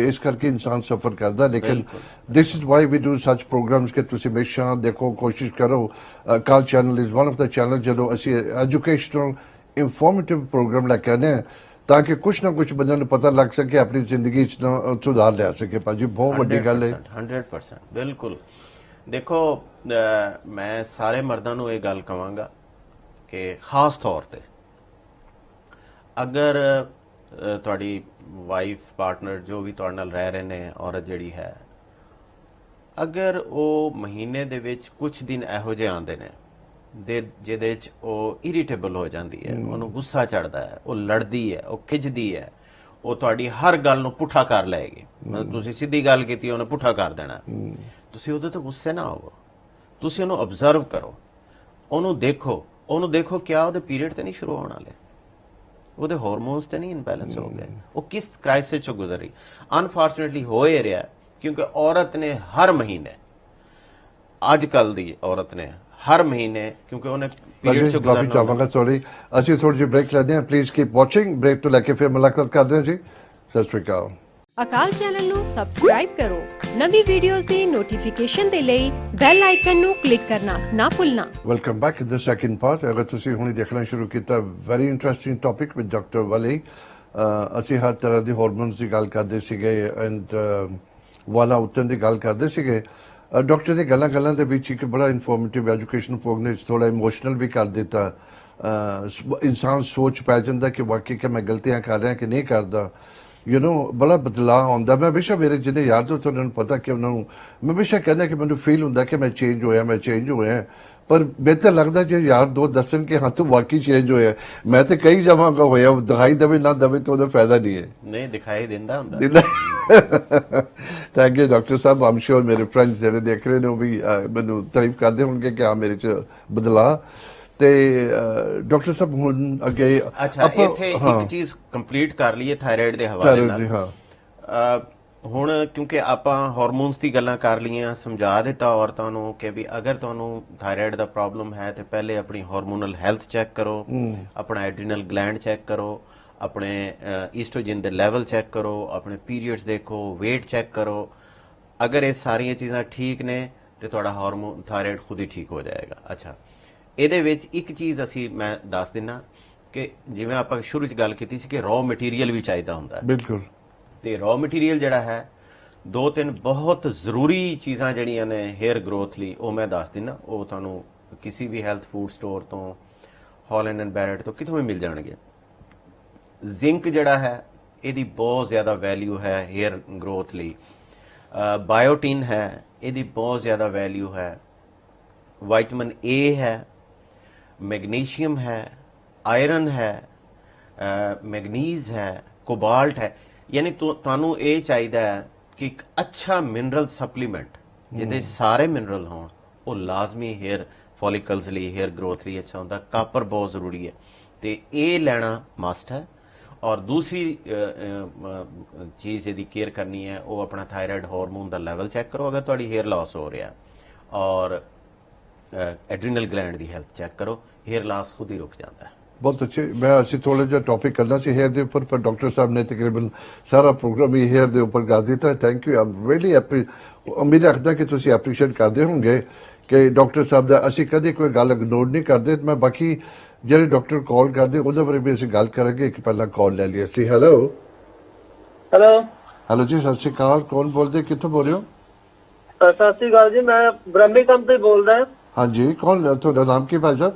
Speaker 1: ਇਸ ਕਰਕੇ ਇਨਸਾਨ ਸਫਰ ਕਰਦਾ। ਲੇਕਿਨ this is why we do such programs ਕਿ ਤੁਸੀਂ ਹਮੇਸ਼ਾ ਦੇਖੋ, ਕੋਸ਼ਿਸ਼ ਕਰੋ। ਕਾਲ channel is one of the channel ਜਦੋਂ ਅਸੀਂ ਐਜੂਕੇਸ਼ਨਲ ਇਨਫੋਰਮੇਟਿਵ ਪ੍ਰੋਗਰਾਮ ਲੈ ਕੇ ਆਉਂਦੇ ਹਾਂ ਤਾਂ ਕਿ ਕੁਛ ਨਾ ਕੁਛ ਬੰਦਿਆਂ ਨੂੰ ਪਤਾ ਲੱਗ ਸਕੇ, ਆਪਣੀ ਜ਼ਿੰਦਗੀ 'ਚ ਸੁਧਾਰ ਲਿਆ ਸਕੇ। ਭਾਜੀ ਬਹੁਤ ਵੱਡੀ ਗੱਲ ਹੈ।
Speaker 2: 100% ਬਿਲਕੁਲ। ਦੇਖੋ ਮੈਂ ਸਾਰੇ ਮਰਦਾਂ ਨੂੰ ਇਹ ਗੱਲ ਕਹਾਂਗਾ ਕਿ ਖਾਸ ਤੌਰ ਤੇ ਅਗਰ ਤੁਹਾਡੀ ਵਾਈਫ, ਪਾਰਟਨਰ ਜੋ ਵੀ ਤੁਹਾਡੇ ਨਾਲ ਰਹਿ ਰਹੇ ਨੇ, ਔਰਤ ਜਿਹੜੀ ਹੈ, ਅਗਰ ਉਹ ਮਹੀਨੇ ਦੇ ਵਿੱਚ ਕੁਝ ਦਿਨ ਇਹੋ ਜਿਹੇ ਆਉਂਦੇ ਨੇ ਜਿਹਦੇ 'ਚ ਉਹ ਇਰੀਟੇਬਲ ਹੋ ਜਾਂਦੀ ਹੈ, ਉਹਨੂੰ ਗੁੱਸਾ ਚੜਦਾ ਹੈ, ਉਹ ਲੜਦੀ ਹੈ, ਉਹ ਖਿੱਚਦੀ ਹੈ, ਉਹ ਤੁਹਾਡੀ ਹਰ ਗੱਲ ਨੂੰ ਪੁੱਠਾ ਕਰ ਲਏਗੀ। ਮਤਲਬ ਤੁਸੀਂ ਸਿੱਧੀ ਗੱਲ ਕੀਤੀ, ਉਹਨੇ ਪੁੱਠਾ ਕਰ ਦੇਣਾ। ਤੁਸੀਂ ਉਹਦੇ ਤੋਂ ਗੁੱਸੇ ਨਾ ਹੋਵੋ, ਤੁਸੀਂ ਉਹਨੂੰ ਅਬਜ਼ਰਵ ਕਰੋ, ਉਹਨੂੰ ਦੇਖੋ ਕਿਆ ਉਹਦੇ ਪੀਰੀਅਡ ਤੇ ਨਹੀਂ ਸ਼ੁਰੂ ਹੋਣ ਵਾਲੇ, ਉਹਦੇ ਹਾਰਮੋਨਸ ਤੇ ਨਹੀਂ ਇਨਬੈਲੈਂਸ ਹੋ ਗਏ, ਉਹ ਕਿਸ ਕ੍ਰਾਈਸਿਸ ਚੋਂ ਗੁਜ਼ਰ ਰਹੀ। ਅਨਫੋਰਚੂਨੇਟਲੀ ਹੋ ਇਹ ਰਿਹਾ ਕਿਉਂਕਿ ਔਰਤ ਨੇ ਹਰ ਮਹੀਨੇ, ਅੱਜ ਕੱਲ ਦੀ ਔਰਤ ਨੇ ਹਰ ਮਹੀਨੇ, ਕਿਉਂਕਿ ਉਹਨੇ ਪੀਰੀਅਡ ਚੋਂ ਗੁਜ਼ਰਨਾ।
Speaker 1: ਚਾਹਾਂਗਾ ਸੌਰੀ, ਅਸੀਂ ਥੋੜੀ ਜਿਹੀ ਬ੍ਰੇਕ ਲੈਂਦੇ ਹਾਂ। Please keep watching. ਬ੍ਰੇਕ ਤੋਂ ਲੈ ਕੇ ਫਿਰ ਮੁਲਾਕਾਤ ਕਰਦੇ ਹਾਂ ਜੀ। ਸਤਿ ਸ਼੍ਰੀ ਅਕਾਲ।
Speaker 3: ਅਕਾਲ ਚੈਨਲ ਨੂੰ ਸਬਸਕ੍ਰਾਈਬ ਕਰੋ। ਨਵੀਂ ਵੀਡੀਓਜ਼ ਦੀ ਨੋਟੀਫਿਕੇਸ਼ਨ ਦੇ ਲਈ ਬੈਲ ਆਈਕਨ ਨੂੰ ਕਲਿੱਕ ਕਰਨਾ ਨਾ ਭੁੱਲਣਾ।
Speaker 1: Welcome back in the second part. ਅਗਰ ਤੁਸੀਂ ਹੁਣੇ ਦੇਖਣਾ ਸ਼ੁਰੂ ਕੀਤਾ, very interesting topic with doctor Wali. ਅਸੀਂ ਹਰ ਤਰ੍ਹਾਂ ਦੀ ਹਾਰਮੋਨਸ ਦੀ ਗੱਲ ਕਰਦੇ ਸੀਗੇ ਐਂਡ ਵਾਲਾ ਉੱਤਨ ਦੀ ਗੱਲ ਕਰਦੇ ਸੀਗੇ। ਡਾਕਟਰ ਨੇ ਗੱਲਾਂ ਦੇ ਵਿੱਚ ਇੱਕ ਬੜਾ ਇਨਫੋਰਮੇਟਿਵ ਐਜੂਕੇਸ਼ਨ ਪ੍ਰੋਗਰਾਮ ਥੋੜਾ ਇਮੋਸ਼ਨਲ ਵੀ ਕਰ ਦਿੱਤਾ। ਇਨਸਾਨ ਸੋਚ ਪੈ ਜਾਂਦਾ ਕਿ ਵਾਕਈ ਕਿ ਮੈਂ ਗਲਤੀਆਂ ਕਰ ਰਿਹਾ ਕਿ ਨਹੀਂ ਕਰਦਾ। ਬੜਾ ਬਦਲਾਅ ਆਉਂਦਾ। ਮੈਂ ਹਮੇਸ਼ਾ ਮੇਰੇ ਜਿਹਨੇ ਯਾਰ ਦੋਸਤ ਉਹਨਾਂ ਨੂੰ ਪਤਾ ਕਿ ਉਹਨਾਂ ਨੂੰ ਮੈਂ ਹਮੇਸ਼ਾ ਕਹਿੰਦਾ ਕਿ ਮੈਨੂੰ ਫੀਲ ਹੁੰਦਾ ਕਿ ਮੈਂ ਚੇਂਜ ਹੋਇਆ। ਪਰ ਬਿਹਤਰ ਲੱਗਦਾ ਜੇ ਯਾਰ ਦੋ ਦੱਸਣ ਕਿ ਹਾਂ ਤੂੰ ਵਾਕਈ ਚੇਂਜ ਹੋਇਆ। ਮੈਂ ਤੇ ਕਈ ਜਮਾਂਗਾ ਹੋਇਆ, ਦਿਖਾਈ ਦੇਵੇ ਨਾ ਦੇਵੇ ਤਾਂ ਉਹਦਾ ਫਾਇਦਾ ਨਹੀਂ ਹੈ।
Speaker 2: ਨਹੀਂ ਦਿਖਾਈ ਦਿੰਦਾ ਹੁੰਦਾ।
Speaker 1: ਥੈਂਕ ਯੂ ਡਾਕਟਰ ਸਾਹਿਬ। ਆਮ ਸ਼ੋਰ ਮੇਰੇ ਫਰੈਂਡਸ ਜਿਹੜੇ ਦੇਖ ਰਹੇ ਨੇ ਉਹ ਵੀ ਮੈਨੂੰ ਤਾਰੀਫ ਕਰਦੇ ਹੋਣਗੇ ਕਿ ਹਾਂ ਮੇਰੇ 'ਚ ਬਦਲਾਅ। ਤੇ ਡਾਕਟਰ ਸਾਹਿਬ ਹੁਣ ਅੱਗੇ
Speaker 2: ਅੱਛਾ ਇੱਥੇ ਇੱਕ ਚੀਜ਼ ਕੰਪਲੀਟ ਕਰ ਲਈਏ ਥਾਇਰਾਇਡ ਦੇ ਹਵਾਲੇ ਨਾਲ। ਹੁਣ ਕਿਉਂਕਿ ਆਪਾਂ ਹਾਰਮੋਨਸ ਦੀ ਗੱਲਾਂ ਕਰ ਲਈਆਂ, ਸਮਝਾ ਦਿੱਤਾ ਔਰਤਾਂ ਨੂੰ ਕਿ ਵੀ ਅਗਰ ਤੁਹਾਨੂੰ ਥਾਇਰਾਇਡ ਦਾ ਪ੍ਰੋਬਲਮ ਹੈ ਤੇ ਪਹਿਲੇ ਆਪਣੀ ਹਾਰਮੋਨਲ ਹੈਲਥ ਚੈੱਕ ਕਰੋ, ਆਪਣਾ ਐਡਰੀਨਲ ਗਲੈਂਡ ਚੈੱਕ ਕਰੋ, ਆਪਣੇ ਈਸਟ੍ਰੋਜਨ ਦੇ ਲੈਵਲ ਚੈੱਕ ਕਰੋ, ਆਪਣੇ ਪੀਰੀਅਡਸ ਦੇਖੋ, weight ਚੈੱਕ ਕਰੋ। ਅਗਰ ਇਹ ਸਾਰੀਆਂ ਚੀਜ਼ਾਂ ਠੀਕ ਨੇ ਤੇ ਤੁਹਾਡਾ ਹਾਰਮੋਨ ਥਾਇਰਾਇਡ ਖੁਦ ਹੀ ਠੀਕ ਹੋ ਜਾਏਗਾ। ਅੱਛਾ ਇਹਦੇ ਵਿੱਚ ਇੱਕ ਚੀਜ਼ ਮੈਂ ਦੱਸ ਦਿੰਨਾ ਕਿ ਜਿਵੇਂ ਆਪਾਂ ਸ਼ੁਰੂ 'ਚ ਗੱਲ ਕੀਤੀ ਸੀ ਕਿ ਰॉ ਮਟੀਰੀਅਲ ਵੀ ਚਾਹੀਦਾ ਹੁੰਦਾ।
Speaker 1: ਬਿਲਕੁਲ।
Speaker 2: ਤੇ ਰॉ ਮਟੀਰੀਅਲ ਜਿਹੜਾ ਹੈ, 2-3 ਬਹੁਤ ਜ਼ਰੂਰੀ ਚੀਜ਼ਾਂ ਜਿਹੜੀਆਂ ਨੇ ਹੇਅਰ ਗਰੋਥ ਲਈ, ਉਹ ਮੈਂ ਦੱਸ ਦਿੰਨਾ। ਉਹ ਤੁਹਾਨੂੰ ਕਿਸੇ ਵੀ ਹੈਲਥ ਫੂਡ ਸਟੋਰ ਤੋਂ, ਹੌਲੈਂਡ ਐਂਡ ਬੈਰਟ ਤੋਂ, ਕਿਤੋਂ ਵੀ ਮਿਲ ਜਾਣਗੇ। ਜ਼ਿੰਕ ਜਿਹੜਾ ਹੈ, ਇਹਦੀ ਬਹੁਤ ਜ਼ਿਆਦਾ ਵੈਲਿਊ ਹੈ ਹੇਅਰ ਗਰੋਥ ਲਈ। ਬਾਇਓਟਿਨ ਹੈ, ਇਹਦੀ ਬਹੁਤ ਜ਼ਿਆਦਾ ਵੈਲਿਊ ਹੈ। ਵਿਟਾਮਿਨ ਏ ਹੈ, ਮੈਗਨੀਸ਼ੀਅਮ ਹੈ, ਆਇਰਨ ਹੈ, ਮੈਗਨੀਜ਼ ਹੈ, ਕੋਬਾਲਟ ਹੈ। ਯਾਨੀ ਤੁਹਾਨੂੰ ਇਹ ਚਾਹੀਦਾ ਹੈ ਕਿ ਇੱਕ ਅੱਛਾ ਮਿਨਰਲ ਸਪਲੀਮੈਂਟ ਜਿਹਦੇ ਸਾਰੇ ਮਿਨਰਲ ਹੋਣ, ਉਹ ਲਾਜ਼ਮੀ ਹੇਅਰ ਫੋਲੀਕਲਸ ਲਈ, ਹੇਅਰ ਗਰੋਥ ਲਈ ਅੱਛਾ ਹੁੰਦਾ। ਕਾਪਰ ਬਹੁਤ ਜ਼ਰੂਰੀ ਹੈ ਤੇ ਇਹ ਲੈਣਾ ਮਸਟ ਹੈ। ਔਰ ਦੂਸਰੀ ਚੀਜ਼ ਜਿਹਦੀ ਕੇਅਰ ਕਰਨੀ ਹੈ, ਉਹ ਆਪਣਾ ਥਾਇਰਾਇਡ ਹਾਰਮੋਨ ਦਾ ਲੈਵਲ ਚੈੱਕ ਕਰੋ ਅਗਰ ਤੁਹਾਡੀ ਹੇਅਰ ਲਾਸ ਹੋ ਰਿਹਾ, ਔਰ ਐਡਰੀਨਲ ਗਲੈਂਡ ਦੀ ਹੈਲਥ ਚੈੱਕ ਕਰੋ। ਹੇਅਰ ਲਾਸ ਖੁਦ ਹੀ ਰੁਕ ਜਾਂਦਾ ਹੈ।
Speaker 1: ਬਹੁਤ ਅੱਛੇ। ਅਸੀਂ ਥੋੜਾ ਜਿਹਾ ਟੌਪਿਕ ਕਰਨਾ ਸੀ ਹੇਅਰ ਦੇ ਉੱਪਰ, ਪਰ ਡਾਕਟਰ ਸਾਹਿਬ ਨੇ ਤਕਰੀਬਨ ਸਾਰਾ ਪ੍ਰੋਗਰਾਮ ਹੀ ਹੇਅਰ ਦੇ ਉੱਪਰ ਕਰ ਦਿੱਤਾ। Thank you. ਆਮ ਰੀਅਲੀ ਉਮੀਦ ਰੱਖਦਾ ਕਿ ਤੁਸੀਂ ਐਪਰੀਸ਼ੀਏਟ ਕਰਦੇ ਹੋਵੋਗੇ ਕਿ ਡਾਕਟਰ ਸਾਹਿਬ ਦਾ ਅਸੀਂ ਕਦੇ ਕੋਈ ਗੱਲ ਇਗਨੋਰ ਨਹੀਂ ਕਰਦੇ। ਮੈਂ ਬਾਕੀ ਜਿਹੜੇ ਡਾਕਟਰ ਕਾਲ ਕਰਦੇ ਉਹਦੇ ਬਾਰੇ ਵੀ ਅਸੀਂ ਗੱਲ ਕਰਾਂਗੇ। ਇੱਕ ਪਹਿਲਾਂ ਕਾਲ ਲੈ ਲਈ ਅਸੀਂ। ਹੈਲੋ ਜੀ, ਸਤਿ ਸ਼੍ਰੀ ਅਕਾਲ। ਕੌਣ ਬੋਲਦੇ, ਕਿੱਥੋਂ ਬੋਲ ਰਹੇ ਹੋ?
Speaker 4: ਸਤਿ ਸ਼੍ਰੀ ਅਕਾਲ ਜੀ, ਮੈਂ ਬ੍ਰਹਮੀ ਕੰਮ ਤੋਂ ਬੋਲਦਾ।
Speaker 1: ਹਾਂਜੀ ਕੌਣ ਤੁਹਾਡਾ ਨਾਮ ਕੀ ਭਾਈ ਸਾਹਿਬ?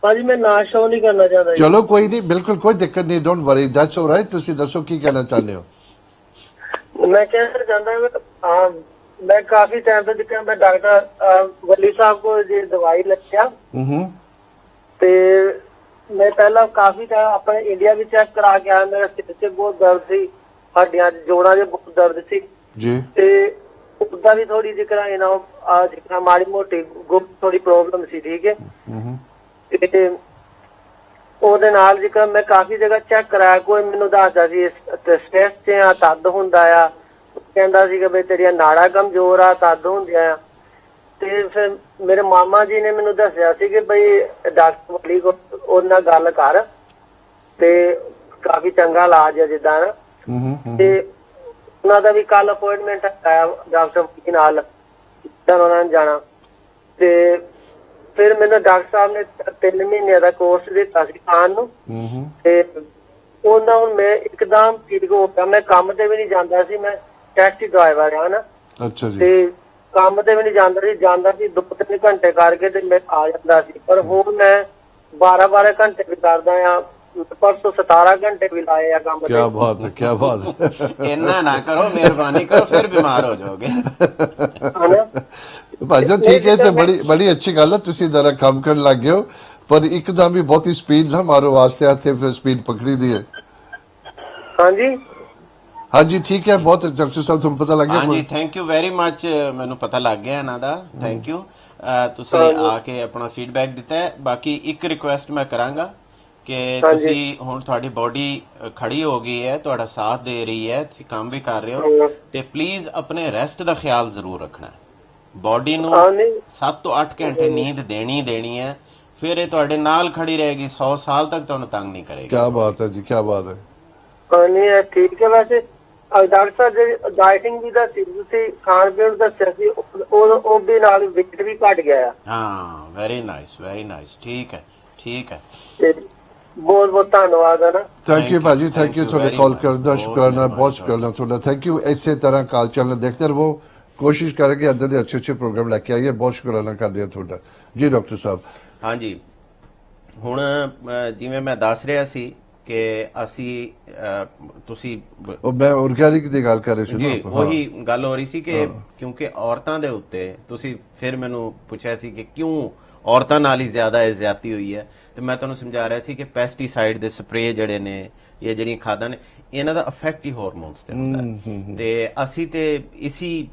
Speaker 4: ਭਾਜੀ ਮੈਂ ਨਾ ਸ਼ੋ ਨਹੀਂ ਕਰਨਾ ਚਾਹੁੰਦਾ ਜੀ।
Speaker 1: ਚਲੋ ਕੋਈ ਨਹੀਂ, ਬਿਲਕੁਲ ਕੋਈ ਦਿੱਕਤ ਨਹੀਂ, ਡੋਂਟ ਵਰੀ, ਦੈਟਸ ਆਲਰਾਈਟ। ਤੁਸੀਂ ਦੱਸੋ ਕੀ ਕਹਿਣਾ ਚਾਹੁੰਦੇ ਹੋ?
Speaker 4: ਮੈਂ ਕਹਿਣਾ ਚਾਹੁੰਦਾ ਮੈਂ ਕਾਫੀ ਟਾਈਮ ਤੋਂ ਜਿੱਦਾਂ ਮੈਂ ਡਾਕਟਰ ਵੱਲੀ ਸਾਹਿਬ ਕੋਲ ਜੀ ਦਵਾਈ ਲਿਆ ਤੇ ਮੈਂ ਪਹਿਲਾਂ ਕਾਫੀ ਟਾਈਮ ਆਪਣੇ ਇੰਡੀਆ ਵੀ ਚੈੱਕ ਕਰਾ ਕੇ ਆਇਆ। ਮੇਰਾ ਸਿਰ 'ਚ ਬਹੁਤ ਦਰਦ ਸੀ, ਹੱਡੀਆਂ 'ਚ ਜੋੜਾਂ 'ਚ ਬਹੁਤ ਦਰਦ ਸੀ
Speaker 1: ਜੀ,
Speaker 4: ਤੇ ਉਹਦਾ ਵੀ ਥੋੜੀ ਜਿਹਾ ਜਿਕਣਾ ਮਾੜੀ ਮੋਟੀ ਥੋੜੀ ਪ੍ਰੋਬਲਮ ਸੀ, ਠੀਕ ਹੈ। ਤੇ ਉਹਦੇ ਨਾਲ ਜਿਕਰ ਮੈਂ ਕਾਫੀ ਜਗ੍ਹਾ ਚੈੱਕ ਕਰਾਇਆ, ਕੋਈ ਮੈਨੂੰ ਦੱਸਦਾ ਸੀ ਸਟ੍ਰੈਸ 'ਚ ਆ ਤਦ ਹੁੰਦਾ ਆ, ਕਹਿੰਦਾ ਸੀ ਕਿ ਬਈ ਤੇਰੀਆਂ ਨਾੜਾਂ ਕਮਜ਼ੋਰ ਆ ਤਦ ਹੁੰਦੀਆਂ ਆ। ਤੇ ਫਿਰ ਮੇਰੇ ਮਾਮਾ ਜੀ ਨੇ ਮੈਨੂੰ ਦੱਸਿਆ ਸੀ ਕਿ ਬਈ ਡਾਕਟਰ ਵੱਲੀ ਕੋਲ ਉਹਦੇ ਨਾਲ ਗੱਲ ਕਰ ਤੇ ਕਾਫੀ ਚੰਗਾ ਇਲਾਜ ਹੈ ਜਿੱਦਾਂ ਨਾ। ਤੇ ਉਹਨਾਂ ਦਾ ਵੀ ਕੱਲ ਅਪਾਇੰਟਮੈਂਟ ਆਇਆ ਡਾਕਟਰ ਵੱਲੀ ਨਾਲ, ਉਹਨਾਂ ਨੇ ਜਾਣਾ। ਤੇ ਫਿਰ ਮੈਨੂੰ ਡਾਕਟਰ ਸਾਹਿਬ ਨੇ 3 ਮਹੀਨਿਆਂ ਦਾ ਕੋਰਸ ਦਿੱਤਾ ਸੀ ਖਾਣ ਨੂੰ, ਤੇ ਉਹਨਾਂ ਹੁਣ ਮੈਂ ਇੱਕਦਮ ਠੀਕ ਹੋ ਗਿਆ। ਮੈਂ ਕੰਮ ਤੇ ਵੀ ਨਹੀਂ ਜਾਂਦਾ ਸੀ, ਮੈਂ ਟੈਕਸੀ ਡਰਾਈਵਰ ਆ ਨਾ।
Speaker 1: ਅੱਛਾ ਜੀ।
Speaker 4: ਤੇ ਕੰਮ ਤੇ ਵੀ ਨਹੀਂ ਜਾਂਦਾ ਸੀ 2-3 ਘੰਟੇ ਕਰਕੇ ਤੇ ਮੈਂ ਆ ਜਾਂਦਾ ਸੀ। ਪਰ ਹੁਣ ਮੈਂ 12-12 ਘੰਟੇ ਵੀ ਕਰਦਾ ਆ, ਪਰਸੋਂ 17 ਘੰਟੇ ਵੀ ਲਾਏ ਆ ਕੰਮ ਤੇ।
Speaker 1: ਕੀ ਬਾਤ ਹੈ, ਕੀ ਬਾਤ ਹੈ।
Speaker 2: ਇੰਨਾ ਨਾ ਕਰੋ, ਮਿਹਰਬਾਨੀ ਕਰੋ, ਫਿਰ ਬਿਮਾਰ ਹੋ ਜਾਓਗੇ।
Speaker 1: ਭਾਈ ਸਾਹਿਬ ਠੀਕ ਹੈ, ਤੇ ਬੜੀ ਅੱਛੀ ਗੱਲ ਹੈ, ਤੁਸੀਂ ਜ਼ਰਾ ਕੰਮ ਕਰਨ ਲੱਗ ਗਏ ਹੋ, ਪਰ ਇੱਕਦਮ ਵੀ ਬਹੁਤੀ ਸਪੀਡ ਨਾ ਮਾਰੋ, ਆਸਤੇ ਆਸਤੇ ਫਿਰ ਸਪੀਡ ਪਕੜੀ ਦੀ ਹੈ।
Speaker 4: ਹਾਂਜੀ
Speaker 1: ਹਾਂਜੀ ਠੀਕ ਹੈ, ਬਹੁਤ ਡਾਕਟਰ ਸਾਹਿਬ ਤੁਹਾਨੂੰ ਪਤਾ ਲੱਗ ਗਿਆ?
Speaker 2: ਹਾਂਜੀ, ਥੈਂਕ ਯੂ ਵੈਰੀ ਮੱਚ, ਮੈਨੂੰ ਪਤਾ ਲੱਗ ਗਿਆ ਇਹਨਾਂ ਦਾ, ਥੈਂਕ ਯੂ। ਤੁਸੀਂ ਆ ਕੇ ਆਪਣਾ ਫੀਡਬੈਕ ਦਿੱਤਾ ਹੈ। ਬਾਕੀ ਇੱਕ ਰਿਕੁਐਸਟ ਮੈਂ ਕਰਾਂਗਾ ਕਿ ਤੁਸੀਂ ਹੁਣ ਤੁਹਾਡੀ ਬਾਡੀ ਖੜੀ ਹੋ ਗਈ ਹੈ, ਤੁਹਾਡਾ ਸਾਥ ਦੇ ਰਹੀ ਹੈ, ਤੁਸੀਂ ਕੰਮ ਵੀ ਕਰ ਰਹੇ ਹੋ, ਤੇ ਪਲੀਜ਼ ਆਪਣੇ ਰੈਸਟ ਦਾ ਖਿਆਲ ਜ਼ਰੂਰ ਰੱਖਣਾ। ਬਾਡੀ ਨੂੰ 7 ਤੋਂ 8 ਘੰਟੇ ਨੀਂਦ ਦੇਣੀ ਹੈ, ਫਿਰ ਇਹ ਤੁਹਾਡੇ ਨਾਲ ਖੜੀ ਰਹੇਗੀ, 100 ਸਾਲ ਤੱਕ ਤੁਹਾਨੂੰ ਤੰਗ ਨਹੀਂ ਕਰੇਗੀ।
Speaker 1: ਕੀ ਬਾਤ ਹੈ ਜੀ, ਕੀ ਬਾਤ ਹੈ।
Speaker 4: ਨਹੀਂ ਠੀਕ ਹੈ। ਵੈਸੇ ਡਾਕਟਰ ਸਾਹਿਬ ਜਿਹੜੀ ਡਾਈਟਿੰਗ ਵੀ ਦੱਸੀ ਤੁਸੀਂ, ਖਾਣ ਪੀਣ ਦੱਸਿਆ ਸੀ, ਉਹ ਵੀ ਨਾਲ weight ਵੀ ਘਟ ਗਿਆ ਆ।
Speaker 2: ਹਾਂ, ਵੈਰੀ ਨਾਈਸ, ਵੈਰੀ ਨਾਈਸ, ਠੀਕ ਹੈ, ਠੀਕ ਹੈ।
Speaker 4: ਬਹੁਤ ਬਹੁਤ ਧੰਨਵਾਦ ਹੈ ਨਾ।
Speaker 1: ਥੈਂਕ ਯੂ ਭਾਜੀ, ਥੈਂਕ ਯੂ, ਤੁਹਾਡੇ ਕਾਲ ਕਰਨ ਦਾ ਸ਼ੁਕਰਾਨਾ, ਬਹੁਤ ਸ਼ੁਕਰਾਨਾ ਤੁਹਾਡਾ, ਥੈਂਕ ਯੂ। ਇਸੇ ਤਰ੍ਹਾਂ ਕਾਲ ਚੱਲਣਾ ਦੇਖਦੇ ਰਹੋ, ਕੋਸ਼ਿਸ਼ ਕਰਾਂਗੇ ਅੰਦਰ ਦੇ ਅੱਛੇ ਪ੍ਰੋਗਰਾਮ ਲੈ ਕੇ ਆਈਏ। ਬਹੁਤ ਸ਼ੁਕਰਾਨਾ ਕਰਦੇ ਹਾਂ ਤੁਹਾਡਾ ਜੀ ਡਾਕਟਰ ਸਾਹਿਬ।
Speaker 2: ਹਾਂਜੀ, ਹੁਣ ਜਿਵੇਂ ਮੈਂ ਦੱਸ ਰਿਹਾ ਸੀ ਕਿ ਅਸੀਂ ਤੁਸੀਂ
Speaker 1: ਉਹ ਮੈਂ ਆਰਗੈਨਿਕ ਦੀ ਗੱਲ ਕਰ ਰਹੀ ਸੀ
Speaker 2: ਜੀ, ਉਹੀ ਗੱਲ ਹੋ ਰਹੀ ਸੀ ਕਿ ਕਿਉਂਕਿ ਔਰਤਾਂ ਦੇ ਉੱਤੇ ਤੁਸੀਂ ਫਿਰ ਮੈਨੂੰ ਪੁੱਛਿਆ ਸੀ ਕਿ ਕਿਉਂ ਔਰਤਾਂ ਨਾਲ ਹੀ ਜ਼ਿਆਦਾ ਇਹ ਜ਼ਿਆਦਤੀ ਹੋਈ ਹੈ, ਤੇ ਮੈਂ ਤੁਹਾਨੂੰ ਸਮਝਾ ਰਿਹਾ ਸੀ ਕਿ ਪੈਸਟੀਸਾਈਡ ਦੇ ਸਪਰੇ ਜਿਹੜੇ ਨੇ, ਇਹ ਜਿਹੜੀਆਂ ਖਾਦਾਂ ਨੇ, ਇਹਨਾਂ ਦਾ ਇਫੈਕਟ ਹੀ ਹਾਰਮੋਨਸ ਤੇ ਹੁੰਦਾ ਹੈ। ਤੇ ਅਸੀਂ ਤੇ ਇਸੀ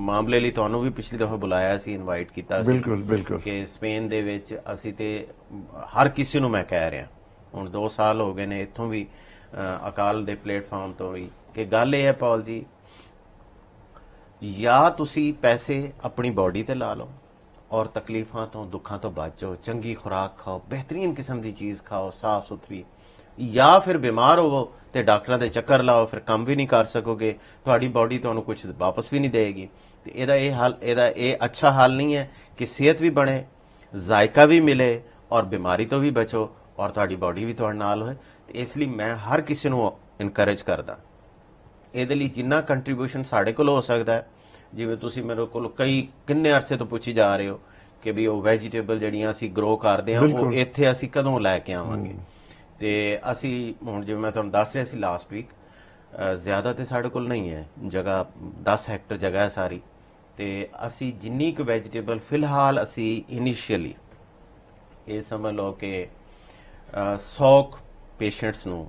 Speaker 2: ਮਾਮਲੇ ਲਈ ਤੁਹਾਨੂੰ ਵੀ ਪਿਛਲੀ ਦਫਾ ਬੁਲਾਇਆ ਸੀ, ਇਨਵਾਈਟ ਕੀਤਾ ਸੀ।
Speaker 1: ਬਿਲਕੁਲ ਬਿਲਕੁਲ।
Speaker 2: ਕਿ ਸਪੇਨ ਦੇ ਵਿੱਚ ਅਸੀਂ ਤੇ ਹਰ ਕਿਸੇ ਨੂੰ ਮੈਂ ਕਹਿ ਰਿਹਾ, ਹੁਣ 2 ਸਾਲ ਹੋ ਗਏ ਨੇ ਇੱਥੋਂ ਵੀ ਅਕਾਲ ਦੇ ਪਲੇਟਫਾਰਮ ਤੋਂ ਵੀ, ਕਿ ਗੱਲ ਇਹ ਹੈ ਪੌਲ ਜੀ, ਜਾਂ ਤੁਸੀਂ ਪੈਸੇ ਆਪਣੀ ਬਾਡੀ ਤੇ ਲਾ ਲਓ ਔਰ ਤਕਲੀਫਾਂ ਤੋਂ ਦੁੱਖਾਂ ਤੋਂ ਬਚੋ, ਚੰਗੀ ਖੁਰਾਕ ਖਾਓ, ਬਿਹਤਰੀਨ ਕਿਸਮ ਦੀ ਚੀਜ਼ ਖਾਓ, ਸਾਫ਼ ਸੁਥਰੀ, ਜਾਂ ਫਿਰ ਬਿਮਾਰ ਹੋਵੋ ਤੇ ਡਾਕਟਰਾਂ ਦੇ ਚੱਕਰ ਲਾਓ, ਫਿਰ ਕੰਮ ਵੀ ਨਹੀਂ ਕਰ ਸਕੋਗੇ, ਤੁਹਾਡੀ ਬਾਡੀ ਤੁਹਾਨੂੰ ਕੁਝ ਵਾਪਸ ਵੀ ਨਹੀਂ ਦੇਗੀ। ਤੇ ਇਹਦਾ ਇਹ ਅੱਛਾ ਹਾਲ ਨਹੀਂ ਹੈ ਕਿ ਸਿਹਤ ਵੀ ਬਣੇ, ਜ਼ਾਇਕਾ ਵੀ ਮਿਲੇ ਔਰ ਬਿਮਾਰੀ ਤੋਂ ਵੀ ਬਚੋ ਔਰ ਤੁਹਾਡੀ ਬਾਡੀ ਵੀ ਤੁਹਾਡੇ ਨਾਲ ਹੋਏ। ਤੇ ਇਸ ਲਈ ਮੈਂ ਹਰ ਕਿਸੇ ਨੂੰ ਇਨਕਰੇਜ ਕਰਦਾ, ਇਹਦੇ ਲਈ ਜਿੰਨਾ ਕੰਟਰੀਬਿਊਸ਼ਨ ਸਾਡੇ ਕੋਲ ਹੋ ਸਕਦਾ ਹੈ। ਜਿਵੇਂ ਤੁਸੀਂ ਮੇਰੇ ਕੋਲ ਕਿੰਨੇ ਅਰਸੇ ਤੋਂ ਪੁੱਛੀ ਜਾ ਰਹੇ ਹੋ ਕਿ ਵੀ ਉਹ ਵੈਜੀਟੇਬਲ ਜਿਹੜੀਆਂ ਅਸੀਂ ਗਰੋ ਕਰਦੇ ਹਾਂ, ਉਹ ਇੱਥੇ ਅਸੀਂ ਕਦੋਂ ਲੈ ਕੇ ਆਵਾਂਗੇ। ਤੇ ਅਸੀਂ ਹੁਣ ਜਿਵੇਂ ਮੈਂ ਤੁਹਾਨੂੰ ਦੱਸ ਰਿਹਾ ਸੀ ਲਾਸਟ ਵੀਕ, ਜ਼ਿਆਦਾ ਤੇ ਸਾਡੇ ਕੋਲ ਨਹੀਂ ਹੈ ਜਗ੍ਹਾ, 10 ਹੈਕਟਰ ਜਗ੍ਹਾ ਹੈ ਸਾਰੀ, ਤੇ ਅਸੀਂ ਜਿੰਨੀ ਕੁ ਵੈਜੀਟੇਬਲ ਫਿਲਹਾਲ ਅਸੀਂ ਇਨੀਸ਼ੀਅਲੀ ਇਹ ਸਮਝ ਲਓ ਕਿ 100 ਪੇਸ਼ੈਂਟਸ ਨੂੰ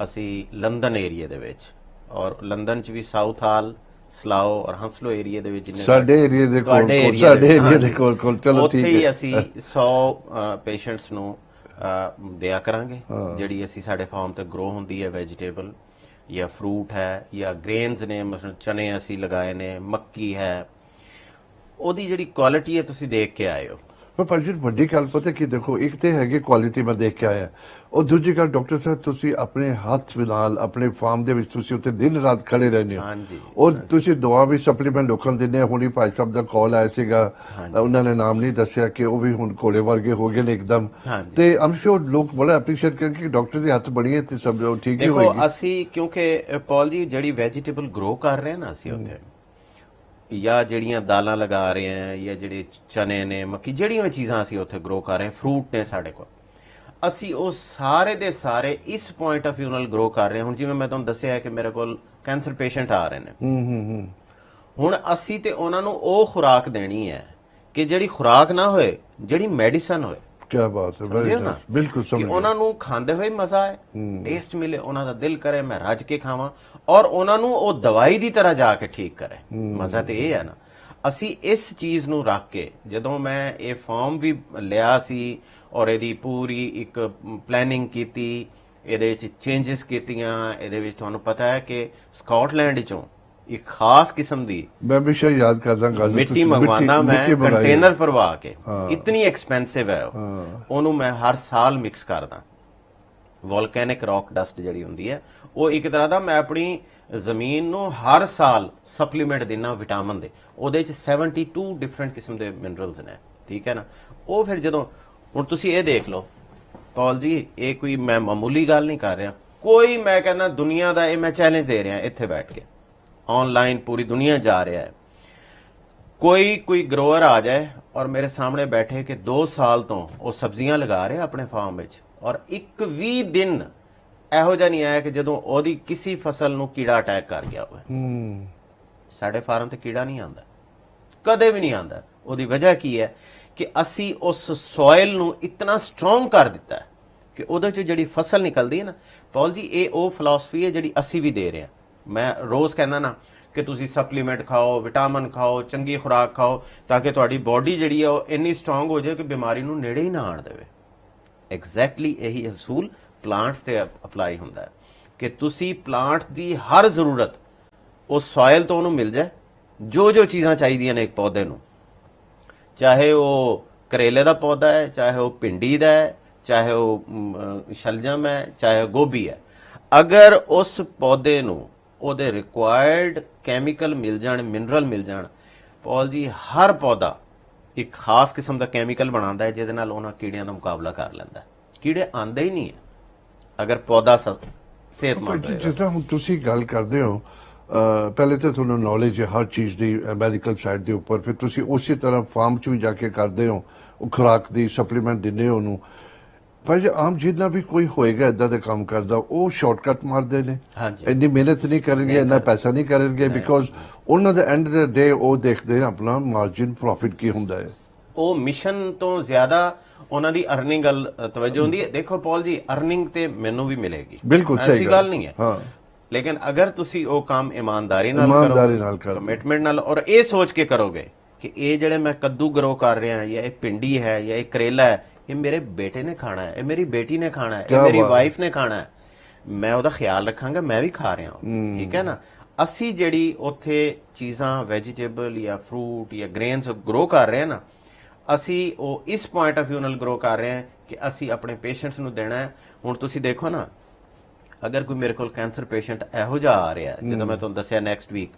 Speaker 2: ਅਸੀਂ ਲੰਡਨ ਏਰੀਆ ਦੇ ਵਿੱਚ, ਔਰ ਲੰਡਨ ਚ ਵੀ ਸਾਊਥ ਹਾਲ, ਸਲਾਓ ਔਰ ਹੰਸਲੋ ਏਰੀਆ ਦੇ ਵਿੱਚ,
Speaker 1: ਸਾਡੇ ਏਰੀਆ ਦੇ ਕੋਲ ਚਲੋ ਠੀਕ ਹੈ,
Speaker 2: ਉੱਥੇ ਹੀ ਅਸੀਂ 100 ਪੇਸ਼ੈਂਟਸ ਨੂੰ ਦਿਆ ਕਰਾਂਗੇ, ਜਿਹੜੀ ਅਸੀਂ ਸਾਡੇ ਫਾਰਮ ਤੇ ਗਰੋ ਹੁੰਦੀ ਹੈ ਵੈਜੀਟੇਬਲ ਜਾਂ ਫਰੂਟ ਹੈ ਜਾਂ ਗ੍ਰੇਨਸ ਨੇ, ਮਤਲਬ ਚਨੇ ਅਸੀਂ ਲਗਾਏ ਨੇ, ਮੱਕੀ ਹੈ, ਉਹਦੀ ਜਿਹੜੀ ਕੁਆਲਿਟੀ ਹੈ ਤੁਸੀਂ ਦੇਖ ਕੇ ਆਏ ਹੋ।
Speaker 1: ਪਰ ਜੀ ਵੱਡੀ ਗੱਲ ਪਤਾ ਕੀ, ਦੇਖੋ ਇੱਕ ਤੇ ਹੈਗੀ ਕੁਆਲਿਟੀ ਮੈਂ ਦੇਖ ਕੇ ਆਇਆ, ਉਹ ਦੂਜੀ ਗੱਲ ਡਾਕਟਰ ਸਾਹਿਬ ਤੁਸੀਂ ਆਪਣੇ ਹੱਥ ਨਾਲ ਆਪਣੇ ਫਾਰਮ ਦੇ ਵਿੱਚ ਤੁਸੀਂ ਉੱਥੇ ਦਿਨ ਰਾਤ ਖੜੇ ਰਹਿੰਦੇ ਹੋ।
Speaker 2: ਹਾਂਜੀ,
Speaker 1: ਉਹ ਤੁਸੀਂ ਦਵਾ ਵੀ ਸਪਲੀਮੈਂਟ ਲੋਕਾਂ ਨੂੰ ਦਿੰਦੇ ਹੋ। ਹੁਣੀ ਭਾਈ ਸਾਹਿਬ ਦਾ ਕਾਲ ਆਇਆ ਸੀਗਾ, ਉਹਨਾਂ ਨੇ ਨਾਮ ਨਹੀਂ ਦੱਸਿਆ, ਕਿ ਉਹ ਵੀ ਹੁਣ ਘੋੜੇ ਵਰਗੇ ਹੋ ਗਏ ਨੇ ਇੱਕਦਮ, ਤੇ ਆਮ ਸ਼ੋਰ ਲੋਕ ਬੜਾ ਐਪਰੀਸ਼ੀਏਟ ਕਰਨ ਕਿ ਡਾਕਟਰ ਦੇ ਹੱਥ ਬਣੀ ਹੈ ਤੇ ਸਭ ਠੀਕ ਹੀ ਹੋਏਗੀ।
Speaker 2: ਦੇਖੋ ਅਸੀਂ ਕਿਉਂਕਿ ਪੌਲ ਜੀ ਜਿਹੜੀ ਵੈਜੀਟੇਬਲ ਗਰੋ ਕਰ ਰਹੇ ਨਾ ਅਸੀਂ ਉੱਥੇ, ਜਾਂ ਜਿਹੜੀਆਂ ਦਾਲਾਂ ਲਗਾ ਰਹੇ ਹਾਂ ਜਾਂ ਜਿਹੜੇ ਚਨੇ ਨੇ ਮੱਕੀ ਜਿਹੜੀਆਂ ਵੀ ਚੀਜ਼ਾਂ ਅਸੀਂ ਉੱਥੇ ਗਰੋ ਕਰ ਰਹੇ ਹਾਂ ਫਰੂਟ ਨੇ ਸਾਡੇ ਕੋਲ ਅਸੀਂ ਉਹ ਸਾਰੇ ਦੇ ਸਾਰੇ ਇਸ ਪੁਆਇੰਟ ਆਫ View ਨਾਲ ਗਰੋ ਕਰ ਰਹੇ ਹਾਂ। ਹੁਣ ਜਿਵੇਂ ਮੈਂ ਤੁਹਾਨੂੰ ਦੱਸਿਆ ਕਿ ਮੇਰੇ ਕੋਲ ਕੈਂਸਰ ਪੇਸ਼ੈਂਟ ਆ ਰਹੇ ਨੇ ਹੁਣ ਅਸੀਂ ਤੇ ਉਹਨਾਂ ਨੂੰ ਉਹ ਖੁਰਾਕ ਦੇਣੀ ਹੈ ਕਿ ਜਿਹੜੀ ਖੁਰਾਕ ਨਾ ਹੋਏ ਜਿਹੜੀ ਮੈਡੀਸਨ ਹੋਏ।
Speaker 1: ਕੀ ਬਾਤ ਹੈ,
Speaker 2: ਸਮਝਿਓ ਨਾ
Speaker 1: ਬਿਲਕੁਲ
Speaker 2: ਕਿ
Speaker 1: ਸਮਝ
Speaker 2: ਉਹਨਾਂ ਨੂੰ ਖਾਂਦੇ ਹੋਏ ਮਜ਼ਾ ਆਏ, ਟੇਸਟ ਮਿਲੇ, ਉਹਨਾਂ ਦਾ ਦਿਲ ਕਰੇ ਮੈਂ ਰੱਜ ਕੇ ਖਾਵਾਂ ਔਰ ਉਹਨਾਂ ਨੂੰ ਉਹ ਦਵਾਈ ਦੀ ਤਰ੍ਹਾਂ ਜਾ ਕੇ ਠੀਕ ਕਰੇ। ਮਜ਼ਾ ਤੇ ਇਹ ਹੈ ਨਾ। ਅਸੀਂ ਇਸ ਚੀਜ਼ ਨੂੰ ਰੱਖ ਕੇ ਜਦੋਂ ਮੈਂ ਇਹ ਫਾਰਮ ਵੀ ਲਿਆ ਸੀ ਔਰ ਇਹਦੀ ਪੂਰੀ ਇੱਕ ਪਲੈਨਿੰਗ ਕੀਤੀ, ਇਹਦੇ ਵਿੱਚ ਚੇਂਜਸ ਕੀਤੀਆਂ। ਇਹਦੇ ਵਿੱਚ ਤੁਹਾਨੂੰ ਪਤਾ ਹੈ ਕਿ ਸਕਾਟਲੈਂਡ ਵਿੱਚੋਂ ਇੱਕ ਖਾਸ ਕਿਸਮ ਦੀ
Speaker 1: ਮੈਂ ਹਮੇਸ਼ਾ ਯਾਦ ਕਰਦਾ ਗੱਲ ਨੂੰ,
Speaker 2: ਮਿੱਟੀ
Speaker 1: ਤੁਸੀਂ
Speaker 2: ਮੰਗਵਾਉਂਦਾ ਮੈਂ
Speaker 1: ਮਿੱਟੀ ਮੰਗਾਈ ਹੈ।
Speaker 2: ਕੰਟੇਨਰ ਭਰਵਾ ਕੇ, ਇਤਨੀ ਐਕਸਪੈਂਸਿਵ ਹੈ ਉਹਨੂੰ ਮੈਂ ਹਰ ਸਾਲ ਮਿਕਸ ਕਰਦਾ। ਵੋਲਕੈਨਿਕ ਰੌਕ ਡਸਟ ਜਿਹੜੀ ਹੁੰਦੀ ਹੈ ਉਹ ਇੱਕ ਤਰ੍ਹਾਂ ਦਾ ਮੈਂ ਆਪਣੀ ਜ਼ਮੀਨ ਨੂੰ ਹਰ ਸਾਲ ਸਪਲੀਮੈਂਟ ਦੇਣਾ ਵਿਟਾਮਿਨ ਦੇ। ਉਹਦੇ ਚ 72 ਡਿਫਰੈਂਟ ਕਿਸਮ ਦੇ ਮਿਨਰਲਸ ਨੇ, ਠੀਕ ਹੈ ਨਾ। ਉਹ ਫਿਰ ਜਦੋਂ ਹੁਣ ਤੁਸੀਂ ਇਹ ਦੇਖ ਲਓ ਪੌਲ ਜੀ, ਇਹ ਕੋਈ ਮੈਂ ਮਾਮੂਲੀ ਗੱਲ ਨਹੀਂ ਕਰ ਰਿਹਾ। ਕੋਈ ਮੈਂ ਕਹਿੰਦਾ ਦੁਨੀਆ ਦਾ ਇਹ ਮੈਂ ਚੈਲੰਜ ਦੇ ਰਿਹਾ ਇੱਥੇ ਬੈਠ ਕੇ, ਆਨਲਾਈਨ ਪੂਰੀ ਦੁਨੀਆ ਜਾ ਰਿਹਾ ਹੈ। ਕੋਈ ਗਰੋਅਰ ਆ ਜਾਏ ਔਰ ਮੇਰੇ ਸਾਹਮਣੇ ਬੈਠੇ ਕਿ 2 ਸਾਲ ਤੋਂ ਉਹ ਸਬਜ਼ੀਆਂ ਲਗਾ ਰਿਹਾ ਆਪਣੇ ਫਾਰਮ ਵਿੱਚ ਔਰ ਇੱਕ ਵੀ ਦਿਨ ਇਹੋ ਜਿਹਾ ਨਹੀਂ ਆਇਆ ਕਿ ਜਦੋਂ ਉਹਦੀ ਕਿਸੇ ਫਸਲ ਨੂੰ ਕੀੜਾ ਅਟੈਕ ਕਰ ਗਿਆ ਹੋਵੇ। ਸਾਡੇ ਫਾਰਮ ਤੇ ਕੀੜਾ ਨਹੀਂ ਆਉਂਦਾ, ਕਦੇ ਵੀ ਨਹੀਂ ਆਉਂਦਾ। ਉਹਦੀ ਵਜ੍ਹਾ ਕੀ ਹੈ ਕਿ ਅਸੀਂ ਉਸ ਸੋਇਲ ਨੂੰ ਇਤਨਾ ਸਟਰੋਂਗ ਕਰ ਦਿੱਤਾ ਹੈ ਕਿ ਉਹਦੇ 'ਚ ਜਿਹੜੀ ਫਸਲ ਨਿਕਲਦੀ ਹੈ ਨਾ ਪੌਲ ਜੀ, ਇਹ ਉਹ ਫਿਲਾਸਫੀ ਹੈ ਜਿਹੜੀ ਅਸੀਂ ਵੀ ਦੇ ਰਹੇ ਹਾਂ। ਮੈਂ ਰੋਜ਼ ਕਹਿੰਦਾ ਨਾ ਕਿ ਤੁਸੀਂ ਸਪਲੀਮੈਂਟ ਖਾਓ, ਵਿਟਾਮਿਨ ਖਾਓ, ਚੰਗੀ ਖੁਰਾਕ ਖਾਓ ਤਾਂ ਕਿ ਤੁਹਾਡੀ ਬਾਡੀ ਜਿਹੜੀ ਹੈ ਉਹ ਇੰਨੀ ਸਟਰੋਂਗ ਹੋ ਜਾਏ ਕਿ ਬਿਮਾਰੀ ਨੂੰ ਨੇੜੇ ਹੀ ਨਾ ਆਣ ਦੇਵੇ। ਐਗਜ਼ੈਕਟਲੀ ਇਹੀ ਅਸੂਲ ਪਲਾਂਟਸ ਤੇ ਅਪਲਾਈ ਹੁੰਦਾ ਹੈ ਕਿ ਤੁਸੀਂ ਪਲਾਂਟ ਦੀ ਹਰ ਜ਼ਰੂਰਤ ਉਸ ਸੋਇਲ ਤੋਂ ਉਹਨੂੰ ਮਿਲ ਜਾਏ। ਜੋ ਚੀਜ਼ਾਂ ਚਾਹੀਦੀਆਂ ਨੇ ਇੱਕ ਪੌਦੇ ਨੂੰ, ਚਾਹੇ ਉਹ ਕਰੇਲੇ ਦਾ ਪੌਦਾ ਹੈ, ਚਾਹੇ ਉਹ ਭਿੰਡੀ ਦਾ ਹੈ, ਚਾਹੇ ਉਹ ਸ਼ਲਜਮ ਹੈ, ਚਾਹੇ ਗੋਭੀ ਹੈ, ਅਗਰ ਉਸ ਪੌਦੇ ਨੂੰ ਉਹਦੇ ਰਿਕੁਆਇਰਡ ਕੈਮੀਕਲ ਮਿਲ ਜਾਣ, ਮਿਨਰਲ ਮਿਲ ਜਾਣ, ਪੌਲ ਜੀ ਹਰ ਪੌਦਾ ਇੱਕ ਖਾਸ ਕਿਸਮ ਦਾ ਕੈਮੀਕਲ ਬਣਾਉਂਦਾ ਹੈ ਜਿਹਦੇ ਨਾਲ ਉਹਨਾਂ ਕੀੜਿਆਂ ਦਾ ਮੁਕਾਬਲਾ ਕਰ ਲੈਂਦਾ। ਕੀੜੇ ਆਉਂਦੇ ਹੀ ਨਹੀਂ ਹੈ ਅਗਰ ਪੌਦਾ ਸਿਹਤਮੰਦ ਹੋਵੇ।
Speaker 1: ਜਿਸ ਤਰ੍ਹਾਂ ਹੁਣ ਤੁਸੀਂ ਗੱਲ ਕਰਦੇ ਹੋ, ਪਹਿਲੇ ਤਾਂ ਤੁਹਾਨੂੰ ਨੌਲੇਜ ਹੈ ਹਰ ਚੀਜ਼ ਦੀ ਮੈਡੀਕਲ ਸਾਈਡ ਦੇ ਉੱਪਰ, ਫਿਰ ਤੁਸੀਂ ਉਸੇ ਤਰ੍ਹਾਂ ਫਾਰਮ 'ਚ ਵੀ ਜਾ ਕੇ ਕਰਦੇ ਹੋ, ਉਹ ਖੁਰਾਕ ਦੀ ਸਪਲੀਮੈਂਟ ਦਿੰਦੇ ਹੋ ਉਹਨੂੰ। ਪਰ ਜੇ ਆਮ ਜਿੰਨਾ ਵੀ ਕੋਈ ਹੋਏਗਾ ਇਦਾਂ ਦਾ ਕੰਮ ਕਰਦਾ, ਉਹ ਸ਼ਾਰਟਕਟ ਮਾਰਦੇ ਨੇ,
Speaker 2: ਹਾਂਜੀ।
Speaker 1: ਇੰਨੀ ਮਿਹਨਤ ਨਹੀਂ ਕਰਨਗੇ, ਇੰਨਾ ਪੈਸਾ ਨਹੀਂ ਕਰਨਗੇ, ਬਿਕੋਜ਼ ਉਹਨਾਂ ਦਾ ਐਂਡ ਦੇ ਡੇ ਉਹ ਦੇਖਦੇ ਨੇ ਆਪਣਾ ਮਾਰਜਿਨ ਪ੍ਰੋਫਿਟ ਕੀ ਹੁੰਦਾ ਹੈ।
Speaker 2: ਉਹ ਮਿਸ਼ਨ ਤੋਂ ਜ਼ਿਆਦਾ ਉਹਨਾਂ ਦੀ ਅਰਨਿੰਗ ਵੱਲ ਤਵੱਜੋ ਹੁੰਦੀ ਹੈ। ਦੇਖੋ ਪੌਲ ਜੀ, ਅਰਨਿੰਗ ਤੇ ਮੈਨੂੰ ਵੀ ਮਿਲੇਗੀ,
Speaker 1: ਬਿਲਕੁਲ ਸਹੀ
Speaker 2: ਐਸੀ ਗੱਲ ਨਹੀਂ ਹੈ।
Speaker 1: ਹਾਂ,
Speaker 2: ਲੇਕਿਨ ਅਗਰ ਤੁਸੀਂ ਉਹ ਕੰਮ ਇਮਾਨਦਾਰੀ ਨਾਲ
Speaker 1: ਕਰੋ,
Speaker 2: ਕਮਿਟਮੈਂਟ ਨਾਲ ਔਰ ਇਹ ਸੋਚ ਕੇ ਕਰੋਗੇ ਕਿ ਇਹ ਜਿਹੜੇ ਮੈਂ ਕੱਦੂ ਗਰੋ ਕਰ ਰਿਹਾ ਜਾਂ ਇਹ ਭਿੰਡੀ ਹੈ ਜਾਂ ਇਹ ਕਰੇਲਾ ਹੈ, ਇਹ ਮੇਰੇ ਬੇਟੇ ਨੇ ਖਾਣਾ ਹੈ, ਇਹ ਮੇਰੀ ਬੇਟੀ ਨੇ ਖਾਣਾ ਹੈ, ਇਹ ਮੇਰੀ ਵਾਈਫ ਨੇ ਖਾਣਾ ਹੈ, ਮੈਂ ਉਹਦਾ ਖਿਆਲ ਰੱਖਾਂਗਾ, ਮੈਂ ਵੀ ਖਾ ਰਿਹਾ ਹਾਂ, ਠੀਕ ਹੈ ਨਾ। ਅਸੀਂ ਜਿਹੜੀ ਉੱਥੇ ਚੀਜ਼ਾਂ ਵੈਜੀਟੇਬਲ ਜਾਂ ਫਰੂਟ ਜਾਂ ਗ੍ਰੇਨਸ ਗਰੋ ਕਰ ਰਹੇ ਹਾਂ ਨਾ, ਅਸੀਂ ਉਹ ਇਸ ਪੁਆਇੰਟ ਆਫ View ਨਾਲ ਗਰੋ ਕਰ ਰਹੇ ਹਾਂ ਕਿ ਅਸੀਂ ਆਪਣੇ ਪੇਸ਼ੈਂਟਸ ਨੂੰ ਦੇਣਾ ਹੈ। ਹੁਣ ਤੁਸੀਂ ਦੇਖੋ ਨਾ, ਅਗਰ ਕੋਈ ਮੇਰੇ ਕੋਲ ਕੈਂਸਰ ਪੇਸ਼ੈਂਟ ਇਹੋ ਜਿਹਾ ਆ ਰਿਹਾ ਜਦੋਂ ਮੈਂ ਤੁਹਾਨੂੰ ਦੱਸਿਆ ਨੈਕਸਟ ਵੀਕ,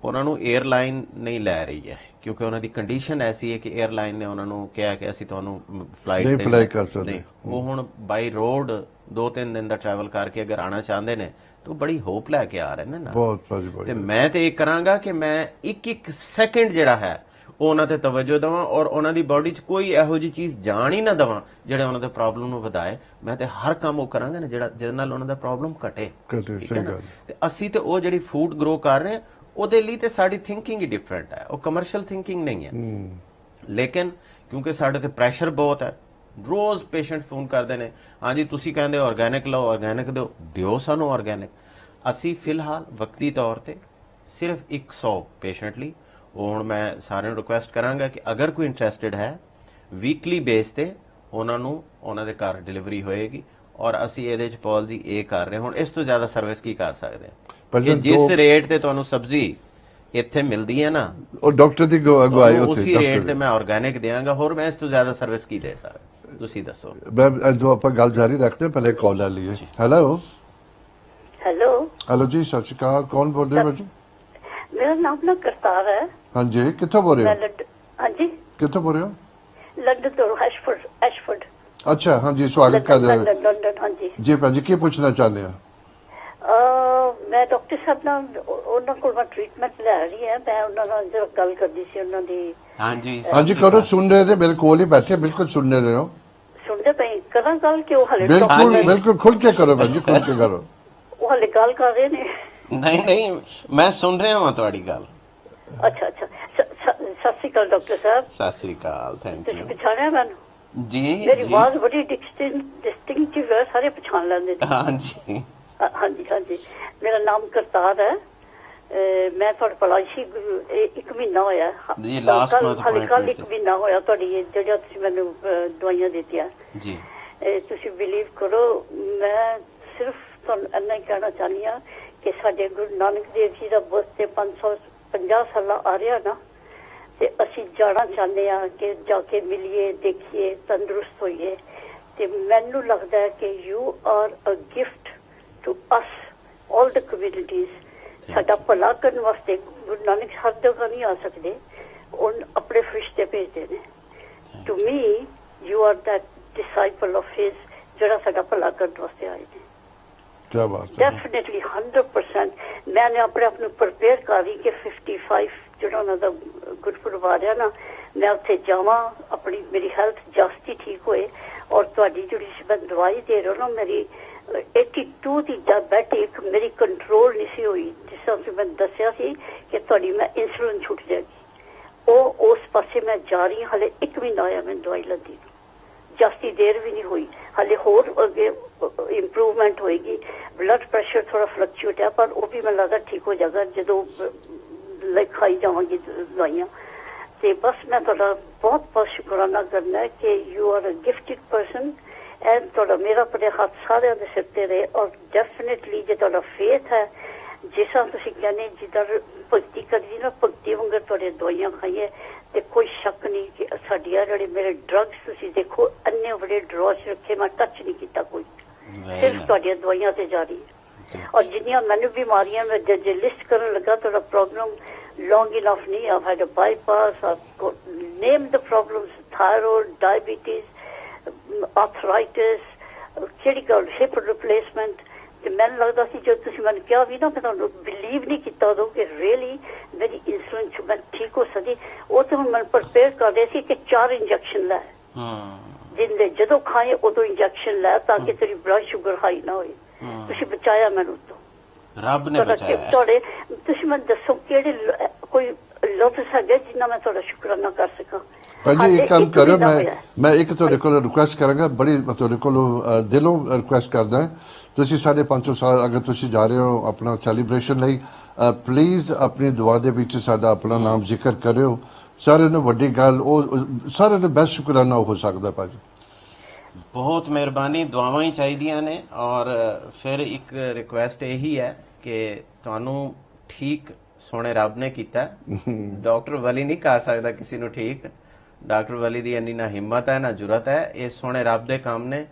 Speaker 2: ਉਹਨਾਂ ਨੂੰ 에ਅਰਲਾਈਨ ਨਹੀਂ ਲੈ ਰਹੀ ਹੈ ਕਿਉਂਕਿ ਉਹਨਾਂ ਦੀ ਕੰਡੀਸ਼ਨ ਐਸੀ ਹੈ ਕਿ 에ਅਰਲਾਈਨ ਨੇ ਉਹਨਾਂ ਨੂੰ ਕਿਹਾ ਕਿ ਅਸੀਂ ਤੁਹਾਨੂੰ ਫਲਾਈਟ
Speaker 1: ਨਹੀਂ ਫਲਾਈ ਕਰ ਸਕਦੇ।
Speaker 2: ਉਹ ਹੁਣ ਬਾਈ ਰੋਡ 2-3 ਦਿਨ ਦਾ ਟਰੈਵਲ ਕਰਕੇ ਅਗਰ ਆਣਾ ਚਾਹੁੰਦੇ ਨੇ ਤਾਂ ਬੜੀ ਹੋਪ ਲੈ ਕੇ ਆ ਰਹੇ ਨੇ ਨਾ।
Speaker 1: ਬਹੁਤ
Speaker 2: ਤੇ ਮੈਂ ਤੇ ਇਹ ਕਰਾਂਗਾ ਕਿ ਮੈਂ ਇੱਕ ਸੈਕਿੰਡ ਜਿਹੜਾ ਹੈ ਉਹ ਉਹਨਾਂ ਤੇ ਤਵੱਜੋ ਦੇਵਾਂ ਔਰ ਉਹਨਾਂ ਦੀ ਬਾਡੀ 'ਚ ਕੋਈ ਇਹੋ ਜਿਹੀ ਚੀਜ਼ ਜਾਣ ਹੀ ਨਾ ਦੇਵਾਂ ਜਿਹੜਾ ਉਹਨਾਂ ਦੇ ਪ੍ਰੋਬਲਮ ਨੂੰ ਵਧਾਏ। ਮੈਂ ਤੇ ਹਰ ਕੰਮ ਉਹ ਕਰਾਂਗਾ ਨਾ ਜਿਹਦੇ ਨਾਲ ਉਹਨਾਂ ਦਾ ਪ੍ਰੋਬਲਮ ਘਟੇ। ਠੀਕ ਹੈ ਨਾ। ਤੇ ਅਸੀਂ ਤੇ ਉਹ ਜਿਹੜੀ ਫੂਡ ਗਰੋ ਕਰ ਰਹੇ ਹਾਂ ਉਹਦੇ ਲਈ ਤੇ ਸਾਡੀ ਥਿੰਕਿੰਗ ਹੀ ਡਿਫਰੈਂਟ ਹੈ, ਉਹ ਕਮਰਸ਼ੀਅਲ ਥਿੰਕਿੰਗ ਨਹੀਂ ਹੈ। ਲੇਕਿਨ ਕਿਉਂਕਿ ਸਾਡੇ ਤੇ ਪ੍ਰੈਸ਼ਰ ਬਹੁਤ ਹੈ, ਰੋਜ਼ ਪੇਸ਼ੈਂਟ ਫੋਨ ਕਰਦੇ ਨੇ, ਹਾਂਜੀ ਤੁਸੀਂ ਕਹਿੰਦੇ ਆਰਗੈਨਿਕ ਲਓ, ਆਰਗੈਨਿਕ ਦਿਓ ਸਾਨੂੰ ਆਰਗੈਨਿਕ। ਅਸੀਂ ਫਿਲਹਾਲ ਵਕਤੀ ਤੌਰ ਤੇ ਸਿਰਫ 100 ਪੇਸ਼ੈਂਟ ਲਈ, ਉਹ ਹੁਣ ਮੈਂ ਸਾਰਿਆਂ ਨੂੰ ਰਿਕੁਐਸਟ ਕਰਾਂਗਾ ਕਿ ਅਗਰ ਕੋਈ ਇੰਟਰਸਟਿਡ ਹੈ ਵੀਕਲੀ ਬੇਸ ਤੇ ਉਹਨਾਂ ਨੂੰ ਉਹਨਾਂ ਦੇ ਘਰ ਡਿਲੀਵਰੀ ਹੋਏਗੀ ਔਰ ਅਸੀਂ ਇਹਦੇ ਚ ਪੌਲ ਜੀ ਇਹ ਕਰ ਰਹੇ। ਹੁਣ ਇਸ ਤੋਂ ਜ਼ਿਆਦਾ ਸਰਵਿਸ ਕੀ ਕਰ ਸਕਦੇ ਹਾਂ ਕਿ ਜਿਸ ਰੇਟ ਤੇ ਤੁਹਾਨੂੰ ਸਬਜ਼ੀ ਇੱਥੇ ਮਿਲਦੀ ਹੈ ਨਾ,
Speaker 1: ਉਹ ਡਾਕਟਰ ਦੀ ਅਗਵਾਈ
Speaker 2: ਉਸੇ ਰੇਟ ਤੇ ਮੈਂ ਆਰਗੈਨਿਕ ਦੇਵਾਂਗਾ। ਹੋਰ ਮੈਂ ਇਸ ਤੋਂ ਜ਼ਿਆਦਾ ਸਰਵਿਸ ਕੀ ਦੇ ਸਕਦਾ, ਤੁਸੀਂ ਦੱਸੋ।
Speaker 1: ਜੋ ਆਪਾਂ ਗੱਲ ਜਾਰੀ ਰੱਖਦੇ ਹਾਂ, ਪਹਿਲੇ ਕਾਲ ਲੈ ਲਈਏ। ਹੈਲੋ ਜੀ, ਸਤਿ ਸ਼੍ਰੀ ਅਕਾਲ, ਕੌਣ ਬੋਲ ਰਹੇ ਹੋ ਜੀ?
Speaker 5: मेरा नाम ना करतार है।
Speaker 1: ਹਾਂਜੀ, ਕਿੱਥੋਂ ਬੋਲ ਰਹੇ ਹੋ?
Speaker 5: हाँ जी,
Speaker 1: ਕਿੱਥੋਂ ਬੋਲ ਰਹੇ ਹੋ?
Speaker 5: लंदन तो एशफोर्ड।
Speaker 1: अच्छा, हाँ जी, स्वागत कर रहे हैं
Speaker 5: लंदन, हाँ जी।
Speaker 1: जी भैन जी, की पूछना चाहते हैं?
Speaker 5: मैं ਮੈਂ ਡਾਕਟਰ ਸਾਹਿਬ ਨਾਲ ਉਹਨਾਂ ਕੋਲ ਮੈਂ ਟ੍ਰੀਟਮੈਂਟ ਲੈ ਰਹੀ ਹਾਂ। ਮੈਂ ਉਹਨਾਂ ਨਾਲ ਜਰਾ ਗੱਲ ਕਰਦੀ ਸੀ ਉਹਨਾਂ ਦੀ।
Speaker 2: ਹਾਂਜੀ
Speaker 1: ਹਾਂਜੀ ਕਰੋ, ਸੁਣ ਰਹੇ ਨੇ, ਮੇਰੇ ਕੋਲ ਹੀ ਬੈਠੇ, ਬਿਲਕੁਲ ਸੁਣ ਰਹੇ ਹੋ।
Speaker 5: ਸੁਣਦੇ ਪਏ ਕਰਾਂ ਗੱਲ ਕਿ ਉਹ ਹਲੇ
Speaker 1: ਬਿਲकुल बिल्कुल खुल के करो भैन जी, खुल के करो।
Speaker 5: ਉਹ ਹਲੇ ਗੱਲ ਕਰ ਰਹੇ ਨੇ।
Speaker 2: ਨਹੀਂ ਮੈਂ ਸੁਣ ਰਿਹਾ ਹਾਂ ਤੁਹਾਡੀ ਗੱਲ।
Speaker 5: ਅੱਛਾ ਅੱਛਾ, ਸਤਿ ਸ਼੍ਰੀ ਅਕਾਲ ਡਾਕਟਰ ਸਾਹਿਬ।
Speaker 2: ਸਤਿ ਸ੍ਰੀ ਅਕਾਲ, ਥੈਂਕ
Speaker 5: ਤੁਸੀਂ
Speaker 2: ਯੂ
Speaker 5: ਪਛਾਣਿਆ ਮੈਨੂੰ?
Speaker 2: ਜੀ।
Speaker 5: ਮੇਰੀ ਆਵਾਜ਼ ਬੜੀ ਡਿਸਟਿੰਕਟਿਵ ਹੈ, ਸਾਰੇ ਪਛਾਣ ਲੈਂਦੇ ਨੇ।
Speaker 2: ਹਾਂਜੀ
Speaker 5: ਹਾਂਜੀ ਹਾਂਜੀ, ਮੇਰਾ ਨਾਮ ਕਰਤਾਰ ਹੈ। ਮੈਂ ਤੁਹਾਡੇ ਕੋਲ ਆਈ ਸੀ 1 ਮਹੀਨਾ ਹੋਇਆ
Speaker 2: ਜੀ, ਲਾਸਟ ਮੰਥ
Speaker 5: ਹਾਲੇ ਕੱਲ 1 ਮਹੀਨਾ ਹੋਇਆ ਤੁਹਾਡੀ ਜਿਹੜਾ ਤੁਸੀਂ ਮੈਨੂੰ ਦਵਾਈਆਂ ਦਿੱਤੀਆਂ
Speaker 2: ਜੀ।
Speaker 5: ਤੁਸੀਂ ਬਿਲੀਵ ਕਰੋ, ਮੈਂ ਸਿਰਫ ਤੁਹਾਨੂੰ ਇੰਨਾ ਹੀ ਕਹਿਣਾ ਚਾਹੁੰਦੀ ਹਾਂ ਕਿ ਸਾਡੇ ਗੁਰੂ ਨਾਨਕ ਦੇਵ ਜੀ ਦਾ ਬਰਥਡੇ 550 ਸਾਲਾ ਆ ਰਿਹਾ ਨਾ, ਤੇ ਅਸੀਂ ਜਾਣਾ ਚਾਹੁੰਦੇ ਹਾਂ ਕਿ ਜਾ ਕੇ ਮਿਲੀਏ, ਦੇਖੀਏ, ਤੰਦਰੁਸਤ ਹੋਈਏ। ਤੇ ਮੈਨੂੰ ਲੱਗਦਾ ਹੈ ਕਿ you are a gift to us all the communities. ਸਾਡਾ ਭਲਾ ਕਰਨ ਵਾਸਤੇ ਗੁਰੂ ਨਾਨਕ ਹਰ ਜਗ੍ਹਾ ਨਹੀਂ ਆ ਸਕਦੇ, ਉਹ ਆਪਣੇ ਫਰਿਸ਼ਤੇ ਭੇਜਦੇ ਨੇ। To me you are that disciple of his ਜਿਹੜਾ ਸਾਡਾ ਭਲਾ ਕਰਨ ਵਾਸਤੇ ਆਏ ਨੇ।
Speaker 1: क्या बात है।
Speaker 5: ਡੈਫੀਨਿਟਲੀ 100% ਮੈंने ਆਪਣੇ ਆਪ ਨੂੰ ਪ੍ਰਪੇਅਰ ਕਰ ਰਹੀ ਕਿ 55 ਜਿਹੜਾ ਉਹਨਾਂ ਦਾ ਗੁਰਪੁਰਬ ਆ ਰਿਹਾ ਨਾ, ਮੈਂ ਉੱਥੇ ਜਾਵਾਂ, ਆਪਣੀ ਮੇਰੀ ਹੈਲਥ ਜਸਤੀ ਠੀਕ ਹੋਏ। ਔਰ ਤੁਹਾਡੀ ਜਿਹੜੀ ਮੈਂ ਦਵਾਈ ਦੇ ਰਹੀ ਨਾ, ਮੇਰੀ 82 ਦੀ ਡਾਇਬੈਟਿਕ ਮੇਰੀ ਕੰਟਰੋਲ ਨਹੀਂ ਸੀ ਹੋਈ। ਜਿਸ ਤਰ੍ਹਾਂ ਤੁਸੀਂ ਮੈਨੂੰ ਦੱਸਿਆ ਸੀ ਕਿ ਤੁਹਾਡੀ ਮੈਂ ਇਨਸੂਲਿਨ ਛੁੱਟ ਜਾਏਗੀ, ਉਹ ਉਸ ਪਾਸੇ ਮੈਂ ਜਾ ਰਹੀ ਹਾਂ। ਹਲੇ 1 ਮਹੀਨਾ ਹੋਇਆ ਮੈਨੂੰ ਦਵਾਈ ਲੱਗੀ ਨੂੰ, ਜਾਸਤੀ ਦੇਰ ਵੀ ਨਹੀਂ ਹੋਈ। ਹਾਲੇ ਹੋਰ ਅੱਗੇ ਇੰਪਰੂਵਮੈਂਟ ਹੋਏਗੀ। ਬਲੱਡ ਪ੍ਰੈਸ਼ਰ ਥੋੜਾ ਫਲਕਚੁਏਟ ਹੈ, ਪਰ ਉਹ ਵੀ ਮੈਨੂੰ ਲੱਗਦਾ ਠੀਕ ਹੋ ਜਾਏਗਾ ਜਦੋਂ ਖਾਈ ਜਾਵਾਂਗੀ ਦਵਾਈਆਂ। ਤੇ ਬਸ ਮੈਂ ਤੁਹਾਡਾ ਬਹੁਤ ਬਹੁਤ ਸ਼ੁਕਰਾਨਾ ਕਰਨਾ ਹੈ ਕਿ you are a gifted person. And ਤੁਹਾਡਾ ਮੇਰਾ ਆਪਣੇ ਹੱਥ ਸਾਰਿਆਂ ਦੇ ਸਿਰ ਤੇ ਰਹੇ। ਔਰ ਡੈਫੀਨਿਟਲੀ ਜੇ ਤੁਹਾਡਾ ਫੇਥ ਹੈ, ਜਿਸ ਤਰ੍ਹਾਂ ਤੁਸੀਂ ਕਹਿੰਦੇ ਜਿੱਦਾਂ ਭਗਤੀ ਕਰੀ ਨਾ, ਭਗਤੀ ਵਾਂਗਰ ਤੁਹਾਡੇ ਦਵਾਈਆਂ ਖਾਈਏ, ਤੇ ਕੋਈ ਸ਼ੱਕ ਨਹੀਂ ਕਿ ਸਾਡੀਆਂ ਜਿਹੜੇ ਮੇਰੇ ਡਰੱਗਸ ਤੁਸੀਂ ਦੇਖੋ ਇੰਨੇ ਬੜੇ ਡਰੋਸ ਰੱਖੇ, ਮੈਂ ਟੱਚ ਨਹੀਂ ਕੀਤਾ ਕੋਈ, ਸਿਰਫ ਤੁਹਾਡੀਆਂ ਦਵਾਈਆਂ ਤੇ ਜਾ ਰਹੀ ਹੈ। ਔਰ ਜਿੰਨੀਆਂ ਮੈਨੂੰ ਬਿਮਾਰੀਆਂ ਮੈਂ ਜੇ ਲਿਸਟ ਕਰਨ ਲੱਗਾ, ਤੁਹਾਡਾ programme long enough nahi. I've had a bypass, I've got, named the problems, thyroid, diabetes, arthritis, critical hip replacement. ਤੇ ਮੈਨੂੰ ਲੱਗਦਾ ਸੀ ਜਦ ਤੁਸੀਂ ਮੈਨੂੰ ਕਿਹਾ ਵੀ ਨਾ, ਮੈਂ ਤੁਹਾਨੂੰ ਬਿਲੀਵ ਨਹੀਂ ਕੀਤਾ ਉਦੋਂ ਕਿ ਰੀਅਲੀ ਮੇਰੀ ਇਨਸੂਲਿਨ ਚ ਮੈਂ ਠੀਕ ਹੋ ਸਕਦੀ। ਉਹ ਤਾਂ ਹੁਣ ਮੈਂ ਪ੍ਰਪੇਅਰ ਕਰ ਰਹੀ ਸੀ ਕਿ 4 ਇੰਜੈਕਸ਼ਨ ਲੈ, ਦਿਨ ਦੇ ਜਦੋਂ ਖਾਏ ਉਦੋਂ ਇੰਜੈਕਸ਼ਨ ਲੈ, ਤਾਂ ਕਿ ਤੇਰੀ ਬਲੱਡ ਸ਼ੂਗਰ ਹਾਈ ਨਾ ਹੋਏ। ਤੁਸੀਂ ਬਚਾਇਆ ਮੈਨੂੰ ਤੋਂ,
Speaker 2: ਰੱਬ ਨੇ ਬਚਾਇਆ।
Speaker 5: ਤੁਹਾਡੇ ਤੁਸੀਂ ਮੈਨੂੰ ਦੱਸੋ ਕਿਹੜੇ ਕੋਈ ਲਫ਼ਜ਼ ਹੈਗੇ ਜਿੰਨਾ ਮੈਂ ਤੁਹਾਡਾ ਸ਼ੁਕਰਾਨਾ ਕਰ ਸਕਾਂ।
Speaker 1: ਭੈਣ ਜੀ ਇੱਕ ਕੰਮ ਕਰੋ, ਮੈਂ ਇੱਕ ਤੁਹਾਡੇ ਕੋਲ ਰਿਕੁਐਸਟ ਕਰਾਂਗਾ, ਬੜੀ ਤੁਹਾਡੇ ਕੋਲ ਦਿਲੋਂ ਰਿਕੁਐਸਟ ਕਰਦਾ। ਤੁਸੀਂ 550 ਸਾਲ ਅਗਰ ਤੁਸੀਂ ਜਾ ਰਹੇ ਹੋ ਆਪਣਾ ਸੈਲੀਬ੍ਰੇਸ਼ਨ ਲਈ, ਪਲੀਜ਼ ਆਪਣੀ ਦੁਆ ਦੇ ਵਿੱਚ ਸਾਡਾ ਆਪਣਾ ਨਾਮ ਜ਼ਿਕਰ ਕਰਿਓ। ਸਾਰਿਆਂ ਨੂੰ ਵੱਡੀ ਗੱਲ, ਉਹ ਸਾਰਿਆਂ ਨੂੰ ਬੈਸਟ ਸ਼ੁਕਰਾਨਾ ਹੋ ਸਕਦਾ ਭਾਜੀ।
Speaker 2: ਬਹੁਤ ਮਿਹਰਬਾਨੀ, ਦੁਆਵਾਂ ਹੀ ਚਾਹੀਦੀਆਂ ਨੇ। ਔਰ ਫਿਰ ਇੱਕ ਰਿਕੁਐਸਟ ਇਹੀ ਹੈ ਕਿ ਤੁਹਾਨੂੰ ਠੀਕ ਸੋਹਣੇ ਰੱਬ ਨੇ ਕੀਤਾ। ਡਾਕਟਰ ਵਲੀ ਨਹੀਂ ਕਹਿ ਸਕਦਾ ਕਿਸੇ ਨੂੰ ਠੀਕ। ਡਾਕਟਰ ਵਲੀ ਦੀ ਇੰਨੀ ਨਾ ਹਿੰਮਤ ਹੈ ਨਾ ਜੁਰਤ ਹੈ। ਇਹ ਸੋਹਣੇ ਰੱਬ ਦੇ ਕੰਮ ਨੇ।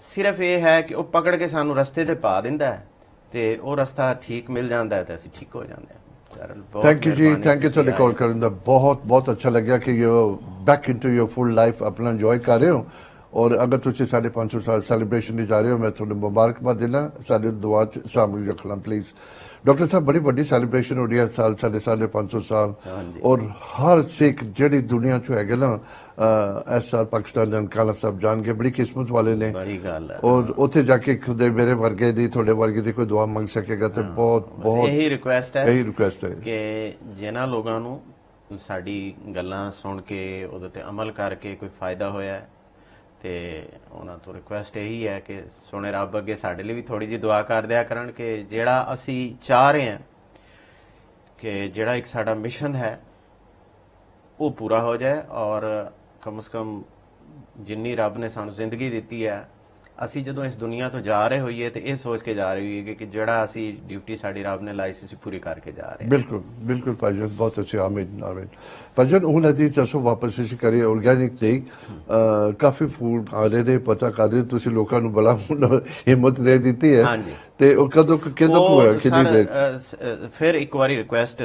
Speaker 2: ਸਿਰਫ ਇਹ ਹੈ ਕਿ ਉਹ ਪਕੜ ਕੇ ਸਾਨੂੰ ਰਸਤੇ ਤੇ ਪਾ ਦਿੰਦਾ ਹੈ, ਤੇ ਉਹ ਰਸਤਾ ਠੀਕ ਮਿਲ ਜਾਂਦਾ ਹੈ ਤੇ ਅਸੀਂ ਠੀਕ ਹੋ ਜਾਂਦੇ ਹਾਂ।
Speaker 1: ਥੈਂਕ ਯੂ ਜੀ, ਥੈਂਕ ਯੂ ਤੁਹਾਡੇ ਕਾਲ ਕਰਨ ਦਾ। ਬਹੁਤ ਬਹੁਤ ਅੱਛਾ ਲੱਗਿਆ ਕਿ you back into your full life ਆਪਣਾ ਇੰਜੋਏ ਕਰ ਰਹੇ ਹੋ। ਔਰ ਅਗਰ ਤੁਸੀਂ 550 ਸਾਲ ਸੈਲੀਬ੍ਰੇਸ਼ਨ ਲਈ ਜਾ ਰਹੇ ਹੋ, ਮੈਂ ਤੁਹਾਨੂੰ ਮੁਬਾਰਕਬਾਦ ਦੇਣਾ। ਸਾਡੇ ਦੁਆ ਚ ਸ਼ਾਮਿਲ ਰੱਖਣਾ ਪਲੀਜ਼। ਡਾਕਟਰ ਸਾਹਿਬ ਬੜੀ ਵੱਡੀ ਸੈਲੀਬ੍ਰੇਸ਼ਨ ਹੋ ਰਹੀ ਹੈ, ਸਾਲ 550 ਸਾਲ। ਔਰ ਹਰ ਸਿੱਖ ਜਿਹੜੀ ਦੁਨੀਆ ਚ ਹੈਗੇ ਨਾ, ਇਸ ਸਾਲ ਪਾਕਿਸਤਾਨ ਦੇ ਨਨਕਾਣਾ ਸਾਹਿਬ ਜਾਣਗੇ, ਬੜੀ ਕਿਸਮਤ ਵਾਲੇ ਨੇ।
Speaker 2: ਬੜੀ ਗੱਲ ਹੈ।
Speaker 1: ਔਰ ਉੱਥੇ ਜਾ ਕੇ ਖੁਦੇ ਮੇਰੇ ਵਰਗੇ ਦੀ, ਤੁਹਾਡੇ ਵਰਗੇ ਦੀ ਕੋਈ ਦੁਆ ਮੰਗ ਸਕੇਗਾ ਤੇ ਬਹੁਤ ਬਹੁਤ
Speaker 2: ਇਹੀ ਰਿਕੁਐਸਟ ਹੈ,
Speaker 1: ਇਹੀ ਰਿਕੁਐਸਟ ਹੈ
Speaker 2: ਕਿ ਜਿਨ੍ਹਾਂ ਲੋਕਾਂ ਨੂੰ ਸਾਡੀ ਗੱਲਾਂ ਸੁਣ ਕੇ ਉਹਦੇ ਤੇ ਅਮਲ ਕਰਕੇ ਕੋਈ ਫਾਇਦਾ ਹੋਇਆ ਹੈ, ਤੇ ਉਹਨਾਂ ਤੋਂ ਰਿਕੁਐਸਟ ਇਹੀ ਹੈ ਕਿ ਸੋਹਣੇ ਰੱਬ ਅੱਗੇ ਸਾਡੇ ਲਈ ਵੀ ਥੋੜੀ ਜਿਹੀ ਦੁਆ ਕਰ ਦਿਆ ਕਰਨ ਕਿ ਜਿਹੜਾ ਅਸੀਂ ਚਾਹ ਰਹੇ ਹਾਂ ਕਿ ਜਿਹੜਾ ਇੱਕ ਸਾਡਾ ਮਿਸ਼ਨ ਹੈ ਉਹ ਪੂਰਾ ਹੋ ਜਾਏ। ਔਰ ਕਮ ਸੇ ਕਮ ਜਿੰਨੀ ਰੱਬ ਨੇ ਸਾਨੂੰ ਜ਼ਿੰਦਗੀ ਦਿੱਤੀ ਹੈ, ਅਸੀਂ ਜਦੋਂ ਇਸ ਦੁਨੀਆ ਤੋਂ ਜਾ ਰਹੇ ਹੋਈਏ ਤੇ ਇਹ ਸੋਚ ਕੇ ਜਾ ਰਹੇ ਹੋਈਏ ਕਿ ਜਿਹੜਾ ਅਸੀਂ ਡਿਊਟੀ ਸਾਡੀ ਰੱਬ ਨੇ ਲਾਈ ਸੀ, ਅਸੀਂ ਪੂਰੀ ਕਰਕੇ ਜਾ ਰਹੇ ਹਾਂ।
Speaker 1: ਬਿਲਕੁਲ ਬਿਲकुल ਭਾਜਨ, ਬਹੁਤ ਅੱਛੇ। ਆਮੀਨ ਆਮੀਨ ਭਾਜਨ। ਹੁਣ ਅਸੀਂ ਦੱਸੋ ਵਾਪਸ ਅਸੀਂ ਕਰੀਏ ਆਰਗੈਨਿਕ ਤੇ ਕਾਫੀ ਫੂਡ ਆ ਰਹੇ ਨੇ, ਪਤਾ ਕਰ ਰਹੇ ਤੁਸੀਂ ਲੋਕਾਂ ਨੂੰ ਬੜਾ ਹਿੰਮਤ ਦੇ ਦਿੱਤੀ ਹੈ। ਤੇ ਉਹ ਕਦੋਂ ਹੋਇਆ, ਕਿੰਨੀ ਦੇਰ?
Speaker 2: ਫਿਰ ਇੱਕ ਵਾਰੀ ਰਿਕੁਐਸਟ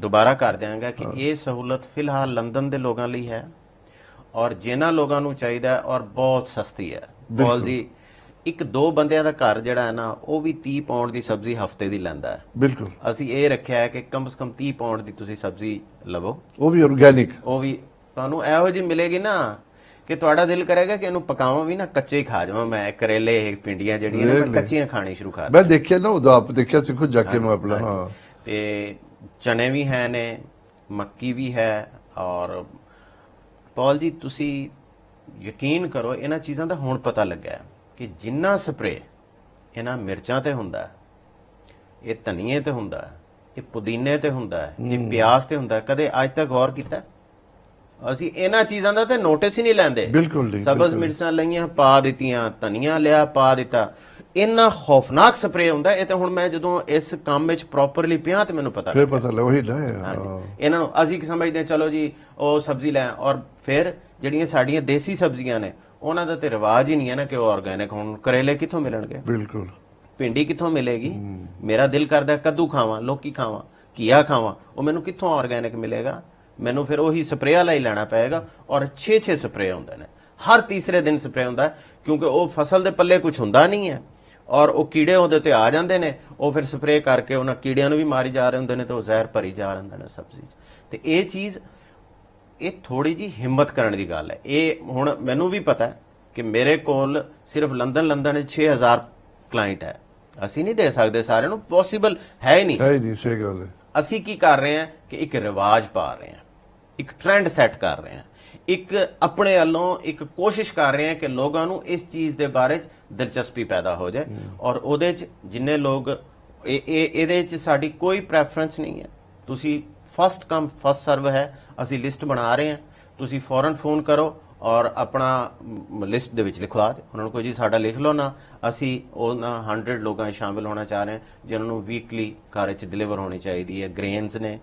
Speaker 2: ਦੁਬਾਰਾ ਕਰ ਦਿਆਂਗਾ ਕਿ ਇਹ ਸਹੂਲਤ ਫਿਲਹਾਲ ਲੰਦਨ ਦੇ ਲੋਕਾਂ ਲਈ ਹੈ, ਔਰ ਜਿਨ੍ਹਾਂ ਲੋਕਾਂ ਨੂੰ ਚਾਹੀਦਾ ਔਰ ਬਹੁਤ ਸਸਤੀ ਹੈ। ਬੋਲ ਜੀ ਇੱਕ ਦੋ ਬੰਦਿਆਂ ਦਾ ਘਰ ਜਿਹੜਾ ਹੈ ਨਾ ਉਹ ਵੀ 30 ਪਾਉਂਡ ਦੀ ਸਬਜ਼ੀ ਹਫਤੇ ਦੀ ਲੈਂਦਾ ਹੈ।
Speaker 1: ਬਿਲਕੁਲ
Speaker 2: ਅਸੀਂ ਇਹ ਰੱਖਿਆ ਹੈ ਕਿ ਕਮ ਸੇ ਕਮ 30 ਪਾਉਂਡ ਦੀ ਤੁਸੀਂ ਸਬਜ਼ੀ ਲਵੋ,
Speaker 1: ਉਹ ਵੀ ਆਰਗੈਨਿਕ।
Speaker 2: ਉਹ ਵੀ ਤੁਹਾਨੂੰ ਇਹੋ ਜਿਹੀ ਮਿਲੇਗੀ ਨਾ ਕਿ ਤੁਹਾਡਾ ਦਿਲ ਕਰੇਗਾ ਕਿ ਇਹਨੂੰ ਪਕਾਵਾਂ ਵੀ ਨਾ, ਕੱਚੇ ਹੀ ਖਾ ਜਾਵਾਂ। ਮੈਂ ਕਰੇਲੇ ਪਿੰਡੀਆਂ ਜਿਹੜੀਆਂ ਨੇ ਮੈਂ ਕੱਚੀਆਂ ਖਾਣੀ ਸ਼ੁਰੂ ਕਰ
Speaker 1: ਮੈਂ ਦੇਖਿਆ ਨਾ ਉਦੋਂ, ਆਪ ਦੇਖਿਆ ਸੀ ਖੁਦ ਜਾ ਕੇ ਮੈਂ ਆਪਣਾ। ਹਾਂ
Speaker 2: ਤੇ ਚਨੇ ਵੀ ਹੈ ਨੇ, ਮੱਕੀ ਵੀ ਹੈ। ਔਰ ਪੌਲ ਜੀ ਤੁਸੀਂ ਯਕੀਨ ਕਰੋ ਇਹਨਾਂ ਚੀਜ਼ਾਂ ਦਾ ਹੁਣ ਪਤਾ ਲੱਗਾ ਕਿ ਜਿੰਨਾ ਸਪਰੇ ਇਹਨਾਂ ਮਿਰਚਾਂ ਤੇ ਹੁੰਦਾ, ਇਹ ਧਨੀਏ ਤੇ ਹੁੰਦਾ, ਇਹ ਪੁਦੀਨੇ ਤੇ ਹੁੰਦਾ, ਇਹ ਪਿਆਜ਼ ਤੇ ਹੁੰਦਾ, ਕਦੇ ਅੱਜ ਤੱਕ ਗੌਰ ਕੀਤਾ? ਅਸੀਂ ਇਹਨਾਂ ਚੀਜ਼ਾਂ ਦਾ ਤੇ ਨੋਟਿਸ ਹੀ ਨਹੀਂ ਲੈਂਦੇ।
Speaker 1: ਬਿਲਕੁਲ ਨਹੀਂ,
Speaker 2: ਸਬਜ਼
Speaker 1: ਬਿਲਕੁਲ।
Speaker 2: ਮਿਰਚਾਂ ਲਈਆਂ ਪਾ ਦਿੱਤੀਆਂ, ਧਨੀਆ ਲਿਆ ਪਾ ਦਿੱਤਾ। ਇੰਨਾ ਖੌਫਨਾਕ ਸਪਰੇ ਹੁੰਦਾ ਇਹ। ਤਾਂ ਹੁਣ ਮੈਂ ਜਦੋਂ ਇਸ ਕੰਮ ਵਿੱਚ ਪ੍ਰੋਪਰਲੀ ਪਿਆ ਤੇ ਮੈਨੂੰ ਪਤਾ
Speaker 1: ਫਿਰ ਪਤਾ ਲੱਗਾ ਉਹੀ ਨਾ।
Speaker 2: ਇਹਨਾਂ ਨੂੰ ਅਸੀਂ ਸਮਝਦੇ ਹਾਂ, ਚਲੋ ਜੀ ਉਹ ਸਬਜ਼ੀ ਲੈ, ਔਰ ਫਿਰ ਜਿਹੜੀਆਂ ਸਾਡੀਆਂ ਦੇਸੀ ਸਬਜ਼ੀਆਂ ਨੇ ਉਹਨਾਂ ਦਾ ਤੇ ਰਿਵਾਜ ਹੀ ਨਹੀਂ ਹੈ ਨਾ ਕਿ ਉਹ ਆਰਗੈਨਿਕ ਹੋਣ। ਕਰੇਲੇ ਕਿੱਥੋਂ ਮਿਲਣਗੇ?
Speaker 1: ਬਿਲਕੁਲ।
Speaker 2: ਭਿੰਡੀ ਕਿੱਥੋਂ ਮਿਲੇਗੀ? ਮੇਰਾ ਦਿਲ ਕਰਦਾ ਕੱਦੂ ਖਾਵਾਂ, ਲੋਕੀ ਖਾਵਾਂ, ਘੀਆ ਖਾਵਾਂ, ਉਹ ਮੈਨੂੰ ਕਿੱਥੋਂ ਆਰਗੈਨਿਕ ਮਿਲੇਗਾ? ਮੈਨੂੰ ਫਿਰ ਉਹੀ ਸਪਰੇਅ ਵਾਲਾ ਹੀ ਲੈਣਾ ਪਏਗਾ। ਔਰ 6-6 ਸਪਰੇਅ ਹੁੰਦੇ ਨੇ, ਹਰ ਤੀਸਰੇ ਦਿਨ ਸਪਰੇਅ ਹੁੰਦਾ ਹੈ, ਕਿਉਂਕਿ ਉਹ ਫਸਲ ਦੇ ਪੱਲੇ ਕੁਝ ਹੁੰਦਾ ਨਹੀਂ ਹੈ ਔਰ ਉਹ ਕੀੜੇ ਉਹਦੇ ਤੇ ਆ ਜਾਂਦੇ ਨੇ। ਉਹ ਫਿਰ ਸਪਰੇਅ ਕਰਕੇ ਉਹਨਾਂ ਕੀੜਿਆਂ ਨੂੰ ਵੀ ਮਾਰੀ ਜਾ ਰਹੇ ਹੁੰਦੇ ਨੇ ਤੇ ਉਹ ਜ਼ਹਿਰ ਭਰੀ ਜਾ ਰਹੇ ਹੁੰਦੇ ਨੇ ਸਬਜ਼ੀ 'ਚ। ਤੇ ਇਹ ਚੀਜ਼, ਇਹ ਥੋੜੀ ਜੀ ਹਿੰਮਤ ਕਰਨ ਦੀ ਗੱਲ ਹੈ। ਇਹ ਹੁਣ ਮੈਨੂੰ ਵੀ ਪਤਾ ਹੈ ਕਿ ਮੇਰੇ ਕੋਲ ਸਿਰਫ ਲੰਡਨ 6000 ਕਲਾਇੰਟ ਹੈ। ਅਸੀਂ ਨਹੀਂ ਦੇ ਸਕਦੇ ਸਾਰਿਆਂ ਨੂੰ, ਪੋਸੀਬਲ ਹੈ ਹੀ ਨਹੀਂ।
Speaker 1: ਹੈ ਹੀ ਨਹੀਂ, ਸਹੀ ਗੱਲ ਹੈ।
Speaker 2: ਅਸੀਂ ਕੀ ਕਰ ਰਹੇ ਹਾਂ ਕਿ ਇੱਕ ਰਿਵਾਜ ਪਾ ਰਹੇ ਹਾਂ, ਇੱਕ ਟ੍ਰੈਂਡ ਸੈੱਟ ਕਰ ਰਹੇ ਹਾਂ, ਇੱਕ ਆਪਣੇ ਵੱਲੋਂ ਇੱਕ ਕੋਸ਼ਿਸ਼ ਕਰ ਰਹੇ ਹਾਂ ਕਿ ਲੋਕਾਂ ਨੂੰ ਇਸ ਚੀਜ਼ ਦੇ ਬਾਰੇ 'ਚ ਦਿਲਚਸਪੀ ਪੈਦਾ ਹੋ ਜਾਏ। ਔਰ ਉਹਦੇ 'ਚ ਜਿੰਨੇ ਲੋਕ ਇਹਦੇ 'ਚ ਸਾਡੀ ਕੋਈ ਪ੍ਰੈਫਰੈਂਸ ਨਹੀਂ ਹੈ। ਤੁਸੀਂ ਫਸਟ ਕਮ ਫਸਟ ਸਰਵ ਹੈ। ਅਸੀਂ ਲਿਸਟ ਬਣਾ ਰਹੇ ਹਾਂ, ਤੁਸੀਂ ਫੌਰਨ ਫੋਨ ਕਰੋ ਔਰ ਆਪਣਾ ਲਿਸਟ ਦੇ ਵਿੱਚ ਲਿਖਵਾ ਦਿਓ। ਉਹਨਾਂ ਨੂੰ ਕੋਈ ਜੀ ਸਾਡਾ ਲਿਖ ਲਓ ਨਾ, ਅਸੀਂ ਉਹਨਾਂ 100 ਲੋਕਾਂ 'ਚ ਸ਼ਾਮਿਲ ਹੋਣਾ ਚਾਹ ਰਹੇ ਹਾਂ ਜਿਨ੍ਹਾਂ ਨੂੰ ਵੀਕਲੀ ਘਰ 'ਚ ਡਿਲੀਵਰ ਹੋਣੀ ਚਾਹੀਦੀ ਹੈ। ਗ੍ਰੇਨਸ ਨੇ,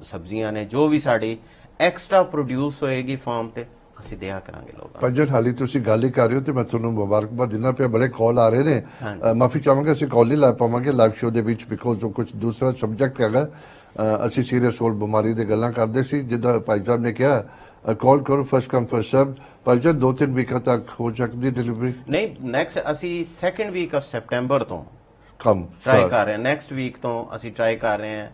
Speaker 2: ਸਬਜ਼ੀਆਂ ਨੇ, ਜੋ ਵੀ ਸਾਡੀ ਐਕਸਟਰਾ ਪ੍ਰੋਡਿਊਸ ਹੋਏਗੀ ਫਾਰਮ ਤੇ ਅਸੀਂ ਦਿਆ ਕਰਾਂਗੇ ਲੋਕਾਂ ਨੂੰ।
Speaker 1: ਪੰਜਰ ਹਾਲੀ ਤੁਸੀਂ ਗੱਲ ਹੀ ਕਰ ਰਹੇ ਹੋ ਤੇ ਮੈਂ ਤੁਹਾਨੂੰ ਮੁਬਾਰਕਬਾਦ ਦਿੰਦਾ ਪਿਆ। ਬੜੇ ਕਾਲ ਆ ਰਹੇ ਨੇ, ਮਾਫੀ ਚਾਹਾਂਗਾ ਅਸੀਂ ਕਾਲ ਨਹੀਂ ਲਾ ਪਾਵਾਂਗੇ ਲਾਈਵ ਸ਼ੋਅ ਦੇ ਵਿੱਚ ਬਿਕੋਜ਼ ਉਹ ਕੁਝ ਦੂਸਰਾ ਸਬਜੈਕਟ ਹੈਗਾ। ਅਸੀਂ ਸੀਰੀਅਸ ਹੋਲ ਬਿਮਾਰੀ ਦੇ ਗੱਲਾਂ ਕਰਦੇ ਸੀ। ਜਿੱਦਾਂ ਭਾਈ ਸਾਹਿਬ ਨੇ ਕਿਹਾ ਕਾਲ ਕਰੋ, ਫਸਟ ਕਮ ਫਸਟ ਸਰਵ। ਭਾਈ ਸਾਹਿਬ 2-3 ਵੀਕਾਂ ਤੱਕ ਹੋ ਸਕਦੀ ਡਿਲੀਵਰੀ?
Speaker 2: ਨਹੀਂ, ਨੈਕਸਟ ਅਸੀਂ ਸੈਕੰਡ ਵੀਕ ਆਫ ਸੈਪਟੈਂਬਰ ਤੋਂ
Speaker 1: ਕੰਮ
Speaker 2: ਟਰਾਈ ਕਰ ਰਹੇ ਹਾਂ। ਨੈਕਸਟ ਵੀਕ ਤੋਂ ਅਸੀਂ ਟਰਾਈ ਕਰ ਰਹੇ ਹਾਂ।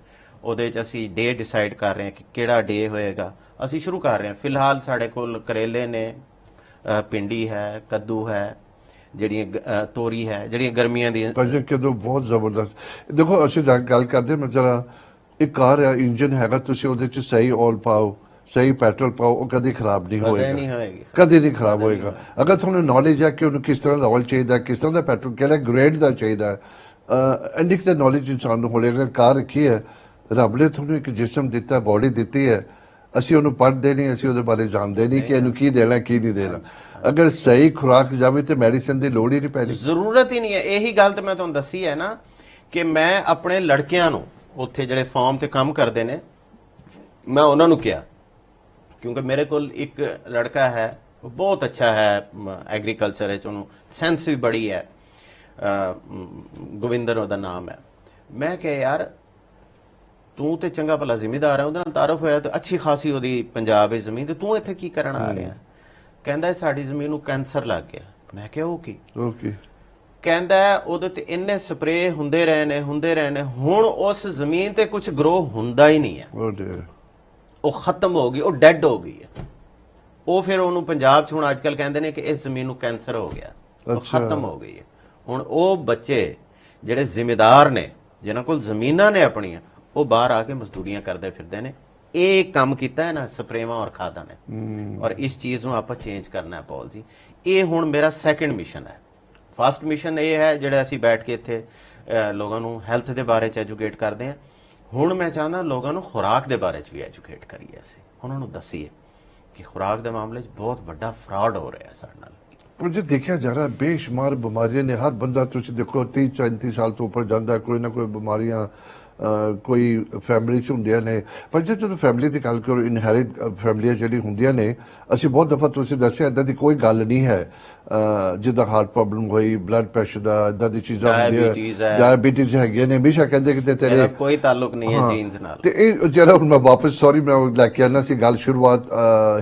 Speaker 2: ਉਹਦੇ 'ਚ ਅਸੀਂ ਡੇ ਡਿਸਾਈਡ ਕਰ ਰਹੇ ਹਾਂ ਕਿ ਕਿਹੜਾ ਡੇ ਹੋਏਗਾ। ਅਸੀਂ ਸ਼ੁਰੂ ਕਰ ਰਹੇ ਹਾਂ। ਫਿਲਹਾਲ ਸਾਡੇ ਕੋਲ ਕਰੇਲੇ ਨੇ, ਪਿੰਡੀ ਹੈ, ਕੱਦੂ ਹੈ, ਜਿਹੜੀਆਂ ਤੋਰੀ ਹੈ, ਜਿਹੜੀਆਂ ਗਰਮੀਆਂ ਦੀਆਂ।
Speaker 1: ਪੰਜਰ ਕਿਦੋਂ ਬਹੁਤ ਜ਼ਬਰਦਸਤ। ਦੇਖੋ ਅਸੀਂ ਗੱਲ ਕਰਦੇ ਮੈਂ ਜਰਾ, ਇੱਕ ਕਾਰ ਹੈ, ਇੰਜਨ ਹੈਗਾ, ਤੁਸੀਂ ਉਹਦੇ 'ਚ ਸਹੀ ਆਇਲ ਪਾਓ, ਸਹੀ ਪੈਟਰੋਲ ਪਾਓ, ਉਹ ਕਦੀ ਖਰਾਬ ਨਹੀਂ ਹੋਏਗਾ, ਕਦੇ ਨਹੀਂ ਖਰਾਬ ਹੋਏਗਾ। ਅਗਰ ਤੁਹਾਨੂੰ ਨੌਲੇਜ ਹੈ ਕਿ ਉਹਨੂੰ ਕਿਸ ਤਰ੍ਹਾਂ ਦਾ ਆਇਲ ਚਾਹੀਦਾ, ਕਿਸ ਤਰ੍ਹਾਂ ਦਾ ਪੈਟਰੋਲ, ਕਿਹੜਾ ਗ੍ਰੇਡ ਦਾ ਚਾਹੀਦਾ, ਇੰਨੀ ਕੁ ਤਾਂ ਨੌਲੇਜ ਇਨਸਾਨ ਨੂੰ ਹੋਵੇ। ਅਗਰ ਕਾਰ ਰੱਖੀ ਹੈ, ਰੱਬ ਨੇ ਤੁਹਾਨੂੰ ਇੱਕ ਜਿਸਮ ਦਿੱਤਾ, ਬੋਡੀ ਦਿੱਤੀ ਹੈ, ਅਸੀਂ ਉਹਨੂੰ ਪੜ੍ਹਦੇ ਨਹੀਂ, ਅਸੀਂ ਉਹਦੇ ਬਾਰੇ ਜਾਣਦੇ ਨਹੀਂ ਕਿ ਇਹਨੂੰ ਕੀ ਦੇਣਾ ਕੀ ਨਹੀਂ ਦੇਣਾ। ਅਗਰ ਸਹੀ ਖੁਰਾਕ ਜਾਵੇ ਤੇ ਮੈਡੀਸਿਨ ਦੀ ਲੋੜ ਹੀ ਨਹੀਂ ਪੈਣੀ,
Speaker 2: ਜ਼ਰੂਰਤ ਹੀ ਨਹੀਂ ਹੈ। ਇਹੀ ਗੱਲ ਤੇ ਮੈਂ ਤੁਹਾਨੂੰ ਦੱਸੀ ਹੈ ਨਾ ਕਿ ਮੈਂ ਆਪਣੇ ਲੜਕਿਆਂ ਨੂੰ ਉੱਥੇ ਜਿਹੜੇ ਫਾਰਮ ਤੇ ਕੰਮ ਕਰਦੇ ਨੇ, ਮੈਂ ਉਹਨਾਂ ਨੂੰ ਕਿਹਾ, ਕਿਉਂਕਿ ਮੇਰੇ ਕੋਲ ਇੱਕ ਲੜਕਾ ਹੈ, ਉਹ ਬਹੁਤ ਅੱਛਾ ਹੈ ਐਗਰੀਕਲਚਰ ਵਿੱਚ, ਉਹਨੂੰ ਸੈਂਸ ਵੀ ਬੜੀ ਹੈ, ਗੋਵਿੰਦਰ ਉਹਦਾ ਨਾਮ ਹੈ। ਮੈਂ ਕਿਹਾ ਯਾਰ ਤੂੰ ਤੇ ਚੰਗਾ ਭਲਾ ਜ਼ਿਮੀਦਾਰ ਹੈ, ਉਹਦੇ ਨਾਲ ਤਾਰਫ ਹੋਇਆ ਤੇ ਅੱਛੀ ਖਾਸੀ ਉਹਦੀ ਪੰਜਾਬ ਵਿੱਚ ਜ਼ਮੀਨ, ਤੇ ਤੂੰ ਇੱਥੇ ਕੀ ਕਰਨ ਆ ਰਿਹਾ? ਕਹਿੰਦਾ ਸਾਡੀ ਜ਼ਮੀਨ ਨੂੰ ਕੈਂਸਰ ਲੱਗ ਗਿਆ। ਮੈਂ ਕਿਹਾ ਉਹ ਕੀ? ਕਹਿੰਦਾ ਉਹਦੇ ਤੇ ਇੰਨੇ ਸਪਰੇ ਹੁੰਦੇ ਰਹੇ ਨੇ, ਹੁਣ ਉਸ ਜ਼ਮੀਨ ਤੇ ਕੁਝ ਗਰੋ ਹੁੰਦਾ ਹੀ ਨਹੀਂ ਹੈ, ਉਹ ਖਤਮ ਹੋ ਗਈ, ਉਹ ਡੈਡ ਹੋ ਗਈ ਹੈ। ਉਹ ਫਿਰ ਉਹਨੂੰ ਪੰਜਾਬ 'ਚ ਹੁਣ ਅੱਜ ਕੱਲ ਕਹਿੰਦੇ ਨੇ ਕਿ ਇਸ ਜ਼ਮੀਨ ਨੂੰ ਕੈਂਸਰ ਹੋ ਗਿਆ, ਉਹ ਖਤਮ ਹੋ ਗਈ ਹੈ। ਹੁਣ ਉਹ ਬੱਚੇ ਜਿਹੜੇ ਜ਼ਿੰਮੇਦਾਰ ਨੇ, ਜਿਨ੍ਹਾਂ ਕੋਲ ਜ਼ਮੀਨਾਂ ਨੇ ਆਪਣੀਆਂ, ਉਹ ਬਾਹਰ ਆ ਕੇ ਮਜ਼ਦੂਰੀਆਂ ਕਰਦੇ ਫਿਰਦੇ ਨੇ। ਇਹ ਕੰਮ ਕੀਤਾ ਹੈ ਨਾ ਸਪਰੇਵਾਂ ਔਰ ਖਾਦਾਂ ਨੇ, ਔਰ ਇਸ ਚੀਜ਼ ਨੂੰ ਆਪਾਂ ਚੇਂਜ ਕਰਨਾ ਹੈ ਪੌਲ ਜੀ। ਇਹ ਹੁਣ ਮੇਰਾ ਸੈਕੰਡ ਮਿਸ਼ਨ ਹੈ। ਫਸਟ ਮਿਸ਼ਨ ਇਹ ਹੈ ਜਿਹੜਾ ਅਸੀਂ ਬੈਠ ਕੇ ਇੱਥੇ ਲੋਕਾਂ ਨੂੰ ਹੈਲਥ ਦੇ ਬਾਰੇ 'ਚ ਐਜੂਕੇਟ ਕਰਦੇ ਹਾਂ। ਹੁਣ ਮੈਂ ਚਾਹੁੰਦਾ ਲੋਕਾਂ ਨੂੰ ਖੁਰਾਕ ਦੇ ਬਾਰੇ 'ਚ ਵੀ ਐਜੂਕੇਟ ਕਰੀਏ, ਅਸੀਂ ਉਹਨਾਂ ਨੂੰ ਦੱਸੀਏ ਕਿ ਖੁਰਾਕ ਦੇ ਮਾਮਲੇ 'ਚ ਬਹੁਤ ਵੱਡਾ ਫਰਾਡ ਹੋ ਰਿਹਾ ਸਾਡੇ ਨਾਲ।
Speaker 1: ਪਰ ਜੇ ਦੇਖਿਆ ਜਾ ਰਿਹਾ ਬੇਸ਼ੁਮਾਰ ਬਿਮਾਰੀਆਂ ਨੇ, ਹਰ ਬੰਦਾ ਤੁਸੀਂ ਦੇਖੋ 30-34 ਸਾਲ ਤੋਂ ਉੱਪਰ ਜਾਂਦਾ, ਕੋਈ ਨਾ ਕੋਈ ਬਿਮਾਰੀਆਂ ਕੋਈ ਫੈਮਿਲੀ 'ਚ ਹੁੰਦੀਆਂ ਨੇ। ਪਰ ਜਦੋਂ ਫੈਮਿਲੀ ਦੀ ਗੱਲ ਕਰੋ, ਇਨਹੈਰਿਟ ਫੈਮਲੀਆਂ ਜਿਹੜੀ ਹੁੰਦੀਆਂ ਨੇ, ਅਸੀਂ ਬਹੁਤ ਦਫਾ ਤੁਸੀਂ ਦੱਸਿਆ ਇੱਦਾਂ ਦੀ ਕੋਈ ਗੱਲ ਨਹੀਂ ਹੈ। ਜਿੱਦਾਂ ਹਾਰਟ ਪ੍ਰੋਬਲਮ ਹੋਈ, ਬਲੱਡ ਪ੍ਰੈਸ਼ਰ ਦਾ, ਇੱਦਾਂ ਦੀ ਚੀਜ਼ਾਂ ਹੁੰਦੀਆਂ, ਡਾਇਬੀਟੀਜ਼ ਹੈਗੀਆਂ ਨੇ, ਹਮੇਸ਼ਾ ਕਹਿੰਦੇ ਕਿ ਤੇਰੇ
Speaker 2: ਕੋਈ ਤਾਲੁਕ ਨਹੀਂ ਹੈ ਜੀਨਸ ਨਾਲ।
Speaker 1: ਤੇ ਇਹ ਜਿਹੜਾ ਹੁਣ ਮੈਂ ਵਾਪਸ ਸੌਰੀ ਮੈਂ ਲੈ ਕੇ ਆਉਣਾ ਸੀ ਗੱਲ, ਸ਼ੁਰੂਆਤ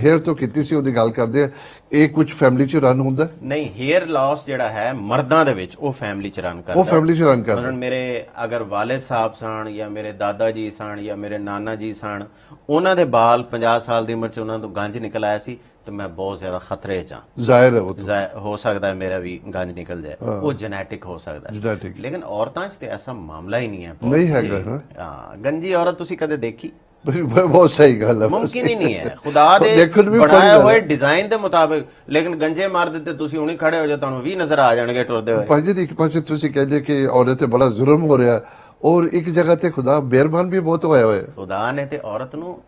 Speaker 1: ਹੇਅਰ ਤੋਂ ਕੀਤੀ ਸੀ, ਉਹਦੀ ਗੱਲ ਕਰਦੇ ਆ ਇਹ ਕੁਝ ਫੈਮਿਲੀ ਚ ਰਨ ਹੁੰਦਾ ਹੈ?
Speaker 2: ਨਹੀਂ, ਹੇਅਰ ਲਾਸ ਜਿਹੜਾ ਹੈ ਮਰਦਾਂ ਦੇ ਵਿੱਚ ਉਹ ਫੈਮਿਲੀ ਚ ਰਨ ਕਰਦਾ
Speaker 1: ਉਹ ਫੈਮਿਲੀ ਚ ਰਨ ਕਰਦਾ
Speaker 2: ਮਤਲਬ ਮੇਰੇ ਅਗਰ ਵਾਲਿਦ ਸਾਹਿਬ ਸਨ ਜਾਂ ਮੇਰੇ ਦਾਦਾ ਜੀ ਸਨ ਜਾਂ ਮੇਰੇ ਨਾਨਾ ਜੀ ਸਨ, ਉਹਨਾਂ ਦੇ ਬਾਲ 50 ਸਾਲ ਦੀ ਉਮਰ ਚ ਉਹਨਾਂ ਤੋਂ ਗੰਜ ਨਿਕਲ ਆਇਆ ਸੀ, ਤੇ ਮੈਂ ਬਹੁਤ ਜ਼ਿਆਦਾ ਖਤਰੇ ਚ ਹਾਂ।
Speaker 1: ਜ਼ਾਹਿਰ ਹੈ ਉਹ ਤਾਂ
Speaker 2: ਹੋ ਸਕਦਾ ਹੈ ਮੇਰਾ ਵੀ ਗੰਜ ਨਿਕਲ ਜਾਏ, ਉਹ ਜੈਨੇਟਿਕ ਹੋ ਸਕਦਾ ਹੈ।
Speaker 1: Genetic।
Speaker 2: ਲੇਕਿਨ ਔਰਤਾਂ 'ਚ ਤੇ ਐਸਾ ਮਾਮਲਾ ਹੀ ਨਹੀਂ ਹੈ।
Speaker 1: ਨਹੀਂ ਹੈਗਾ, ਹਾਂ।
Speaker 2: ਹਾਂ, ਗੰਜੀ ਔਰਤ ਤੁਸੀਂ ਕਦੇ ਦੇਖੀ?
Speaker 1: ਬਹੁਤ ਸਹੀ ਗੱਲ ਹੈ।
Speaker 2: ਮੁਮਕਿਨ ਹੀ ਨਹੀਂ ਹੈ ਖੁਦਾ ਦੇ
Speaker 1: ਦੇਖਣ ਨੂੰ ਵੀ
Speaker 2: ਬਣਾਏ
Speaker 1: funny
Speaker 2: ਹੋਏ
Speaker 1: ਗੱਲ ਹੈ।
Speaker 2: ਡਿਜ਼ਾਈਨ ਦੇ ਮੁਤਾਬਿਕ। ਲੇਕਿਨ ਗੰਜੇ ਮਾਰ ਦਿੱਤੇ ਤੁਸੀਂ ਹੁਣੀ ਖੜੇ ਹੋ ਜਾ, ਤੁਹਾਨੂੰ 20 ਨਜ਼ਰ ਆ ਜਾਣਗੇ ਟੁਰਦੇ ਹੋਏ।
Speaker 1: ਭਾਜੀ ਦੀ ਇੱਕ ਪਾਸੇ ਤੁਸੀਂ ਕਹਿੰਦੇ ਕਿ ਔਰਤ ਤੇ ਬੜਾ ਜ਼ੁਲਮ ਹੋ ਰਿਹਾ, ਔਰ ਇੱਕ ਜਗ੍ਹਾ ਤੇ ਖੁਦਾ ਮਿਹਰਬਾਨ ਵੀ ਬਹੁਤ ਹੋਇਆ ਹੋਇਆ।
Speaker 2: ਖੁਦਾ ਨੇ ਤੇ ਔਰਤ ਨੂੰ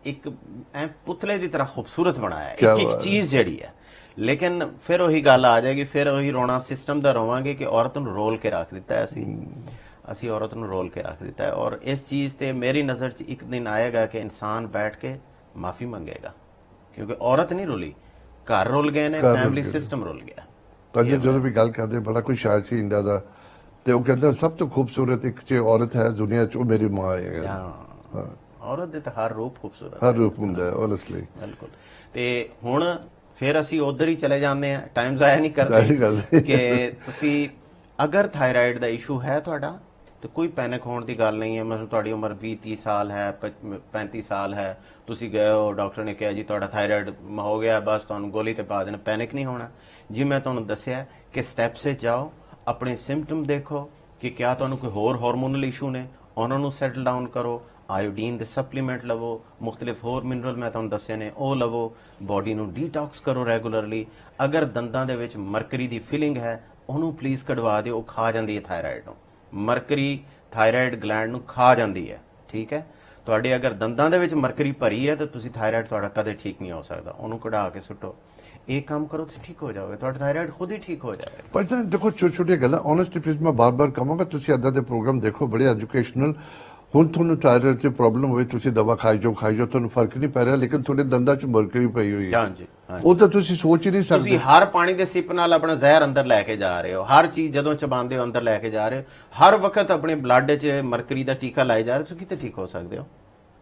Speaker 2: ਇੱਕ ਐ ਪੁਤਲੇ ਦੀ ਤਰ੍ਹਾਂ ਖੂਬਸੂਰਤ ਬਣਾਇਆ ਹੈ,
Speaker 1: ਕਿਆ
Speaker 2: ਇੱਕ ਇੱਕ
Speaker 1: ਬਾਤ ਹੈ।
Speaker 2: ਚੀਜ਼ ਜਿਹੜੀ ਹੈ। ਲੇਕਿਨ ਫਿਰ ਉਹੀ ਗੱਲ ਆ ਜਾਏਗੀ, ਫਿਰ ਉਹੀ ਰੋਣਾ ਸਿਸਟਮ ਦਾ ਰੋਵਾਂਗੇ ਕਿ ਔਰਤ ਨੂੰ ਰੋਲ ਕੇ ਰੱਖ ਦਿੱਤਾ ਹੈ ਅਸੀਂ ਔਰਤ ਨੂੰ ਰੋਲ ਕੇ ਰੱਖ ਦਿੱਤਾ ਹੈ। ਔਰ ਇਸ ਚੀਜ਼ ਤੇ ਮੇਰੀ ਨਜ਼ਰ 'ਚ ਇੱਕ ਦਿਨ ਆਏਗਾ ਕਿ ਇਨਸਾਨ ਬੈਠ ਕੇ ਮਾਫੀ ਮੰਗੇਗਾ, ਕਿਉਂਕਿ ਔਰਤ ਨਹੀਂ ਰੁਲੀ, ਘਰ ਰੁਲ ਗਏ ਨੇ,
Speaker 1: ਘਰ ਰੁਲ
Speaker 2: ਫੈਮਿਲੀ
Speaker 1: ਗਏ।
Speaker 2: ਸਿਸਟਮ ਰੁਲ ਗਿਆ।
Speaker 1: ਤਾਂ ਜਦੋਂ ਵੀ ਗੱਲ ਕਰਦੇ ਬੜਾ ਕੋਈ ਸ਼ਾਇਰ ਸੀ ਇੰਡੀਆ ਦਾ, ਤੇ ਉਹ ਕਹਿੰਦਾ ਸਭ ਤੋਂ ਖੂਬਸੂਰਤ ਇੱਕ ਜੇ ਔਰਤ ਹੈ ਦੁਨੀਆ 'ਚ, ਉਹ ਮੇਰੀ ਮਾਂ ਹੈ।
Speaker 2: ਹਾਂ, ਔਰਤ ਦੇ ਤਾਂ ਹਰ ਰੂਪ ਖੂਬਸੂਰਤ
Speaker 1: ਹਰ ਰੂਪ ਹੁੰਦਾ ਹੈ ਓਨੈਸਟਲੀ।
Speaker 2: ਬਿਲਕੁਲ। ਤੇ ਹੁਣ ਫਿਰ ਅਸੀਂ ਉਧਰ ਹੀ ਚਲੇ ਜਾਂਦੇ ਹਾਂ, ਟਾਈਮ ਜ਼ਾਇਆ ਨਹੀਂ
Speaker 1: ਜ਼ਾਇਆ ਗੱਲ
Speaker 2: ਕਰਦੇ ਕਿ ਤੁਸੀਂ ਅਗਰ ਥਾਇਰਾਇਡ ਦਾ ਇਸ਼ੂ ਹੈ ਤੁਹਾਡਾ, ਤੇ ਕੋਈ ਪੈਨਿਕ ਹੋਣ ਦੀ ਗੱਲ ਨਹੀਂ ਹੈ। ਮਤਲਬ ਤੁਹਾਡੀ ਉਮਰ 20-30 ਸਾਲ ਹੈ, 35 ਸਾਲ ਹੈ, ਤੁਸੀਂ ਗਏ ਹੋ, ਡਾਕਟਰ ਨੇ ਕਿਹਾ ਜੀ ਤੁਹਾਡਾ ਥਾਇਰਾਇਡ ਹੋ ਗਿਆ, ਬਸ ਤੁਹਾਨੂੰ ਗੋਲੀ ਤੇ ਪਾ ਦੇਣਾ, ਪੈਨਿਕ ਨਹੀਂ ਹੋਣਾ ਜੀ। ਮੈਂ ਤੁਹਾਨੂੰ ਦੱਸਿਆ ਕਿ ਸਟੈਪਸ 'ਤੇ ਜਾਓ, ਆਪਣੇ ਸਿੰਪਟਮ ਦੇਖੋ ਕਿ ਕਿਆ ਤੁਹਾਨੂੰ ਕੋਈ ਹੋਰ ਹਾਰਮੋਨਲ ਇਸ਼ੂ ਨੇ, ਉਹਨਾਂ ਨੂੰ ਸੈਟਲ ਡਾਊਨ ਕਰੋ, ਆਇਓਡੀਨ ਦੇ ਸਪਲੀਮੈਂਟ ਲਵੋ, ਮੁxtਲਿਫ ਹੋਰ ਮਿਨਰਲ ਮੈਂ ਤੁਹਾਨੂੰ ਦੱਸੇ ਨੇ ਉਹ ਲਵੋ, ਬਾਡੀ ਨੂੰ ਡੀਟੌਕਸ ਕਰੋ ਰੈਗੂਲਰਲੀ। ਅਗਰ ਦੰਦਾਂ ਦੇ ਵਿੱਚ ਮਰਕਰੀ ਦੀ ਫਿਲਿੰਗ ਹੈ, ਉਹਨੂੰ ਪਲੀਜ਼ ਕਢਵਾ ਦਿਓ, ਉਹ ਖਾ ਜਾਂਦੀ ਹੈ ਥਾਇਰਾਇਡ ਨੂੰ। ਮਰਕਰੀ ਥਾਇਰਾਇਡ ਗਲੈਂਡ ਨੂੰ ਖਾ ਜਾਂਦੀ ਹੈ, ਠੀਕ ਹੈ। ਤੁਹਾਡੇ ਅਗਰ ਦੰਦਾਂ ਦੇ ਵਿੱਚ ਮਰਕਰੀ ਭਰੀ ਹੈ ਤਾਂ ਤੁਸੀਂ ਥਾਇਰਾਇਡ ਤੁਹਾਡਾ ਕਦੇ ਠੀਕ ਨਹੀਂ ਹੋ ਸਕਦਾ, ਉਹਨੂੰ ਕਢਾ ਕੇ ਸੁੱਟੋ। ਇਹ ਕੰਮ ਕਰੋ ਤੁਸੀਂ ਠੀਕ ਹੋ ਜਾਓਗੇ, ਤੁਹਾਡਾ ਥਾਇਰਾਇਡ ਖੁਦ ਹੀ ਠੀਕ ਹੋ ਜਾਏਗਾ।
Speaker 1: ਪਰ ਤਾਂ ਦੇਖੋ ਛੋਟੀ ਛੋਟੀਆਂ ਗੱਲਾਂ ਓਨੈਸਟਲੀ ਪਲੀਜ਼ ਮੈਂ ਬਾਰ-ਬਾਰ ਕਹਾਂਗਾ, ਤੁਸੀਂ ਅੱਦਾ ਦੇ ਪ੍ਰੋਗਰਾਮ ਦੇਖੋ, ਬੜੇ ਐਜੂਕੇਸ਼ਨਲ। ਹੁਣ ਤੁਹਾਨੂੰ ਥਾਇਰਾਇਡ ਦੀ ਪ੍ਰੋਬਲਮ ਹੋਵੇ, ਤੁਸੀਂ ਦਵਾ ਖਾਈ ਜਾਓ ਤੁਹਾਨੂੰ ਫਰਕ ਨਹੀਂ ਪੈ ਰਿਹਾ, ਲੇਕਿਨ ਤੁਹਾਡੇ ਦੰਦਾਂ 'ਚ ਮਰਕਰੀ ਪਈ ਹੋਈ ਹੈ।
Speaker 2: ਹਾਂਜੀ,
Speaker 1: ਉਹ ਤਾਂ ਤੁਸੀਂ ਸੋਚ ਹੀ ਨਹੀਂ ਸਕਦੇ।
Speaker 2: ਤੁਸੀਂ ਹਰ ਪਾਣੀ ਦੇ ਸਿਪ ਨਾਲ ਆਪਣਾ ਜ਼ਹਿਰ ਅੰਦਰ ਲੈ ਕੇ ਜਾ ਰਹੇ ਹੋ, ਹਰ ਚੀਜ਼ ਜਦੋਂ ਚਬਾਉਂਦੇ ਹੋ ਅੰਦਰ ਲੈ ਕੇ ਜਾ ਰਹੇ ਹੋ, ਹਰ ਵਕਤ ਆਪਣੇ ਬਲੱਡ 'ਚ ਮਰਕਰੀ ਦਾ ਟੀਕਾ ਲਾਏ ਜਾ ਰਹੇ ਹੋ, ਤੁਸੀਂ ਕਿਤੇ ਠੀਕ ਹੋ ਸਕਦੇ ਹੋ?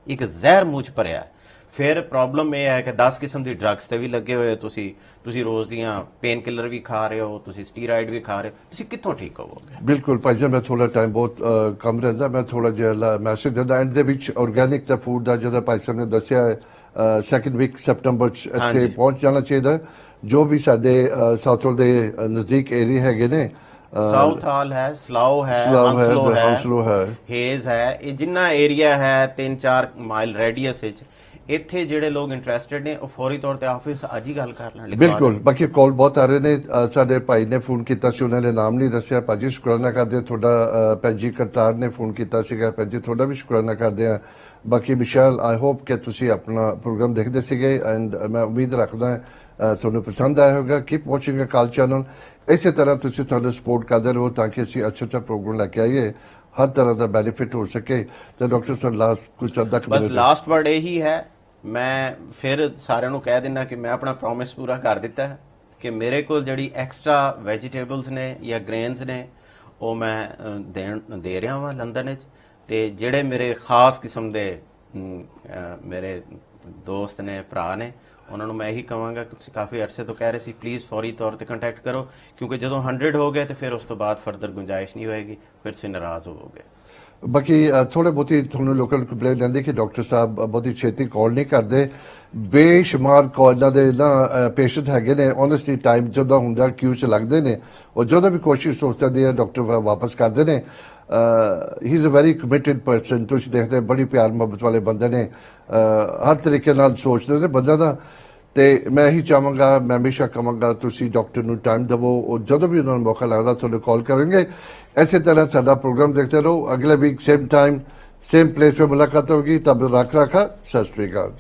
Speaker 2: ਇੱਕ ਜ਼ਹਿਰ ਮੂੰਹ 'ਚ ਭਰਿਆ। ਫਿਰ ਪ੍ਰੋਬਲਮ ਇਹ ਹੈ ਕਿ 10 ਕਿਸਮ ਦੀ ਡਰੱਗਸ ਤੇ ਵੀ ਲੱਗੇ ਹੋਏ ਤੁਸੀਂ ਰੋਜ਼ ਦੀਆਂ ਪੇਨ ਕਿਲਰ ਵੀ ਖਾ ਰਹੇ ਹੋ, ਤੁਸੀਂ ਸਟੀਰਾਇਡ ਵੀ ਖਾ ਰਹੇ ਹੋ, ਤੁਸੀਂ ਕਿੱਥੋਂ ਠੀਕ ਹੋਵੋਗੇ?
Speaker 1: ਬਿਲਕੁਲ ਭਾਈ ਜੀ, ਮੈਂ ਥੋੜਾ ਟਾਈਮ ਬਹੁਤ ਕਮ ਰਹਿੰਦਾ, ਮੈਂ ਥੋੜਾ ਜਿਹਾ ਮੈਸੇਜ ਦਿੰਦਾ ਐਂਡ ਦੇ ਵਿੱਚ ਆਰਗੈਨਿਕ ਦਾ ਫੂਡ ਦਾ, ਜਿਹਦਾ ਭਾਈ ਸਾਹਿਬ ਨੇ ਦੱਸਿਆ ਹੈ, ਸੈਕੰਡ ਵੀਕ ਸੈਪਟੈਂਬਰ 'ਚ ਇੱਥੇ ਪਹੁੰਚ ਜਾਣਾ ਚਾਹੀਦਾ। ਜੋ ਵੀ ਸਾਡੇ ਸਾਊਥ ਹਾਲ ਦੇ ਨਜ਼ਦੀਕ ਏਰੀਆ ਹੈਗੇ ਨੇ,
Speaker 2: ਸਾਊਥ ਹਾਲ ਹੈ, ਸਲਾਓ ਹੈ, ਹੰਸਲੋ ਹੈ, ਹੇਜ਼ ਹੈ, ਇਹ ਜਿੰਨਾ ਏਰੀਆ ਹੈ 3-4 ਮਾਈਲ ਰੇਡੀਅਸ ਵਿੱਚ, ਇੱਥੇ ਜਿਹੜੇ ਲੋਕ ਇੰਟਰਸਟਿਡ ਨੇ ਉਹ ਫੌਰੀ ਤੌਰ ਤੇ ਆਫਿਸ ਅੱਜ ਹੀ ਗੱਲ ਕਰ ਲੈਣ।
Speaker 1: ਬਿਲਕੁਲ। ਬਾਕੀ ਕਾਲ ਬਹੁਤ ਆ ਰਹੇ ਨੇ। ਸਾਡੇ ਭਾਈ ਨੇ ਫੋਨ ਕੀਤਾ ਸੀ, ਉਹਨਾਂ ਨੇ ਨਾਮ ਨਹੀਂ ਦੱਸਿਆ। ਭਾਜੀ ਸ਼ੁਕਰਾਨਾ ਕਰਦੇ ਤੁਹਾਡਾ। ਭੈਣ ਜੀ ਕਰਤਾਰ ਨੇ ਫੋਨ ਕੀਤਾ ਸੀਗਾ, ਭੈਣ ਜੀ ਤੁਹਾਡਾ ਵੀ ਸ਼ੁਕਰਾਨਾ ਕਰਦੇ ਆ। ਬਾਕੀ ਵਿਸ਼ਾਲ, ਆਈ ਹੋਪ ਕਿ ਤੁਸੀਂ ਆਪਣਾ ਪ੍ਰੋਗਰਾਮ ਦੇਖਦੇ ਸੀਗੇ ਐਂਡ ਮੈਂ ਉਮੀਦ ਰੱਖਦਾ ਤੁਹਾਨੂੰ ਪਸੰਦ ਆਇਆ ਹੋਗਾ। ਕੀਪ ਵਾਚਿੰਗ ਅਕਾਲ ਚੈਨਲ। ਇਸੇ ਤਰ੍ਹਾਂ ਤੁਸੀਂ ਸਾਨੂੰ ਸਪੋਰਟ ਕਰਦੇ ਰਹੋ ਤਾਂ ਕਿ ਅਸੀਂ ਅੱਛਾ ਪ੍ਰੋਗਰਾਮ ਲੈ ਕੇ ਆਈਏ, ਹਰ ਤਰ੍ਹਾਂ ਦਾ ਬੈਨੀਫਿਟ ਹੋ ਸਕੇ। ਤੇ ਡਾਕਟਰ ਸਾਹਿਬ ਲਾਸਟ ਕੁਝ ਅੱਧਾ
Speaker 2: ਬਸ ਲਾਸਟ ਵਰਡ ਇਹੀ ਹੈ, ਮੈਂ ਫਿਰ ਸਾਰਿਆਂ ਨੂੰ ਕਹਿ ਦਿੰਦਾ ਕਿ ਮੈਂ ਆਪਣਾ ਪ੍ਰੋਮਿਸ ਪੂਰਾ ਕਰ ਦਿੱਤਾ ਹੈ ਕਿ ਮੇਰੇ ਕੋਲ ਜਿਹੜੀ ਐਕਸਟਰਾ ਵੈਜੀਟੇਬਲਸ ਨੇ ਜਾਂ ਗ੍ਰੇਨਸ ਨੇ ਉਹ ਮੈਂ ਦੇ ਰਿਹਾ ਵਾਂ ਲੰਡਨ ਵਿੱਚ। ਤੇ ਜਿਹੜੇ ਮੇਰੇ ਖਾਸ ਕਿਸਮ ਦੇ ਮੇਰੇ ਦੋਸਤ ਨੇ, ਭਰਾ ਨੇ, ਉਹਨਾਂ ਨੂੰ ਮੈਂ ਇਹੀ ਕਹਾਂਗਾ ਕਿ ਤੁਸੀਂ ਕਾਫੀ ਅਰਸੇ ਤੋਂ ਕਹਿ ਰਹੇ ਸੀ, ਪਲੀਜ਼ ਫੌਰੀ ਤੌਰ ਤੇ ਕੰਟੈਕਟ ਕਰੋ, ਕਿਉਂਕਿ ਜਦੋਂ 100 ਹੋ ਗਏ ਤੇ ਫਿਰ ਉਸ ਤੋਂ ਬਾਅਦ ਫਰਦਰ ਗੁੰਜਾਇਸ਼ ਨਹੀਂ ਹੋਏਗੀ, ਫਿਰ ਤੁਸੀਂ ਨਾਰਾਜ਼ ਹੋਵੋਗੇ।
Speaker 1: ਬਾਕੀ ਥੋੜੇ ਬਹੁਤੀ ਤੁਹਾਨੂੰ ਲੋਕਲ ਕੰਪਲੇਂਟ ਰਹਿੰਦੀ ਕਿ ਡਾਕਟਰ ਸਾਹਿਬ ਬਹੁਤੀ ਛੇਤੀ ਕਾਲ ਨਹੀਂ ਕਰਦੇ। ਬੇਸ਼ੁਮਾਰ ਕਾਲਾਂ ਦੇ ਨਾ ਪੇਸ਼ੈਂਟ ਹੈਗੇ ਨੇ, ਓਨੈਸਟਲੀ ਟਾਈਮ ਜਦੋਂ ਹੁੰਦਾ ਕਿਊ 'ਚ ਲੱਗਦੇ ਨੇ, ਉਹ ਜਦੋਂ ਵੀ ਕੋਸ਼ਿਸ਼ ਹੋ ਸਕਦੀ ਹੈ ਡਾਕਟਰ ਵਾਪਸ ਕਰਦੇ ਨੇ। He is a very committed person. ਤੁਸੀਂ ਦੇਖਦੇ ਬੜੀ ਪਿਆਰ ਮੁਹੱਬਤ ਵਾਲੇ ਬੰਦੇ ਨੇ, ਹਰ ਤਰੀਕੇ ਨਾਲ ਸੋਚਦੇ ਨੇ ਬੰਦਾ ਦਾ। ਤੇ ਮੈਂ ਇਹੀ ਚਾਹਾਂਗਾ, ਮੈਂ ਹਮੇਸ਼ਾ ਕਹਾਂਗਾ ਤੁਸੀਂ ਡਾਕਟਰ ਨੂੰ ਟਾਈਮ ਦੇਵੋ, ਉਹ ਜਦੋਂ ਵੀ ਉਹਨਾਂ ਨੂੰ ਮੌਕਾ ਲੱਗਦਾ ਤੁਹਾਨੂੰ ਕਾਲ ਕरेंगे। ਇਸੇ ਤਰ੍ਹਾਂ ਸਾਡਾ ਪ੍ਰੋਗਰਾਮ ਦੇਖਦੇ ਰਹੋ। ਅਗਲੇ week same time same place पे मुलाकात होगी। तब रख रखा। सत श्री अकाल।